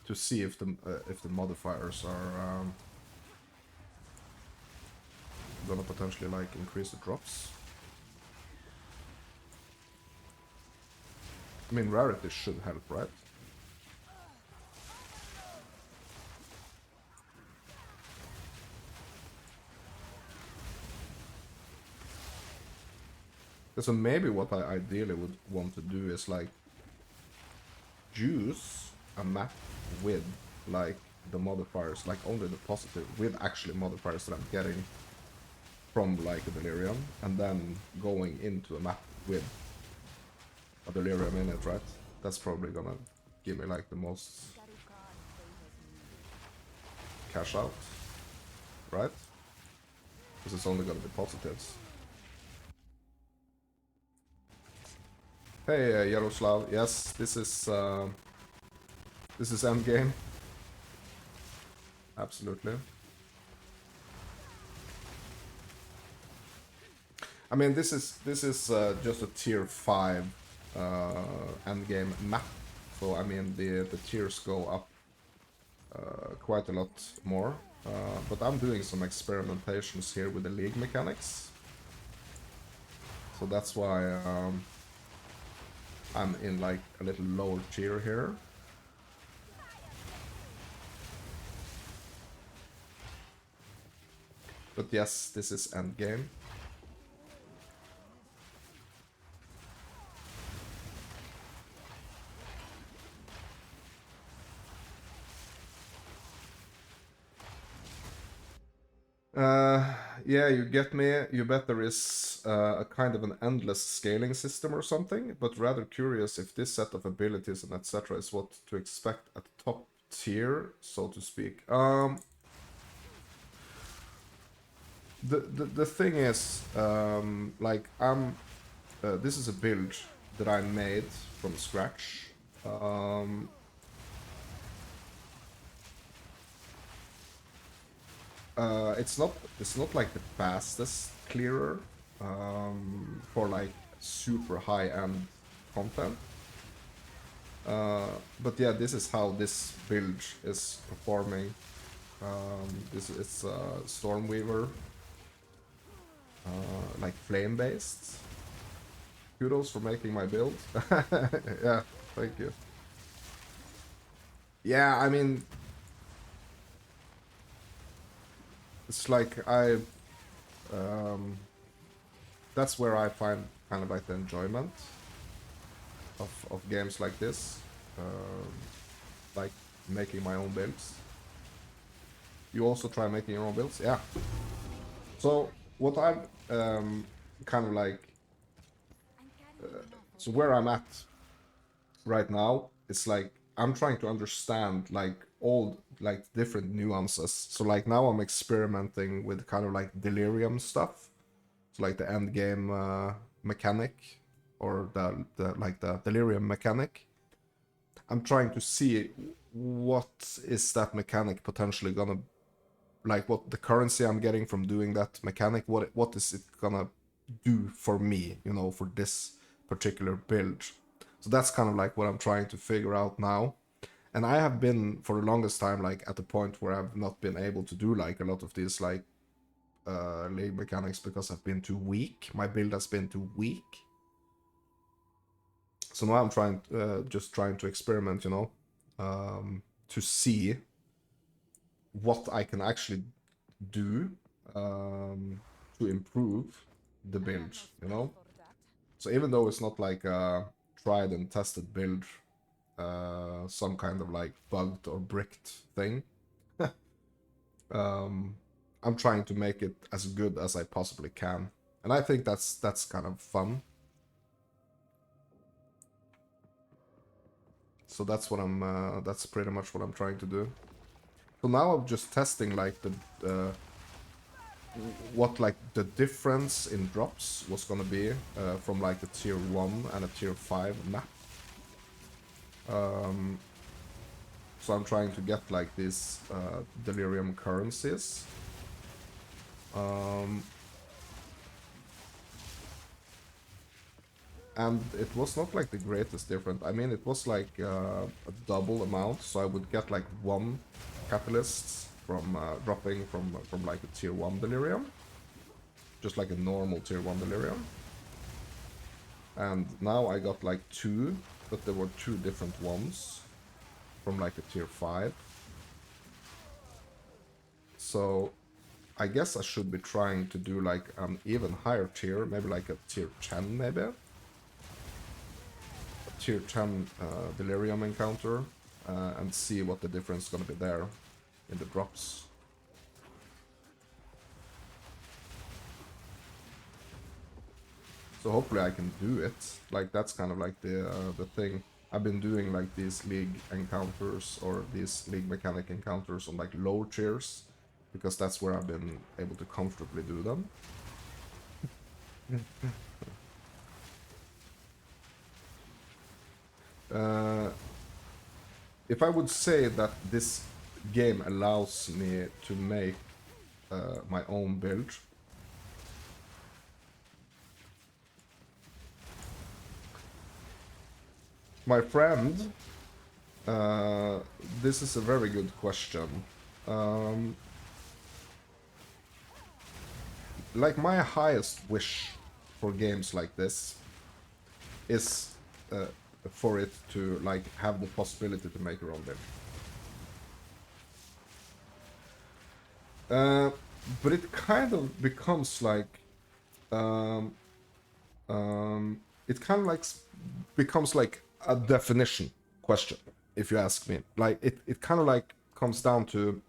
To see if the modifiers are gonna potentially like increase the drops. I mean, rarity should help, right? So maybe what I ideally would want to do is like juice a map with like the modifiers, like only the positive, with actually modifiers that I'm getting from like a Delirium, and then going into a map with a Delirium in it, right? That's probably gonna give me like the most cash out, right? Because it's only gonna be positives. Hey, Yaroslav. Yes, this is endgame. Absolutely. I mean, this is just a tier 5 endgame map. So I mean, the tiers go up quite a lot more. But I'm doing some experimentations here with the league mechanics. So that's why I'm in like a little lower tier here. But yes, this is endgame. Yeah, you get me. You bet there is a kind of an endless scaling system or something, but rather curious if this set of abilities and etc. is what to expect at top tier, so to speak. The thing is, like this is a build that I made from scratch. It's not like the fastest clearer for like super high end content. But yeah, this is how this build is performing. This is Stormweaver, like flame based. Kudos for making my build. Yeah, thank you. Yeah, I mean, it's like that's where I find kind of like the enjoyment of games like this, like making my own builds. You also try making your own builds, yeah. So what I'm kind of like, so where I'm at right now, it's like I'm trying to understand like all like different nuances. So like now I'm experimenting with kind of like delirium stuff. So like the end game mechanic, or the delirium mechanic. I'm trying to see what is that mechanic potentially gonna, like what the currency I'm getting from doing that mechanic, what is it gonna do for me, you know, for this particular build. So that's kind of like what I'm trying to figure out now. And I have been for the longest time like at the point where I've not been able to do like a lot of these like league mechanics because I've been too weak. My build has been too weak. So now I'm trying, just trying to experiment, you know, to see what I can actually do to improve the build, you know. So even though it's not like a tried and tested build, some kind of like bugged or bricked thing, I'm trying to make it as good as I possibly can, and I think that's kind of fun. So that's what I'm. That's pretty much what I'm trying to do. So now I'm just testing like the what like the difference in drops was gonna be from like a tier 1 and a tier 5 map. So I'm trying to get like these delirium currencies. And it was not like the greatest difference. I mean, it was like a double amount, so I would get like 1 catalyst from dropping from like a tier 1 delirium, just like a normal tier 1 delirium. And now I got like 2, but there were 2 different ones from like a tier 5. So I guess I should be trying to do like an even higher tier, maybe like a tier 10 maybe. A tier 10 delirium encounter, and see what the difference is gonna be there in the drops. So hopefully I can do it. Like that's kind of like the thing. I've been doing like these league encounters or these league mechanic encounters on like lower tiers because that's where I've been able to comfortably do them. Uh, if I would say that this game allows me to make my own build, my friend, this is a very good question. Um, like my highest wish for games like this is for it to like have the possibility to make your own build. But it kind of becomes like um, it kind of like becomes like a definition question, if you ask me. Like it kind of like comes down to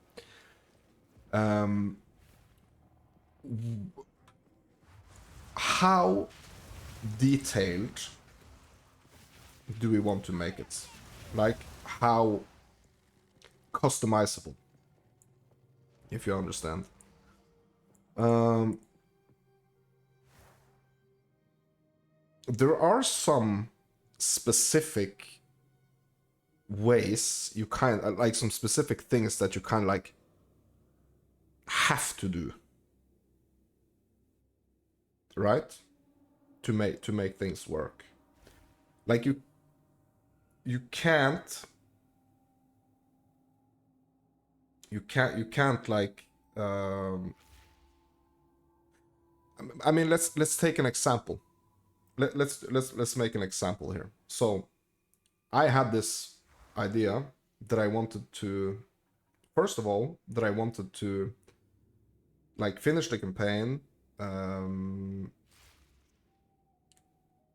how detailed do we want to make it? Like how customizable, if you understand. There are some specific ways you kind of like some specific things that you kind of like have to do, right? To make things work. Like you can't you can't like I mean let's take an example. Let's make an example here. So I had this idea that I wanted to first of all that I wanted to like finish the campaign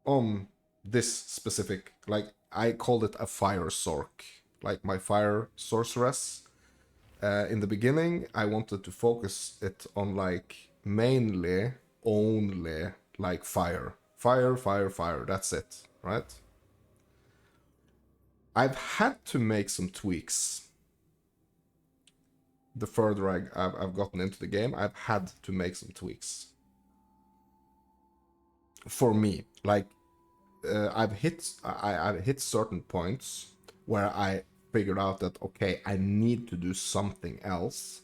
on this specific, like I called it a fire sork, like my fire sorceress. In the beginning, I wanted to focus it on like mainly only like fire, fire, fire, fire. That's it, right? I've had to make some tweaks. The further I've gotten into the game, I've had to make some tweaks. For me, like I've hit certain points where I figured out that okay, I need to do something else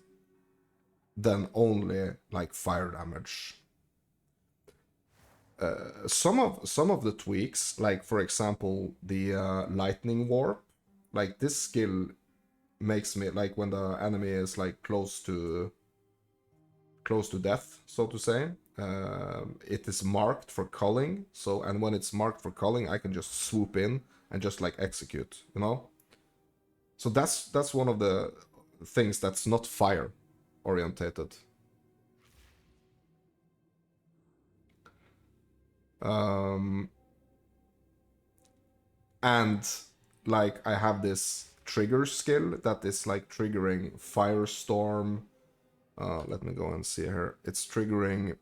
than only like fire damage. Some of the tweaks, like for example the lightning warp, like this skill makes me like when the enemy is like close to death, so to say. It is marked for culling, so and when it's marked for culling, I can just swoop in and just like execute, you know. So that's one of the things that's not fire orientated. Um, and like I have this trigger skill that is like triggering firestorm. Let me go and see here. It's triggering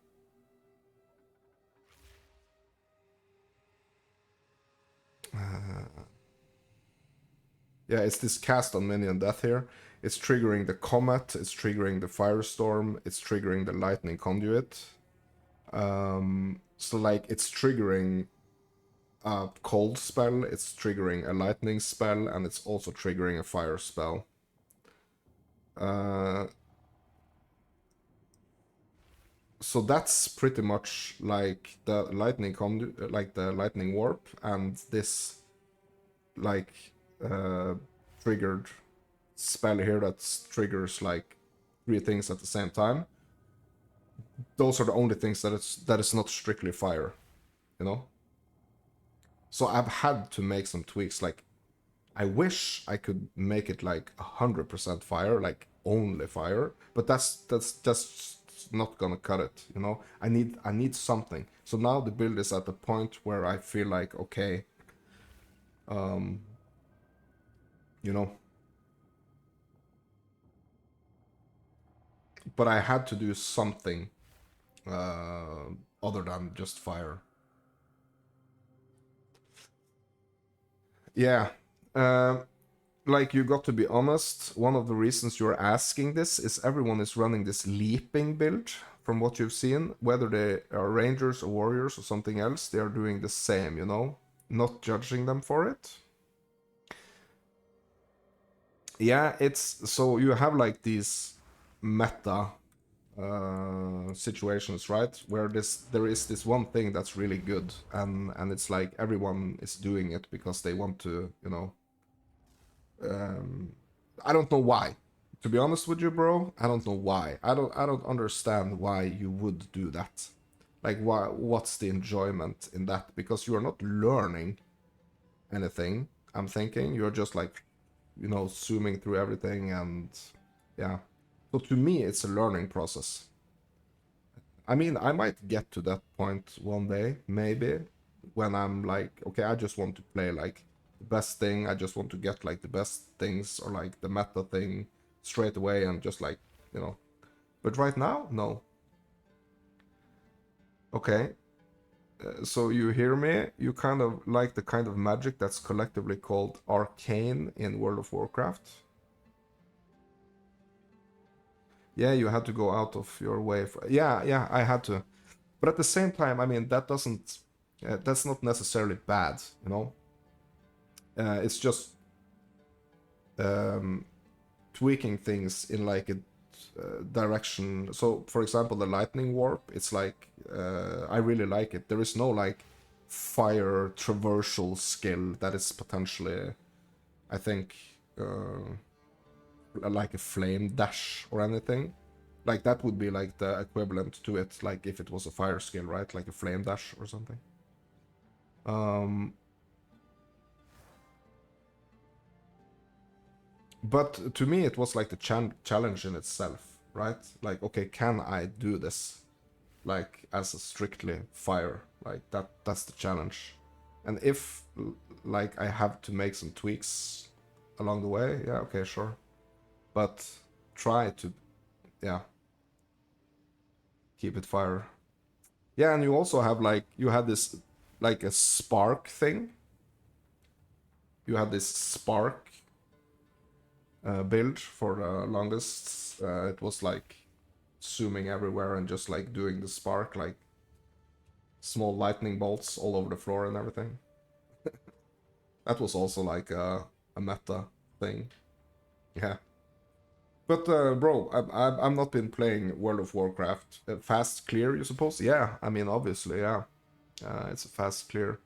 yeah, it's this cast on minion death here. It's triggering the comet, it's triggering the firestorm, it's triggering the lightning conduit. So like it's triggering a cold spell, it's triggering a lightning spell, and it's also triggering a fire spell. So that's pretty much like the lightning conduit, like the lightning warp, and this like triggered spell here that triggers like 3 things at the same time. Those are the only things that is not strictly fire, you know. So I've had to make some tweaks. Like I wish I could make it like 100% fire, like only fire, but that's just not gonna cut it, you know. I need something. So now the build is at the point where I feel like okay, you know. But I had to do something other than just fire. Yeah. Like, you got to be honest, one of the reasons you're asking this is everyone is running this leaping build from what you've seen. Whether they are rangers or warriors or something else, they are doing the same, you know? Not judging them for it. Yeah, it's so you have like these meta situations, right? Where there is this one thing that's really good, and it's like everyone is doing it because they want to, you know. I don't know why. To be honest with you, bro, I don't know why. I don't understand why you would do that. Like, why? What's the enjoyment in that? Because you are not learning anything. I'm thinking you're just like, you know, zooming through everything, and yeah. So to me, it's a learning process. I mean, I might get to that point one day, maybe, when I'm like, okay, I just want to play like the best thing. I just want to get like the best things or like the meta thing straight away and just like, you know. But right now, no. Okay, so you hear me? You kind of like the kind of magic that's collectively called arcane in World of Warcraft. Yeah, you had to go out of your way. Yeah, yeah, I had to. But at the same time, I mean, that doesn't. That's not necessarily bad, you know. It's just um, tweaking things in like a direction. So, for example, the lightning warp. It's like I really like it. There is no like fire traversal skill that is potentially, I think, like a flame dash or anything. Like that would be like the equivalent to it, like if it was a fire skill, right? Like a flame dash or something. Um, but to me, it was like the challenge in itself, right? Like, okay, can I do this? Like as a strictly fire, like that's the challenge. And if like I have to make some tweaks along the way, yeah, okay, sure. But try to, yeah, keep it fire. Yeah, and you also have like you had this like a spark thing. You had this spark build for the longest. It was like zooming everywhere and just like doing the spark, like small lightning bolts all over the floor and everything. That was also like a meta thing. Yeah. But bro, I'm not been playing World of Warcraft. Fast clear, you suppose? Yeah, I mean obviously, yeah. It's a fast clear.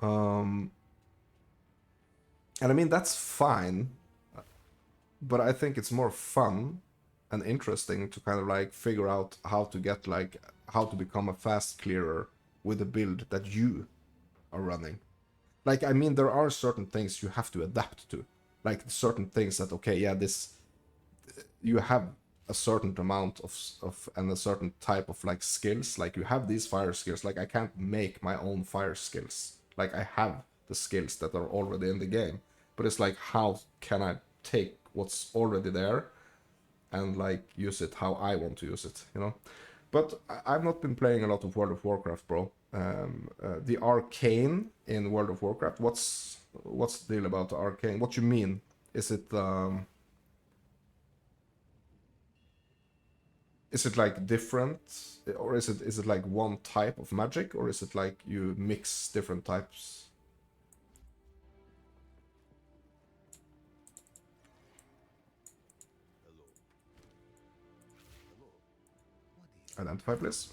Um, and I mean that's fine, but I think it's more fun and interesting to kind of like figure out how to get like how to become a fast clearer with a build that you are running. Like, I mean, there are certain things you have to adapt to, like certain things that, okay, yeah, this you have a certain amount of and a certain type of like skills. Like you have these fire skills. Like I can't make my own fire skills. Like I have the skills that are already in the game, but it's like how can I take what's already there and like use it how I want to use it, you know? But I've not been playing a lot of World of Warcraft, bro. The arcane in World of Warcraft. What's the deal about the arcane? What you mean? Is it is it like different, or is it like one type of magic, or is it like you mix different types? Identify, please.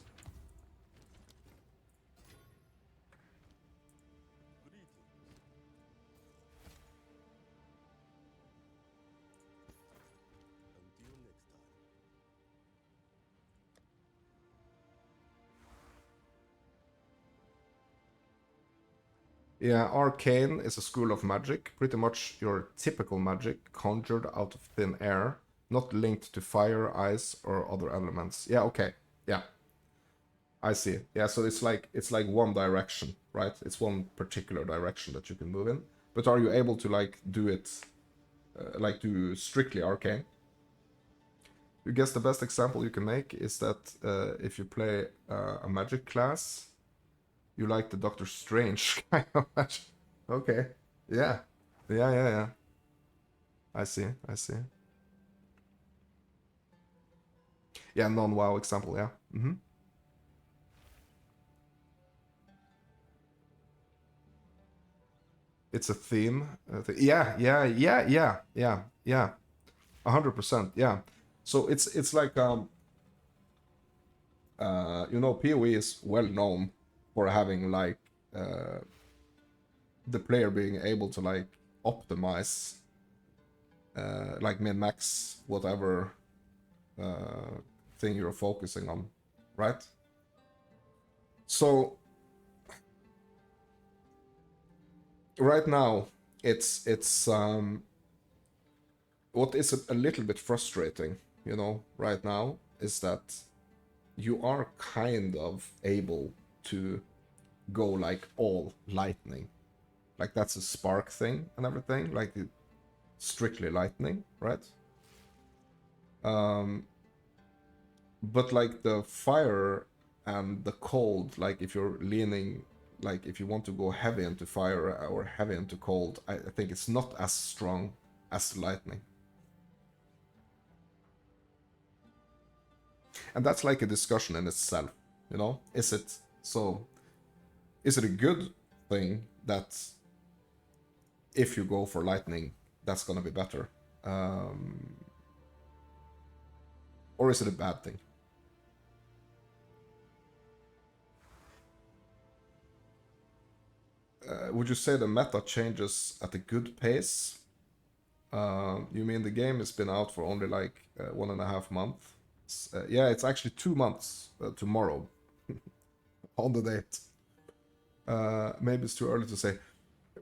Yeah, arcane is a school of magic, pretty much your typical magic conjured out of thin air, not linked to fire, ice, or other elements. Yeah, okay. Yeah, I see. Yeah, so it's like one direction, right? It's one particular direction that you can move in. But are you able to like do it, like do strictly arcane? You guess the best example you can make is that if you play a magic class, you like the Doctor Strange kind of magic. Okay. Yeah. Yeah, yeah, yeah. I see, I see. Yeah, non-WoW example, yeah. Mm-hmm. It's a theme. Yeah, yeah, yeah, yeah, yeah, yeah. 100%, yeah. So it's like you know, POE is well known for having like uh the player being able to like optimize like min-max whatever uh thing you're focusing on, right? So right now it's what is a little bit frustrating, you know, right now is that you are kind of able to go like all lightning. Like that's a spark thing and everything, like strictly lightning, right? Um, but like the fire and the cold, like if you're leaning, like if you want to go heavy into fire or heavy into cold, I think it's not as strong as lightning. And that's like a discussion in itself, you know? Is it so? Is it a good thing that if you go for lightning, that's gonna be better, um, or is it a bad thing? Would you say the meta changes at a good pace? You mean the game has been out for only like 1.5 months? Yeah, it's actually 2 months tomorrow on the date. Maybe it's too early to say.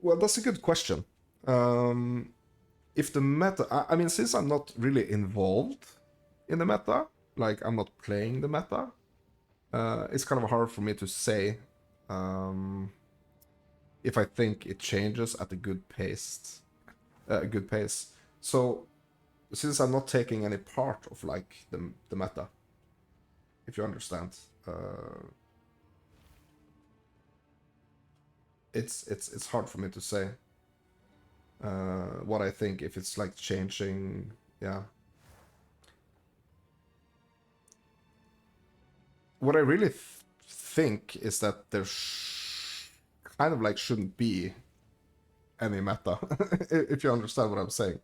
Well, that's a good question. Um, if the meta, I mean, since I'm not really involved in the meta, like I'm not playing the meta, it's kind of hard for me to say um, if I think it changes at a good pace. A good pace. So since I'm not taking any part of like the meta, if you understand, it's hard for me to say what I think if it's like changing. Yeah, what I really think is that there kind of like shouldn't be any meta, if you understand what I'm saying.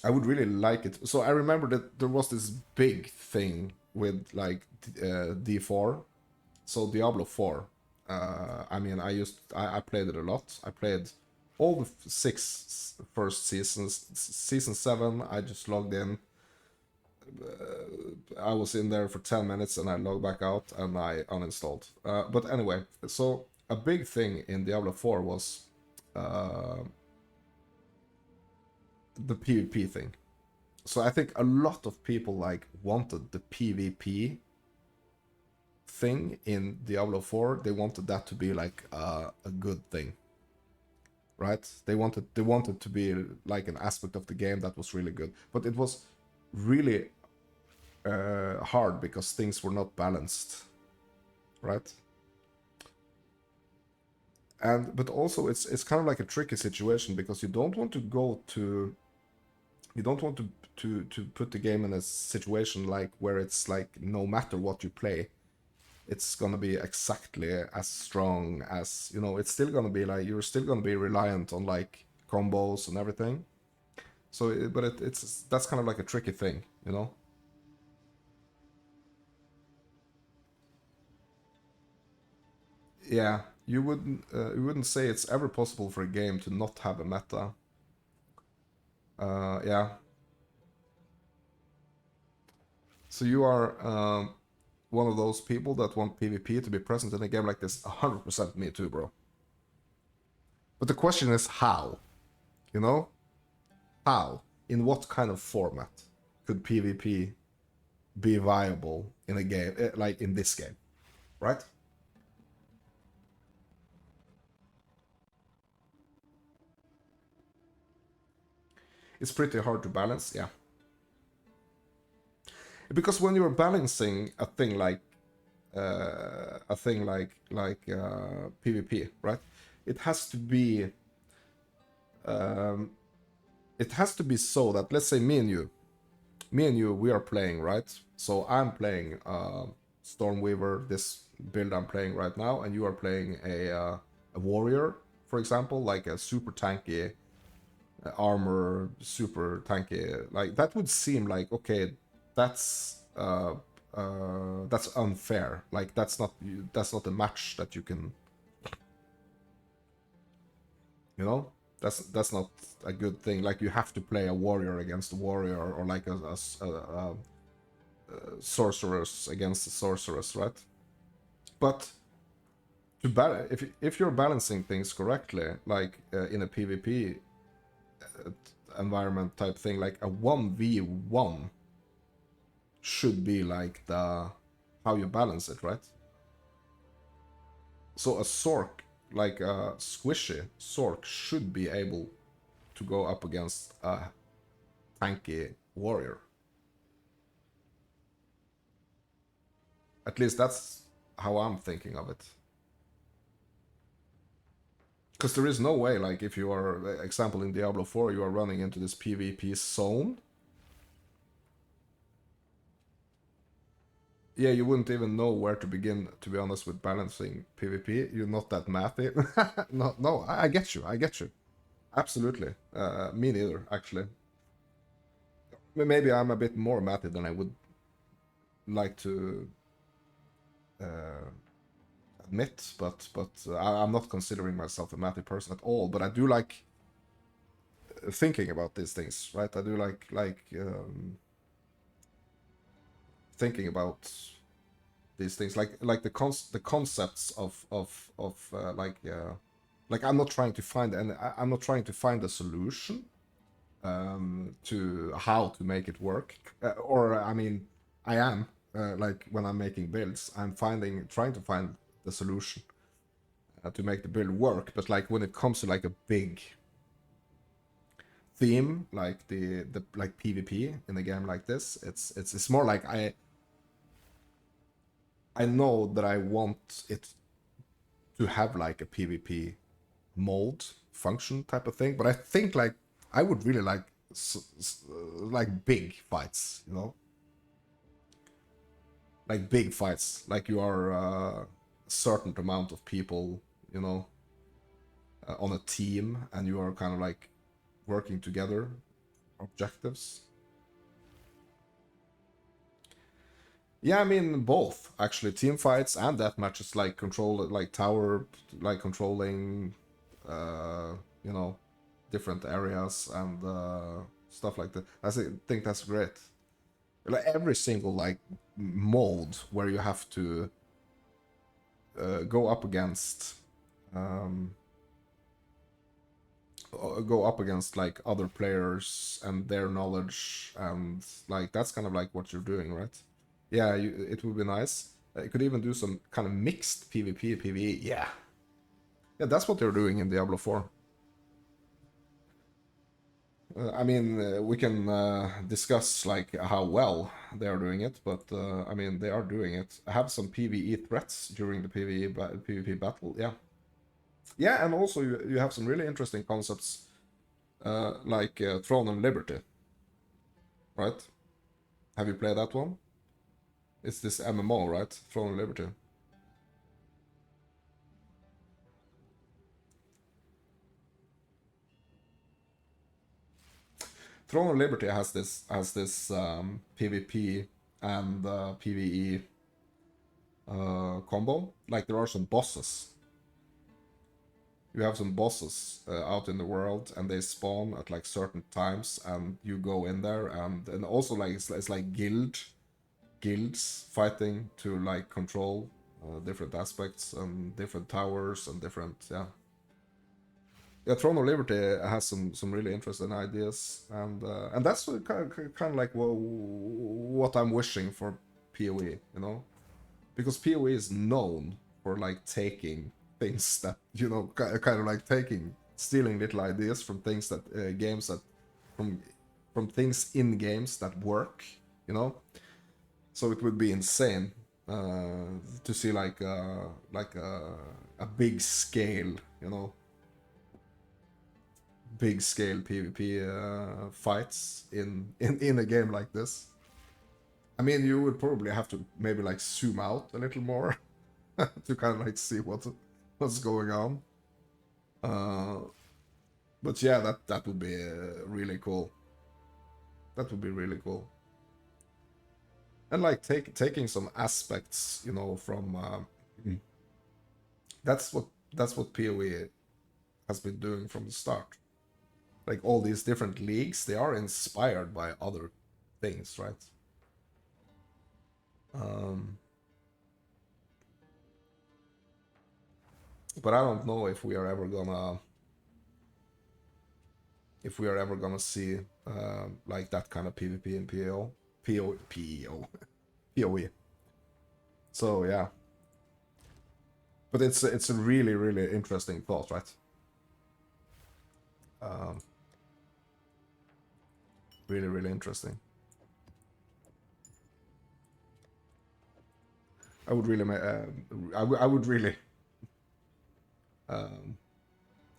I would really like it. So I remember that there was this big thing with like D4, so Diablo 4. I mean, I played it a lot. I played all the six first seasons. Season 7, I just logged in. I was in there for 10 minutes and I logged back out and I uninstalled. But anyway, so a big thing in Diablo 4 was uh, the PvP thing. So I think a lot of people like wanted the PvP thing in Diablo 4. They wanted that to be like a good thing, right? They wanted to be like an aspect of the game that was really good, but it was really hard because things were not balanced, right? And but also it's kind of like a tricky situation because you don't want to go to you don't want to put the game in a situation like where it's like no matter what you play it's gonna be exactly as strong as, you know, it's still gonna be like you're still gonna be reliant on like combos and everything. So but it's that's kind of like a tricky thing, you know. Yeah, you wouldn't say it's ever possible for a game to not have a meta. Yeah. So you are one of those people that want PvP to be present in a game like this. 100% me too, bro. But the question is how, you know? How? In what kind of format could PvP be viable in a game, like in this game, right? It's pretty hard to balance, yeah. Because when you're balancing a thing like PvP, right? it has to be it has to be so that, let's say me and you, we are playing, right? So I'm playing Stormweaver, this build I'm playing right now, and you are playing a warrior, for example, like a super tanky armor, super tanky. Like that would seem like, okay, that's unfair. Like that's not a match that you can, you know. That's not a good thing. Like you have to play a warrior against a warrior, or like a sorceress against a sorceress, right? But if you're balancing things correctly, like in a PvP environment type thing, like a 1v1 should be like the how you balance it, right? So a Sork, like a squishy Sork, should be able to go up against a tanky warrior. At least that's how I'm thinking of it. Because there is no way, like, if you are, example, in Diablo 4, you are running into this PvP zone. Yeah, you wouldn't even know where to begin, to be honest, with balancing PvP. You're not that mathy. No, I get you, I get you. Absolutely. Me neither, actually. Maybe I'm a bit more mathy than I would like to admit, but I'm not considering myself a mathy person at all. But I do like thinking about these things, right? I do like thinking about these things, like the concepts of like I'm not trying to find I'm not trying to find a solution to how to make it work, or I mean, I am like when I'm making builds, I'm trying to find the solution to make the build work. But like when it comes to like a big theme, like the like PvP in a game like this, it's more like I know that I want it to have like a PvP mode function type of thing, but I think like I would really like like big fights, you know, like big fights, like you are a certain amount of people, you know, on a team, and you are kind of like working together, objectives. Yeah, I mean both actually, team fights and death matches, like control, like tower, like controlling, uh, you know, different areas and stuff like that. Think that's great. Like every single like mode where you have to go up against, um, go up against like other players and their knowledge, and like that's kind of like what you're doing, right? Yeah, it would be nice. You could even do some kind of mixed PvP, PvE. Yeah, yeah, that's what they're doing in Diablo 4. I mean, we can discuss like how well they are doing it, but I mean, they are doing it. Have some PvE threats during the PvP battle. Yeah, yeah, and also you have some really interesting concepts like Throne of Liberty, right? Have you played that one? It's this MMO, right? Throne of Liberty. Throne of Liberty has this PvP and PvE combo. Like there are some bosses. You have some bosses out in the world, and they spawn at like certain times, and you go in there, and also like it's like guilds fighting to like control different aspects and different towers and different, yeah. Throne of Liberty has some really interesting ideas, and that's kind of like what I'm wishing for POE, you know, because POE is known for like taking things that, you know, kind of like stealing little ideas from things that games that from things in games that work, you know. So it would be insane to see like a big scale you know, big scale PvP fights in a game like this. I mean, you would probably have to maybe like zoom out a little more to kind of like see what's going on. But yeah, that would be really cool. That would be really cool. And like taking some aspects, you know, from that's what POE has been doing from the start. Like all these different leagues, they are inspired by other things, right? But I don't know if we are ever gonna see like that kind of PvP in POE. So yeah. But it's a really, really interesting thought, right? Really, really interesting. I would really, I would really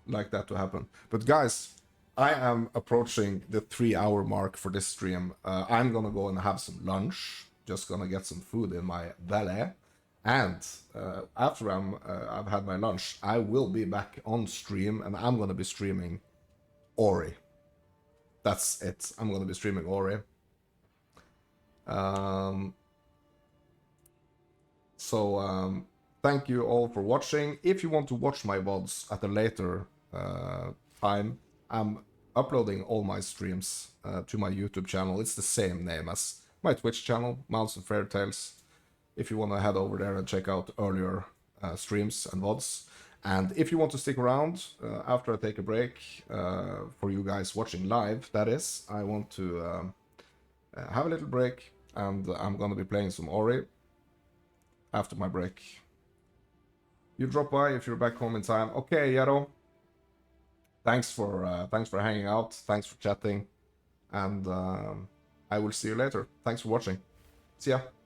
like that to happen. But guys, I am approaching the 3-hour mark for this stream. I'm gonna go and have some lunch. Just gonna get some food in my belly. And after I've had my lunch, I will be back on stream, and I'm gonna be streaming Ori. That's it. I'm gonna be streaming Ori. So thank you all for watching. If you want to watch my VODs at a later time, I'm uploading all my streams to my YouTube channel. It's the same name as my Twitch channel, Mounts and Fairy Tales. If you want to head over there and check out earlier streams and VODs. And if you want to stick around after I take a break, for you guys watching live, that is, I want to have a little break, and I'm going to be playing some Ori after my break. You drop by if you're back home in time. Okay, Yaro. Thanks for hanging out. Thanks for chatting, and I will see you later. Thanks for watching. See ya.